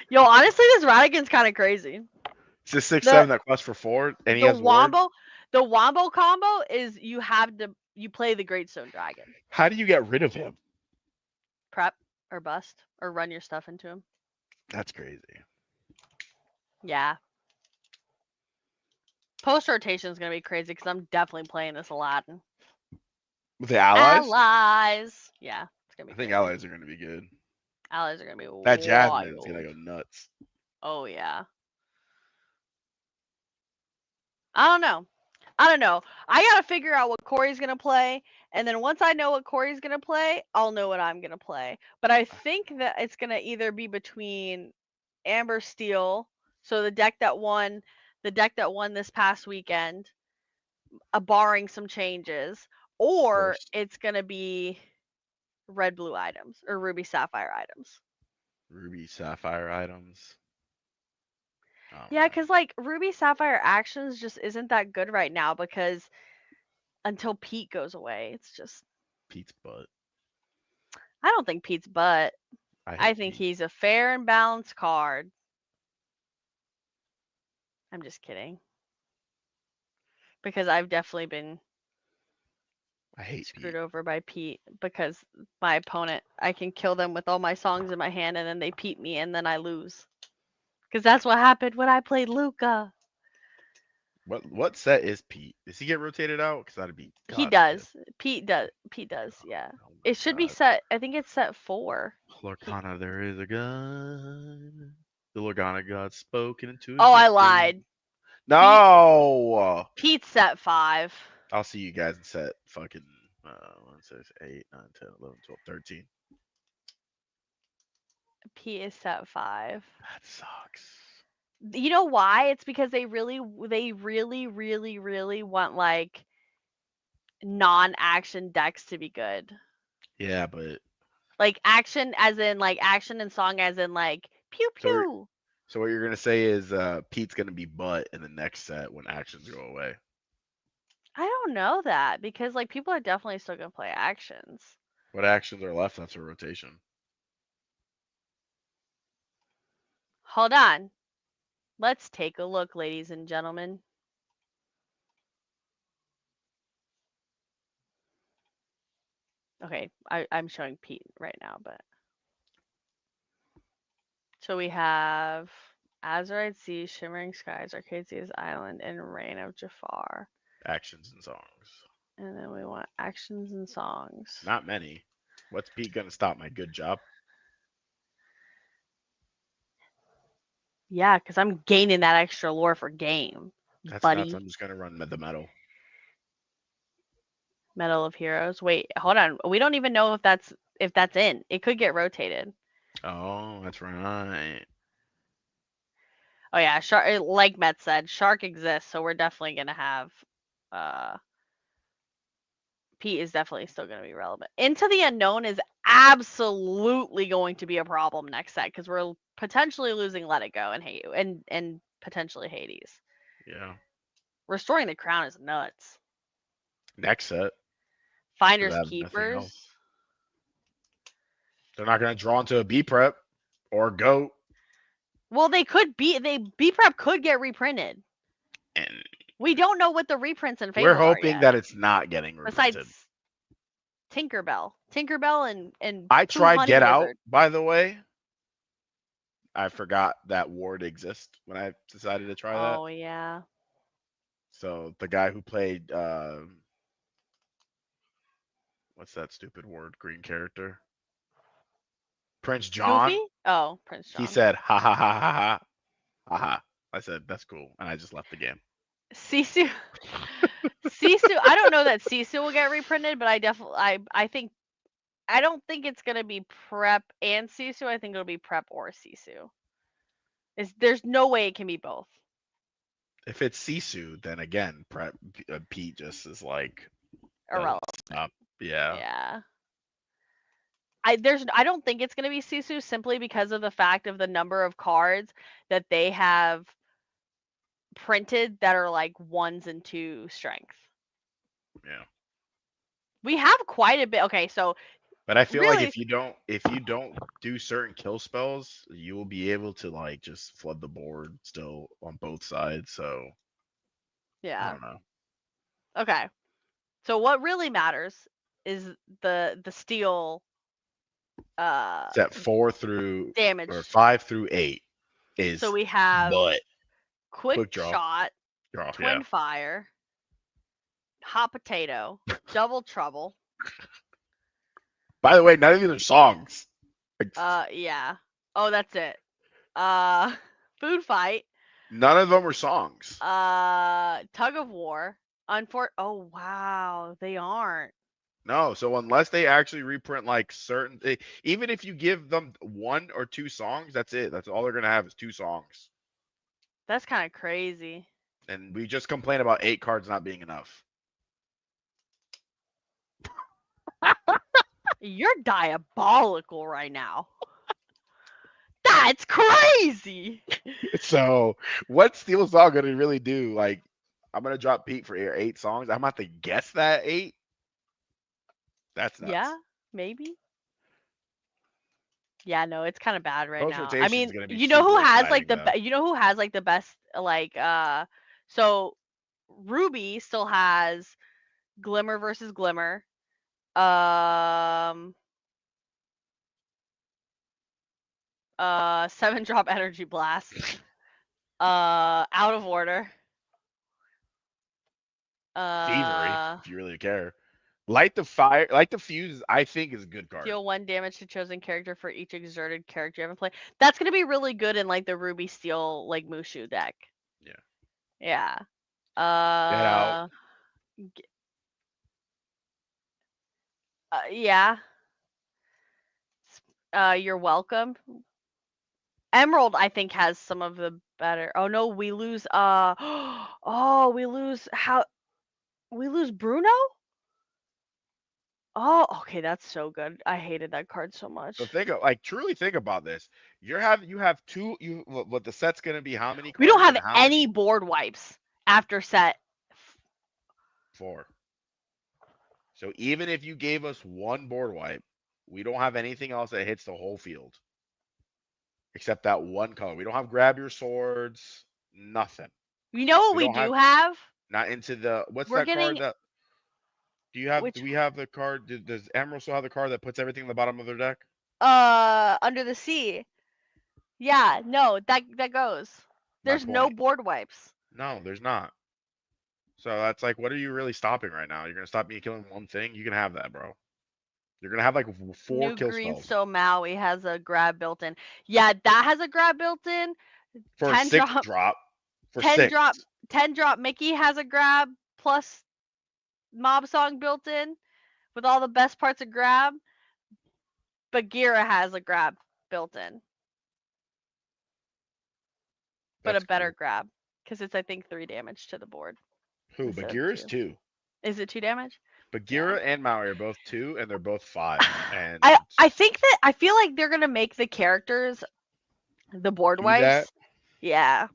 Yo, honestly, this Radigan's kind of crazy. It's a 6/7 that costs for 4, and he The has ward. the wombo combo is you play the Greatstone Dragon. How do you get rid of him? Prep or bust or run your stuff into him. That's crazy. Yeah. Post rotation is gonna be crazy because I'm definitely playing this Aladdin. With the allies? Allies. Yeah, it's gonna be. I think crazy. allies are going to be good. Allies are gonna be That Jasmine is going to go nuts. Oh yeah. I don't know. I gotta figure out what Corey's gonna play, and then once I know what Corey's gonna play, I'll know what I'm gonna play. But I think that it's gonna either be between Amber Steel, so the deck that won this past weekend, barring some changes, or it's gonna be red blue items or ruby sapphire items. Ruby sapphire items. Yeah, because like ruby sapphire actions just isn't that good right now because until Pete goes away, it's just Pete's butt. I don't think Pete's butt. I think Pete. he's a fair and balanced card. I'm just kidding. Because I've definitely been screwed over by Pete because my opponent, I can kill them with all my songs in my hand and then they Pete me and then I lose. Because that's what happened when I played Luca. What set is Pete? Does he get rotated out? Because that'd be He god tier. does. Pete does. Pete does. Yeah. Oh my It should be god. set. I think it's set 4. He, Lorcana, there is a gun. The Lorcana God spoken into oh, I existence. lied. No. Pete's set 5. I'll see you guys in set fucking 1, 6, 8, 9, 10, 11, 12, 13. Pete is set 5. That sucks. You know why? It's because they really, really want like non-action decks to be good. Yeah, but Like action, as in like action, and song, as in like pew so pew. so what you're gonna say is Pete's gonna be butt in the next set when actions go away. I don't know that, because like people are definitely still gonna play actions. What actions are left after rotation? Hold on. Let's take a look, ladies and gentlemen. Okay, I'm showing Pete right now, but so we have Azurite Sea, Shimmering Skies, Arcade Seas Island, and Reign of Jafar. Actions and songs. And then we want actions and songs. Not many. What's Pete gonna stop? My good job. Yeah, because I'm gaining that extra lore for game, That's nuts. buddy. I'm just gonna run the metal. Medal of Heroes. Wait, hold on. We don't even know if that's in. It could get rotated. Oh, that's right. Oh yeah, Shark. Like Met said, Shark exists, so we're definitely gonna have. Uh, Pete is definitely still gonna be relevant. Into the Unknown is absolutely going to be a problem next set, because we're potentially losing Let It Go and and potentially Hades. Yeah. Restoring the Crown is nuts. Next set. Because I Finders have nothing Keepers. else. They're not gonna draw into a B prep or goat. Well, they B prep could get reprinted. And We don't know what the reprints and we're fables are hoping yet. that it's not getting reprinted. Besides Tinkerbell, and I Pooh tried Honey Get Out, Wizard. by the way. I forgot that ward exists when I decided to try that. Oh yeah. So the guy who played what's that stupid word green character? Prince Goofy? John. Oh, Prince He John. said ha ha ha ha ha ha ha. I said that's cool, and I just left the game. Sisu. Sisu. I don't know that Sisu will get reprinted, but I definitely I think I don't think it's gonna be Prep and Sisu. I think it'll be Prep or Sisu. There's no way it can be both. If it's Sisu, then again, Pete just is like doesn't Irrelevant. stop. Yeah, Yeah. I don't think it's gonna be Sisu, simply because of the fact of the number of cards that they have printed that are like 1s and 2 strength. yeah. We have quite a bit. Okay, so But I feel like really, if you don't do certain kill spells, you will be able to like just flood the board still on both sides. So I yeah. don't know. Okay. So what really matters is the steel Set 4 through damage. or 5 through 8 So is we have but quick quick draw, shot, draw. Yeah. twin fire, hot potato, double trouble. By the way, none of these are songs. Like, Yeah. Oh, that's it. Uh food fight, none of them are songs. tug of war. Oh wow, they aren't. No, so unless they actually reprint like certain, even if you give them 1 or 2 songs, that's it. That's all they're gonna have is 2 songs. That's kind of crazy. And we just complain about 8 cards not being enough. You're diabolical right now. That's crazy. So what Steel Song gonna really do? Like, I'm gonna drop Pete for 8 songs. I'm about to guess that 8. That's nuts. Yeah, maybe. Yeah, no, it's kind of bad right Post now. I rotation is mean, gonna be you know who super has like exciting though. you know who has like the best like so Ruby still has Glimmer versus Glimmer. Um 7-drop energy blast. Out of order. Thievery, Uh, if you really care. Light the fire, light the fuse. I think is a good card. deal 1 damage to chosen character for each exerted character you haven't played. That's gonna be really good in like the Ruby Steel like Mushu deck. Yeah. Yeah. Get out. G- yeah. You're welcome. Emerald, I think, has some of the better. Oh no, we lose. Oh, we lose. How? We lose Bruno. Oh, okay, that's so good. I hated that card so So much. think of truly think about this. You have two what the set's gonna be how many We don't cards have and how any many? board wipes after set. Four. So even if you gave us one board wipe, we don't have anything else that hits the whole field except that one color. We don't have grab your swords, nothing. You know what We we don't have do have? not into the what's We're that card getting that do which we have the card does Emerald still have the card that puts everything in the bottom of their deck? under the sea. Yeah, no, that goes. My There's no point. board wipes. No, there's not. So that's like, what are you really stopping right now? You're gonna stop me killing one thing? You can have that, bro. You're gonna have like four New kill spells Greenstone Maui has a grab built in. Yeah, that has a grab built in. for a 10 six drop drop. For 10 six, drop 10 drop Mickey has a grab plus mob song built in with all the best parts of grab. Bagheera has a grab built in, but a that's better cool. grab because it's I think 3 damage to the board Who? instead of Bagheera's 2. two. Is it 2 damage? Yeah. Bagheera and Maui are both two, and they're both five. And I think that I feel like they're gonna make the characters the board do that. wipes. Yeah.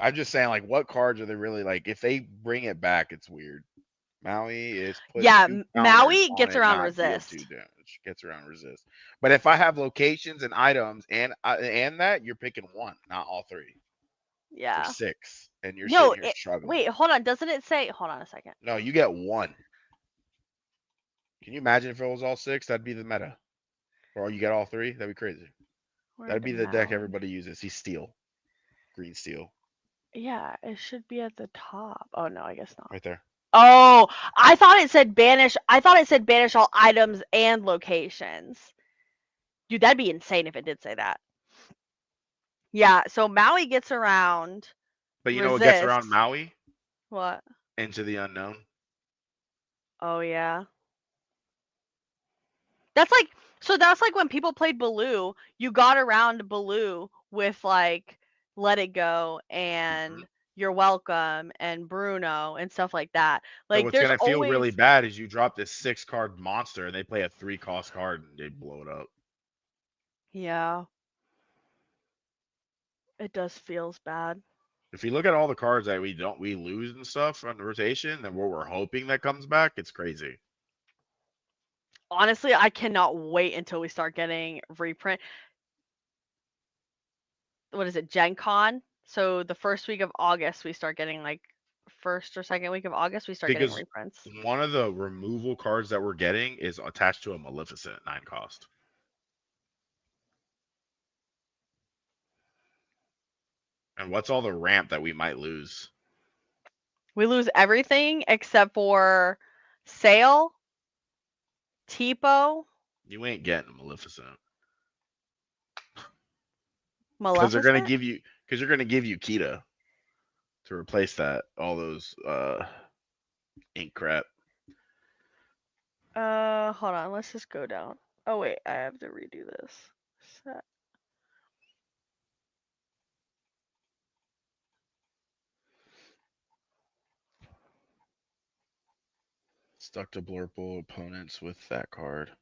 I'm just saying, like, what cards are they really like? If they bring it back, it's weird. Maui is put Yeah, two counters Maui on gets it, around not deal two resist. damage. Gets around resist. But if I have locations and items and that, you're picking one, not all three for Yeah. six, and you're sitting No, here struggling. wait, hold on. Doesn't it say? Hold on a second. No, you get one. Can you imagine if it was all six? That'd be the meta. Or you get all three? That'd be crazy. Where That'd did be the deck Maui? everybody uses. He's steel, green steel, Yeah, it should be at the top. Oh no, I guess not. right there. Oh, I thought it said banish. I thought it said banish all items and locations. Dude, that'd be insane if it did say that. Yeah, so Maui gets around But you know what gets around resist. Maui? What? Into the unknown. Oh yeah. That's like when people played Baloo, you got around Baloo with like Let It Go Mhm. and You're Welcome and Bruno and stuff like that. So Like what's there's gonna feel really always bad is you drop this 6 card monster and they play a 3 cost card and they blow it up. yeah, it does feels bad. If you look at all the cards that we lose and stuff on the rotation, then what we're hoping that comes back, it's crazy. Honestly, I cannot wait until we start getting reprint. What is it, Gen Con? So the first week of August, we start getting like first or second week of August, we start getting Because reprints. one of the removal cards that we're getting is attached to a Maleficent 9 cost. And what's all the ramp that we might lose? We lose everything except for Sale, Tipo, You ain't getting Maleficent. Because Maleficent. they're gonna give you Kita to replace that all those ink crap. Hold on. Let's just go down. Oh wait, I have to redo this. Set. Stuck to blurple opponents with that card.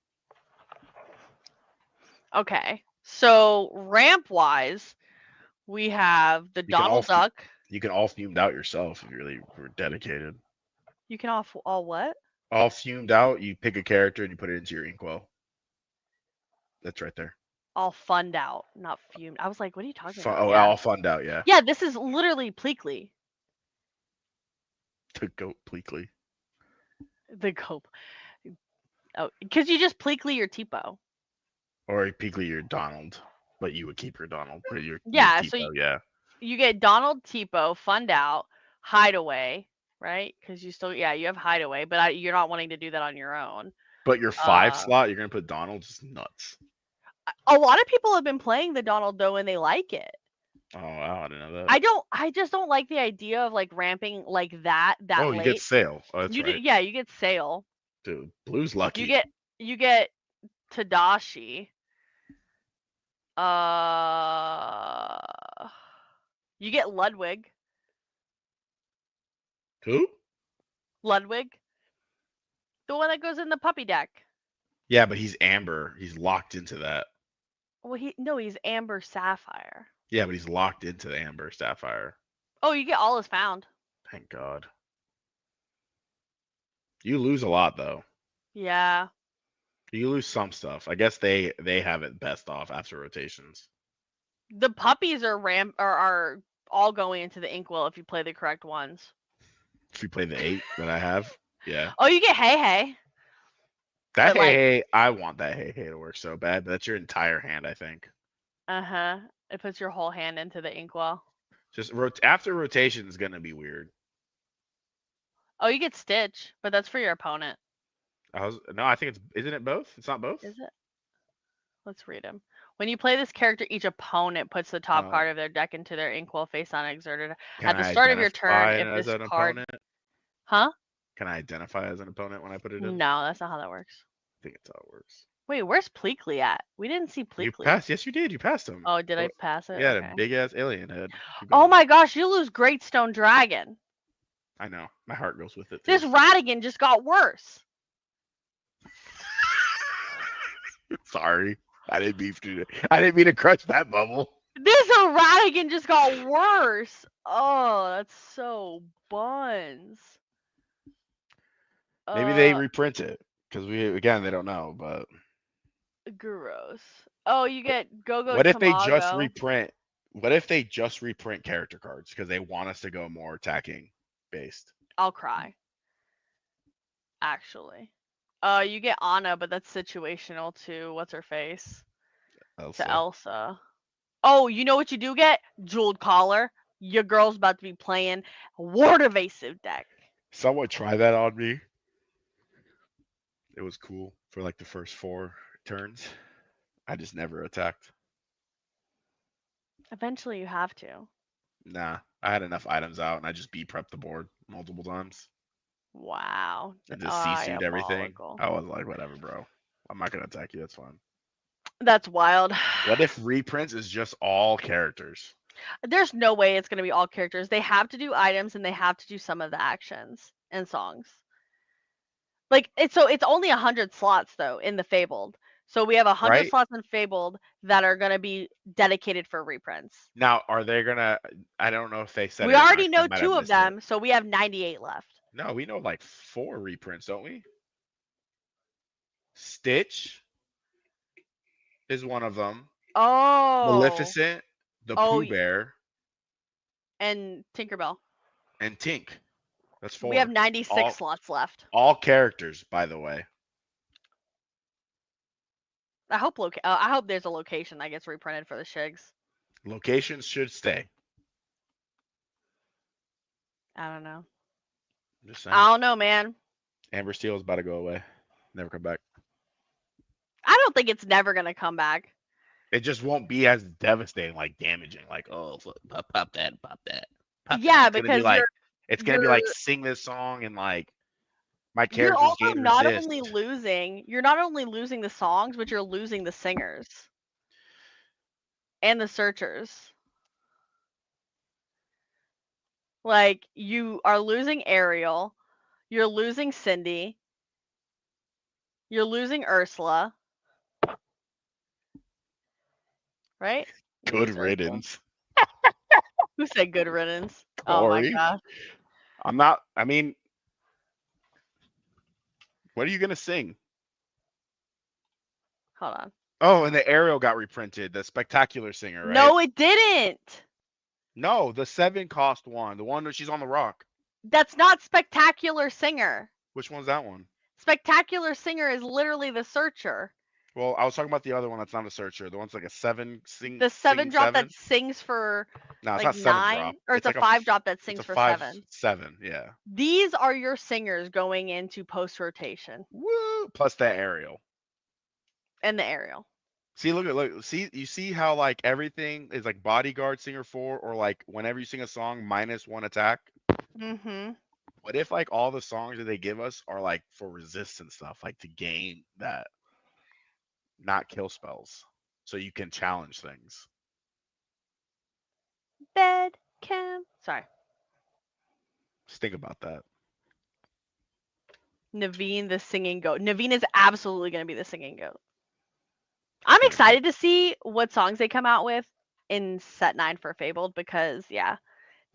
Okay. So ramp wise, we have the You can Donald Duck. you can all fumed out yourself if you really were dedicated. You can all what? All fumed out, you pick a character and you put it into your inkwell. That's right there. All funned out, not fumed. I was like, what are you talking about? Oh, Yeah. all funned out, yeah. Yeah, this is literally Pleakley. To goat Pleakley. The Cope. Oh, because you just Pleakley your Tipo. Or Pleakley your Donald. But you would keep your Donald. Your Yeah, so Tipo, yeah. you get Donald Tipo, Fund Out, Hideaway. right? Because you still, yeah, you have Hideaway, but you're not wanting to do that on your own. But your 5 slot, you're gonna put Donald, just nuts. A lot of people have been playing the Donald though, and they like it. Oh wow, I didn't know that. I just don't like the idea of like ramping like that Oh, you get late. Sale. Oh, that's You do, right. yeah, you get Sale. Dude, Blue's You lucky. get Tadashi. Uh, you get Ludwig. Who? Ludwig, the one that goes in the puppy deck. Yeah, but he's Amber. He's locked into that. Well, he's Amber Sapphire. Yeah, but he's locked into the Amber Sapphire. Oh, you get All Is Found. Thank God. You lose a lot though. Yeah. You lose some stuff. I guess they have it best off after rotations. The puppies are all going into the inkwell if you play the correct ones. If you play the 8 that I have, yeah. Oh, you get Hey Hey. That But, like- hey, I want that hey to work so bad. But that's your entire hand, I think. It puts your whole hand into the inkwell. Just after rotation is gonna be weird. Oh, you get Stitch, but that's for your opponent. No, I think isn't it both? It's not both. Is it? Let's read them. When you play this character, each opponent puts the top card of their deck into their inkwell face on exerted. At the start of your turn, if as this an card, opponent? huh? Can I identify as an opponent when I put it in? No, that's not how that works. I think it's how it works. Wait, where's Pleakley at? We didn't see Pleakley. You passed. Yes, you did. You passed him. Oh, did I pass it? Yeah, Okay. a big ass alien head. Oh my gosh, you lose Great Stone Dragon. I know. My heart goes with it. This Radigan just got worse. Sorry. I didn't mean to crush that bubble. This Radigan just got worse. Oh, that's so buns. Maybe they reprint it because they don't know. But gross. Oh, you get Go-Go what if they just Tamago. reprint? What if they just reprint character cards because they want us to go more attacking based? I'll cry. Actually. You get Anna, but that's situational to what's her face? Elsa. To Elsa. Oh, you know what you do get? Jeweled Collar. Your girl's about to be playing Ward Evasive deck. Someone try that on me. It was cool for like the first 4 turns. I just never attacked. Eventually you have to. Nah, I had enough items out and I just B-prepped the board multiple times. Wow. And just C-sued everything. I was like, whatever, bro. I'm not going to attack you. That's fine. That's wild. What if reprints is just all characters? There's no way it's going to be all characters. They have to do items and they have to do some of the actions and songs. Like it's only 100 slots though in the Fabled. So we have 100 slots in Fabled that are going to be dedicated for reprints. Now, are they going to I don't know if they said we already know 2 of them, so we have 98 left. No, we know like 4 reprints, don't we? Stitch is one of them. Oh. Maleficent, the Pooh Bear, and Tinkerbell. And Tink. That's 4. We have 96 slots left. All characters, by the way. I hope there's a location that gets reprinted for the Shigs. Locations should stay. I don't know. Just saying. I don't know, man. Amber Steel is about to go away. Never come back. I don't think it's never going to come back. It just won't be as devastating, like damaging. Like, oh, pop that, pop that. Pop that. Because it's going to be like sing this song and like my characters you're also not only losing the songs, but you're losing the singers and the searchers. Like you are losing Ariel, you're losing Cindy, you're losing Ursula, right? Good riddance. Who said good riddance? Corey. Oh my gosh. I'm not. I mean, what are you gonna sing? Hold on. Oh, and the Ariel got reprinted. The Spectacular Singer, right? No, it didn't. No, the 7 cost one. The one that she's on the rock. That's not Spectacular Singer. Which one's that one? Spectacular Singer is literally the searcher. Well, I was talking about the other one that's not a searcher. The one's like a The singing 7 drop that seven. sings for No, it's like not 7 drop. 9, or it's a 5 drop that It's sings a for five 7. 7. Yeah. These are your singers going into post rotation Woo! Plus that aerial. and the aerial. See, look. See, you see how like everything is like bodyguard singer 4, or like whenever you sing a song -1 attack. Mhm. What if like all the songs that they give us are like for resistance stuff, like to gain that, not kill spells, so you can challenge things. Bed cam. Sorry. Just think about that. Naveen the singing goat. Naveen is absolutely going to be the singing goat. I'm Gonna be excited to see what songs they come out with in set 9 for Fabled because yeah.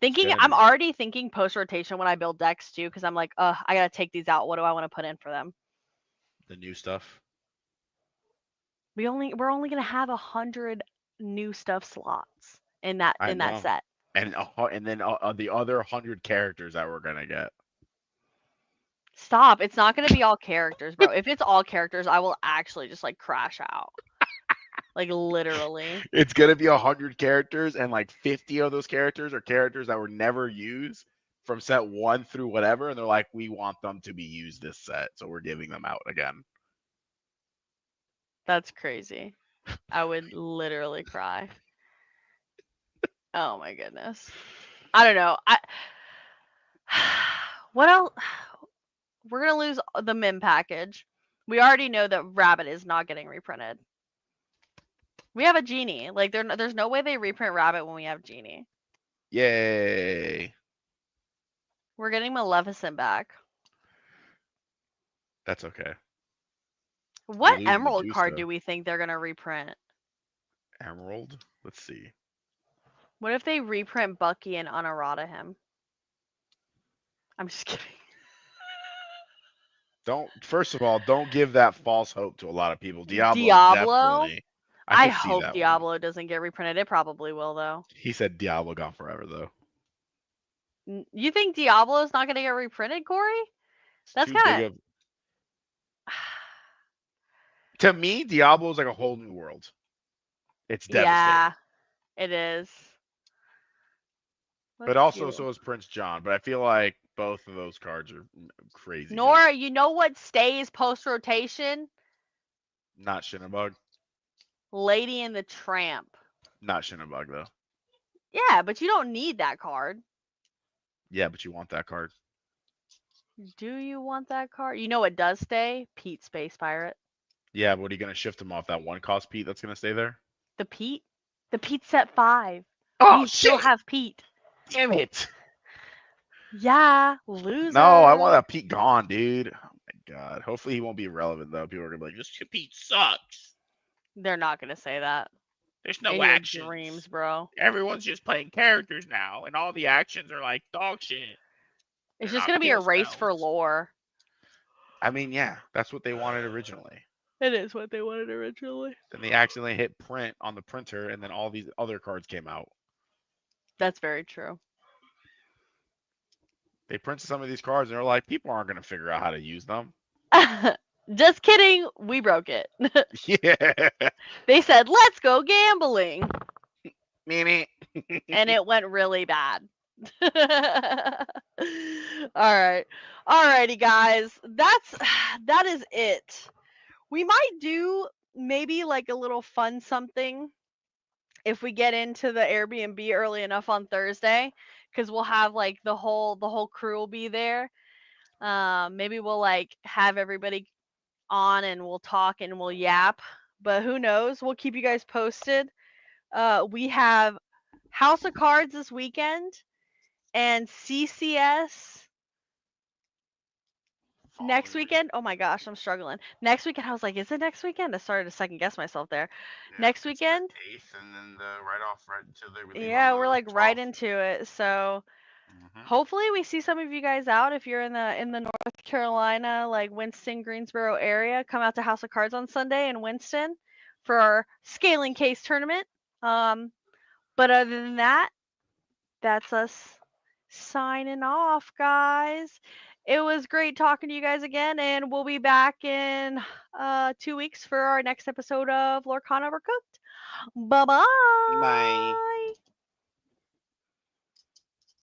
it's Thinking gonna I'm be already thinking post rotation when I build decks too cuz I'm like, I got to take these out. What do I want to put in for them?" the new stuff. We're only going to have 100 new stuff slots I in that know. set. And then the other 100 characters that we're gonna get. Stop. It's not going to be all characters, bro. If it's all characters, I will actually just like crash out. Like literally. It's gonna be 100 characters, and like 50 of those characters are characters that were never used from set 1 through whatever, and they're like, we want them to be used this set, so we're giving them out again. That's crazy. I would literally cry. Oh my goodness. I don't know. What else? We're gonna lose the Mim package. We already know that Rabbit is not getting reprinted. We have a Genie. Like there's no way they reprint Rabbit when we have Genie. Yay! We're getting Maleficent back. That's okay. We What lose Emerald card Medusa. do we think they're gonna reprint? Emerald. Let's see. What if they reprint Bucky and unerrata him? I'm just kidding. Don't First of all, don't give that false hope to a lot of people. Diablo Diablo? definitely. I I could see hope that one. Diablo doesn't get reprinted. It probably will though. He said Diablo gone forever though. You think Diablo's not gonna get reprinted, Corey? It's That's too big kind of To me, Diablo is like a whole new world. It's of yeah, devastating. it is. But Let's also do so is Prince John. But I feel like both of those cards are crazy good. Nora. You know what stays post rotation? Not Shinabug. Lady and the Tramp. Not Shinabug though. Yeah, but you don't need that card. Yeah, but you want that card. Do you want that card? You know what does stay? Pete Space Pirate. Yeah, but what are you gonna shift him off that one cost Pete that's gonna stay there? The Pete? The Pete set 5. Oh We still shit! have Pete. Damn it! Yeah, No, I loser. want that Pete gone, dude. Oh my god. Hopefully he won't be relevant though. People are gonna be like, this Pete sucks. They're not gonna say that. There's no In your actions. dreams, bro. Everyone's just playing characters now, and all the actions are like dog shit. It's They're just not gonna be a kill race for spells. lore. I mean, yeah, that's what they wanted originally. It is what they wanted originally. Then they accidentally hit print on the printer, and then all these other cards came out. That's very true. They printed some of these cards, and they're like, people aren't going to figure out how to use them. Just kidding. We broke it. Yeah. They said, let's go gambling. Mimi. And it went really bad. All right. Alrighty, guys. That is it. We might do maybe like a little fun something if we get into the Airbnb early enough on Thursday, because we'll have like the whole crew will be there. Maybe we'll like have everybody on and we'll talk and we'll yap. But who knows? We'll keep you guys posted. We have House of Cards this weekend and CCS next Following week. weekend. Oh my gosh, I'm struggling. Next weekend, I was like, is it next weekend? I started to second guess myself there. Yeah, Next it's the weekend? 8th, and then the right off right until we leave on Yeah, we're the like right 12th. into it. So Mm-hmm. hopefully we see some of you guys out if you're in the North Carolina, like Winston, Greensboro area. Come out to House of Cards on Sunday in Winston for our scaling case tournament. But other than that, that's us signing off, guys. It was great talking to you guys again, and we'll be back in 2 weeks for our next episode of Lorcana Overcooked. Bye Bye. bye.